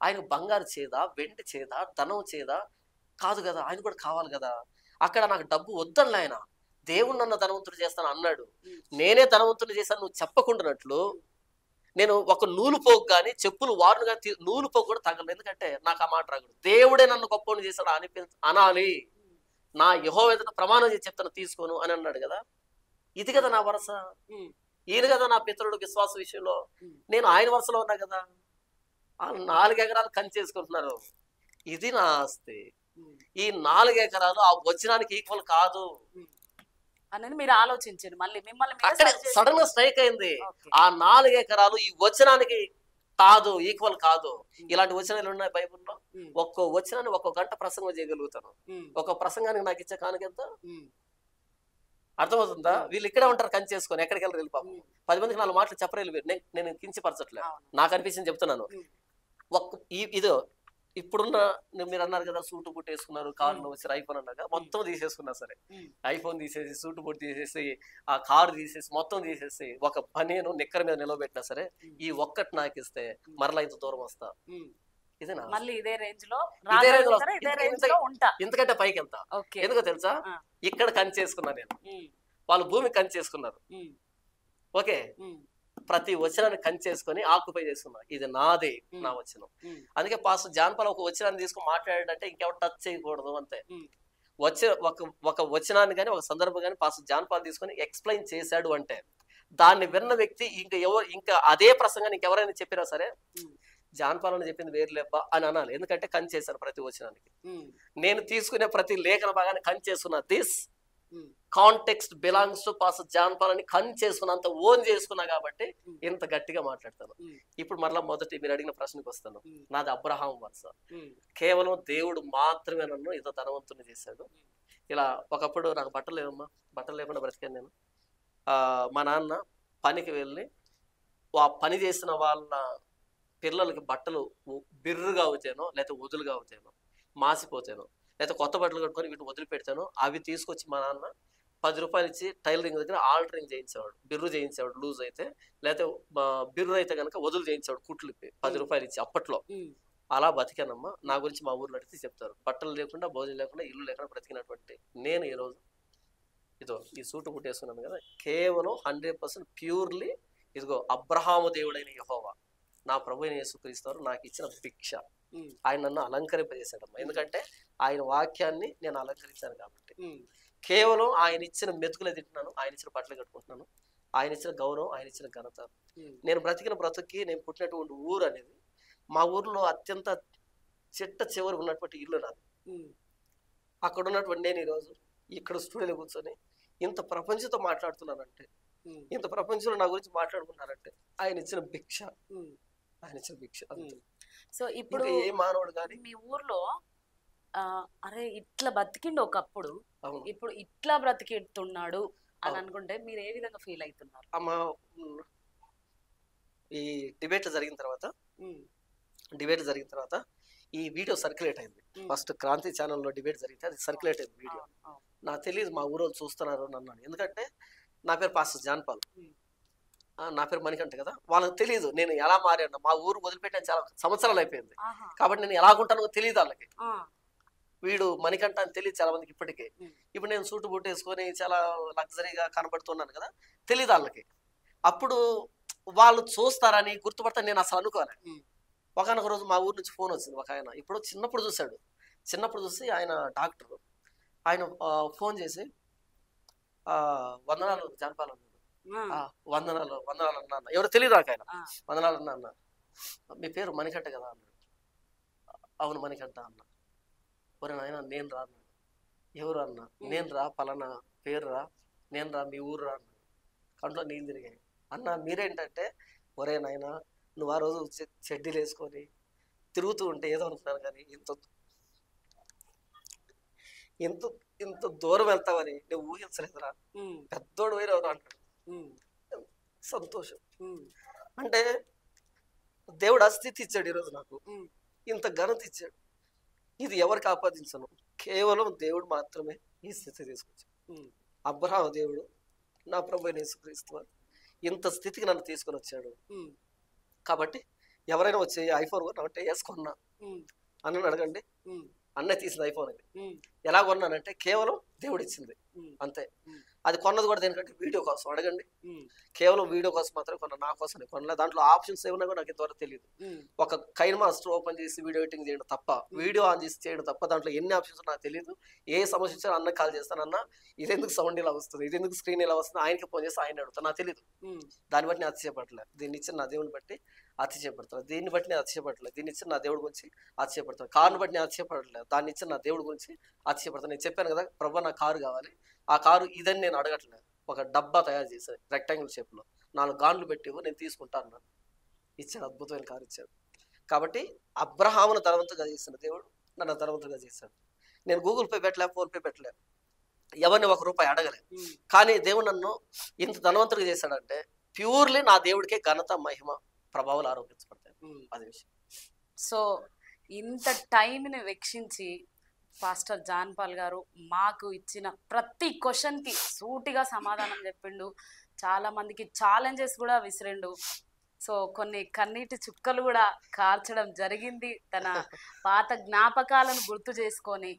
S1: ఆయన బంగారు చేదా, వెండి చేదా, ధనం చేదా కాదు కదా, ఆయన కూడా కావాలి కదా. అక్కడ నాకు డబ్బు వద్దనులే, ఆయన దేవుడు నన్ను ధనవంతుడు చేస్తాను అన్నాడు. నేనే ధనవంతుడు చేశాను నువ్వు చెప్పకుండానట్లు నేను ఒక నూలు పోగు కానీ చెప్పులు వారును కానీ నూలు పోగు కూడా తగలదు, ఎందుకంటే నాకు ఆ మాట రాకూడదు. దేవుడే నన్ను గొప్పని చేశాడు అనాలి, నా యెహోవా ఎదుట ప్రమాణం చేసి చెప్తాను తీసుకోను అని అన్నాడు కదా. ఇది కదా నా వరస, ఈయన కదా నా పితరుడు విశ్వాస విషయంలో, నేను ఆయన వరుసలో ఉన్నా కదా. 4 ఎకరాలు కంచేసుకుంటున్నారు, ఇది నా ఆస్తి. ఈ 4 ఎకరాలు ఆ వచనానికి ఈక్వల్ కాదు
S2: అని మీరు ఆలోచించారు. మళ్ళీ మిమ్మల్ని
S1: అక్కడ సడన్ గా స్ట్రైక్ అయింది, ఆ 4 ఎకరాలు ఈ వచనానికి కాదు, ఈక్వల్ కాదు. ఇలాంటి వచనాలు ఉన్నాయి బైబుల్లో. ఒక్కో వచనాన్ని ఒక్కో గంట ప్రసంగం చేయగలుగుతాను. ఒక్కో ప్రసంగానికి నాకు ఇచ్చే కానుక ఎంత అర్థమవుతుందా? వీళ్ళు ఇక్కడే ఉంటారు కంచేసుకొని, ఎక్కడికి వెళ్ళరు వెళ్ళి పాపం. 10 మందికి 4 మాటలు చెప్పరేళ్ళు. నేను కించపరచట్లేదు, నాకు అనిపించింది చెప్తున్నాను. ఇదో ఇప్పుడున్న మీరు అన్నారు కదా, సూటు బుట్టు వేసుకున్నారు, కార్లో వచ్చారు, ఐఫోన్ అన్నాక మొత్తం తీసేసుకున్నా సరే, ఐఫోన్ తీసేసి సూటు బుట్టు తీసేసి ఆ కారు తీసేసి మొత్తం తీసేసి ఒక పనేను నిక్కర మీద నిలవబెట్టినా సరే, ఈ ఒక్కటి నాకు ఇస్తే మరలా ఇంత దూరం వస్తా, ఇదేనా
S2: మళ్ళీ ఇదే రేంజ్ లో
S1: ఇంతకంటే పైకి వెళ్తా. ఎందుకో తెలుసా, ఇక్కడ కంచేసుకున్నా నేను, వాళ్ళు భూమి కంచేసుకున్నారు. ఓకే, ప్రతి వచనాన్ని కంచేసుకొని ఆక్యుపై చేసుకున్నా, ఇది నాదే, నా వచనం. అందుకే పాస్టర్ జాన్ పాల్ ఒక వచనాన్ని తీసుకుని మాట్లాడాడంటే ఇంకెవరు టచ్ చేయకూడదు అంతే. ఒక వచనాన్ని కానీ ఒక సందర్భం కానీ పాస్టర్ జాన్ పాల్ తీసుకొని ఎక్స్ప్లెయిన్ చేశాడు అంటే దాన్ని విన్న వ్యక్తి ఇంకా అదే ప్రసంగాన్ని ఇంకెవరైనా చెప్పినా సరే, జాన్ పాల్ అని చెప్పింది వేరులేబ్బా అని అనాలి. ఎందుకంటే కంచేశాను ప్రతి వచనానికి. నేను తీసుకునే ప్రతి లేఖన భాగాన్ని కంచేసుకున్నా. This context belongs to pastor John Paul అని కంచేసుకున్నంత ఓన్ చేసుకున్నా కాబట్టి ఇంత గట్టిగా మాట్లాడతాను. ఇప్పుడు మరలా మొదటి మీరు అడిగిన ప్రశ్నకు వస్తాను. నాది అబ్రహాం వరుస. కేవలం దేవుడు మాత్రమే నన్ను ఇంత ధనవంతుని చేశాడు. ఇలా ఒకప్పుడు నాకు బట్టలు లేవమ్మా, బట్టలు లేకుండా బ్రతికాను నేను. మా నాన్న పనికి వెళ్ళి ఆ పని చేసిన వాళ్ళ పిల్లలకి బట్టలు బిర్రుగా అవుతానో లేకపోతే వదులుగా అవుతానో మాసిపోతానో లేకపోతే కొత్త బట్టలు కట్టుకొని వీటిని వదిలిపెడతాను, అవి తీసుకొచ్చి మా నాన్న 10 రూపాయలు ఇచ్చి టైలరింగ్ దగ్గర ఆల్టరింగ్ చేయించేవాడు, బిర్రు చేయించేవాడు లూజ్ అయితే, లేకపోతే బిర్రు అయితే కనుక వదులు చేయించేవాడు కుట్లు 10 రూపాయలు ఇచ్చి. అప్పట్లో అలా బతికానమ్మా. నా గురించి మా ఊర్లో అడిగితే చెప్తారు, బట్టలు లేకుండా భోజనం లేకుండా ఇల్లు లేకుండా బ్రతికినటువంటి నేను ఈరోజు ఇదో ఈ సూటు కుట్టేసుకున్నాను కదా, కేవలం 100% ప్యూర్లీ ఇదిగో అబ్రహాము దేవుడైన యెహోవా నా ప్రభు అయిన యేసుక్రీస్తు నాకు ఇచ్చిన భిక్ష. ఆయన నన్ను అలంకరింపజేశాడమ్మా. ఎందుకంటే ఆయన వాక్యాన్ని నేను అలంకరించాను కాబట్టి. కేవలం ఆయన ఇచ్చిన మెతుకులే తింటున్నాను, ఆయన ఇచ్చిన బట్టలు కట్టుకుంటున్నాను, ఆయన ఇచ్చిన గౌరవం, ఆయన ఇచ్చిన ఘనత. నేను బ్రతికిన బ్రతుక్కి, నేను పుట్టినటువంటి ఊరు అనేది మా ఊర్లో అత్యంత చిట్ట చివరి ఉన్నటువంటి ఇల్లు నాది. అక్కడ ఉన్నటువంటి నేను ఈరోజు ఇక్కడ స్టూడియోలో కూర్చొని ఇంత ప్రపంచంతో మాట్లాడుతున్నానంటే, ఇంత ప్రపంచంలో నా గురించి మాట్లాడుకున్నారంటే ఆయన ఇచ్చిన భిక్ష, ఆయన ఇచ్చిన భిక్ష.
S2: సో ఇప్పుడు
S1: ఏ మానవుడు కానీ
S2: మీ ఊర్లో అరే ఇట్లా బతికిండు ఒకప్పుడు, ఇప్పుడు ఇట్లా బ్రతికిడుతున్నాడు అని అనుకుంటే మీరు ఏ విధంగా ఫీల్ అవుతున్నారు?
S1: అమ్మా, ఈ డిబేట్ జరిగిన తర్వాత ఈ వీడియో సర్క్యులేట్ అయింది. ఫస్ట్ క్రాంతి ఛానల్లో డిబేట్ జరిగితే అది సర్క్యులేట్ అయింది వీడియో. నాకు తెలియదు మా ఊరు చూస్తున్నారు నన్ను, ఎందుకంటే నా పేరు పాస్టర్ జాన్పాల్, నా పేరు మణికంఠ కదా. వాళ్ళకి తెలియదు నేను ఎలా మారాను. మా ఊరు వదిలిపెట్టాను చాలా సంవత్సరాలు అయిపోయింది కాబట్టి నేను ఎలాగుంటానో తెలియదు వాళ్ళకి. వీడు మణికంఠ అని తెలియదు చాలా మందికి ఇప్పటికే. ఇప్పుడు నేను సూటు బూట్ వేసుకొని చాలా లగ్జరీగా కనబడుతున్నాను కదా, తెలియదు వాళ్ళకి. అప్పుడు వాళ్ళు చూస్తారని గుర్తుపడతాను నేను అసలు అనుకోలే. ఒకనొక రోజు మా ఊరు నుంచి ఫోన్ వచ్చింది ఒక ఆయన. ఇప్పుడు చిన్నప్పుడు చూసి ఆయన డాక్టర్, ఆయన ఫోన్ చేసి వందనాలు జాన్పాల్ అన్నాడు. వందనాలు అన్నా అన్న, ఎవరు తెలియదు నాకు. ఆయన వందనాలు అన్న, మీ పేరు మణికంఠ కదా అన్నాడు. అవును మణికంఠ అన్న. ఒరే నాయన నేను రా అన్నాడు. ఎవరు అన్న? నేను రా, పలానా పేరు రా, నేను రా, మీ ఊరు రా అన్నాడు. కంట్లో నీళ్ళు తిరిగాయి. అన్న మీరేంటంటే, ఒరే నాయన నువ్వు ఆ రోజు చెడ్డీలు వేసుకొని తిరుగుతూ ఉంటే ఏదో అనుకున్నాను కానీ ఇంత దూరం వెళ్తావని నువ్వు ఊహించలేదురా, పెద్దోడు వేరే ఎవరు అంటాడు. సంతోషం. అంటే దేవుడు ఆ స్థితి ఇచ్చాడు ఈరోజు నాకు, ఇంత ఘనత ఇచ్చాడు. ఇది ఎవరికి ఆపాదించను, కేవలం దేవుడు మాత్రమే ఈ స్థితి తీసుకొచ్చాడు. అబ్రహాము దేవుడు నా ప్రభు అయిన యేసుక్రీస్తు ఇంత స్థితికి నన్ను తీసుకొని వచ్చాడు. కాబట్టి ఎవరైనా వచ్చి ఐఫోన్ కొన్నామంటే వేసుకున్నా అన్నని అడగండి, అన్నయ్య తీసింది ఐఫోన్. అది ఎలా కొన్నానంటే కేవలం దేవుడు ఇచ్చింది అంతే. అది కొన్నది కూడా దేనికంటే వీడియో కోసం. అడగండి, కేవలం వీడియో కోసం మాత్రమే కొన్నా, నా కోసమే కొనలే. దాంట్లో ఆప్షన్స్ ఏమన్నా కూడా నాకు ఇంతవరకు తెలియదు. ఒక కైన్ మాస్టర్ ఓపెన్ చేసి వీడియో ఎడిటింగ్ చేయడం తప్ప, వీడియో ఆన్ చేసి చేయడం తప్ప దాంట్లో ఎన్ని ఆప్షన్స్ నాకు తెలియదు. ఏ సమస్య వచ్చారో అన్న కాల్ చేస్తాను, అన్న ఇది ఎందుకు సౌండ్ ఇలా వస్తుంది, ఇది ఎందుకు స్క్రీన్ ఇలా వస్తుంది, ఆయనకి ఫోన్ చేసి ఆయన అడుగుతాను, నాకు తెలియదు. దాన్ని బట్టి నేను అతిశయపడలేదు, దీన్ని ఇచ్చిన నా దేవుని బట్టి అతిశయపడతాను. దీన్ని బట్టి నేను అతిశయపడలేదు, దీన్ని ఇచ్చిన నా దేవుడి గురించి అతిశయపడతాను. కారుని బట్టి నేను అతిశయపడలేదు, దాన్ని ఇచ్చిన నా దేవుడి గురించి అతిశయపడతాను. నేను చెప్పాను కదా ప్రభు నాకు కారు కావాలి, ఆ కారు ఇదని నేను అడగట్లేదు. ఒక డబ్బా తయారు చేశాను రెక్టాంగిల్ షేప్లో, 4 గాన్లు పెట్టి నేను తీసుకుంటాను అన్నాను. ఇచ్చాడు, అద్భుతమైన కారు ఇచ్చాడు. కాబట్టి అబ్రహామును ధనవంతుగా చేసిన దేవుడు నన్ను ధనవంతుగా చేశాడు. నేను గూగుల్ పే పెట్టలే, ఫోన్ పే పెట్టలే, ఎవరిని ₹1 అడగలే. కానీ దేవుడు నన్ను ఇంత ధనవంతుడిగా చేశాడంటే ప్యూర్లీ నా దేవుడికే ఘనత, మహిమ, ప్రభావాలు ఆరోపించబడతాయి. అది విషయం.
S2: సో ఇంత టైంని వెచ్చించి పాస్టర్ జాన్పాల్ గారు మాకు ఇచ్చిన ప్రతి క్వశ్చన్కి సూటిగా సమాధానం చెప్పిండు. చాలా మందికి ఛాలెంజెస్ కూడా విసిరిండు. సో కొన్ని కన్నీటి చుక్కలు కూడా కార్చడం జరిగింది తన పాత జ్ఞాపకాలను గుర్తు చేసుకొని.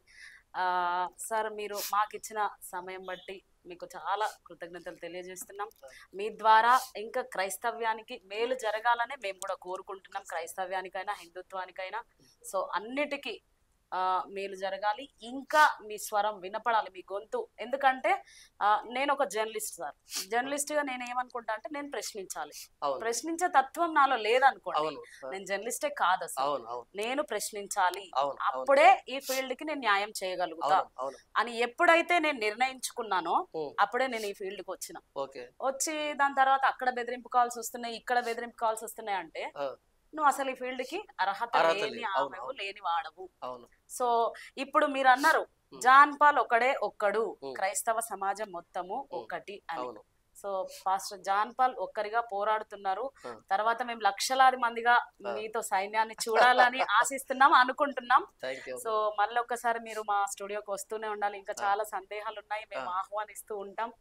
S2: సార్ మీరు మాకు ఇచ్చిన సమయం బట్టి మీకు చాలా కృతజ్ఞతలు తెలియజేస్తున్నాం. మీ ద్వారా ఇంకా క్రైస్తవ్యానికి మేలు జరగాలని మేము కూడా కోరుకుంటున్నాం. క్రైస్తవ్యానికైనా హిందుత్వానికైనా సో అన్నిటికీ మేలు జరగాలి. ఇంకా మీ స్వరం వినపడాలి, మీ గొంతు. ఎందుకంటే నేను ఒక జర్నలిస్ట్ సార్. జర్నలిస్ట్గా నేను ఏమనుకుంటా అంటే నేను ప్రశ్నించాలి. ప్రశ్నించే తత్వం నాలో లేదనుకోండి, నేను జర్నలిస్టే కాదు అసలు. నేను ప్రశ్నించాలి, అప్పుడే ఈ ఫీల్డ్ కి నేను న్యాయం చేయగలుగుతా అని ఎప్పుడైతే నేను నిర్ణయించుకున్నానో అప్పుడే నేను ఈ ఫీల్డ్ కి వచ్చిన. వచ్చి దాని తర్వాత అక్కడ బెదిరింపు కాల్స్ వస్తున్నాయి, ఇక్కడ బెదిరింపు కాల్స్ వస్తున్నాయి అంటే నువ్వు అసలు ఈ ఫీల్డ్ కి అర్హత లేని ఆమెవు, లేని వాడవు. సో ఇప్పుడు మీరు అన్నారు జాన్పాల్ ఒక్కడు, క్రైస్తవ సమాజం మొత్తము ఒక్కటి అని. సో పాస్టర్ జాన్పాల్ ఒక్కరిగా పోరాడుతున్నారు. తర్వాత మేము లక్షలాది మందిగా మీతో సైన్యాన్ని చూడాలని ఆశిస్తున్నాం, అనుకుంటున్నాం. సో మళ్ళీ ఒక్కసారి మీరు మా స్టూడియోకి వస్తూనే ఉండాలి. ఇంకా చాలా సందేహాలు ఉన్నాయి, మేము ఆహ్వానిస్తూ ఉంటాం.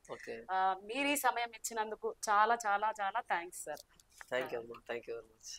S2: మీరు ఈ సమయం ఇచ్చినందుకు చాలా చాలా చాలా thanks sir.
S1: Thank you very much.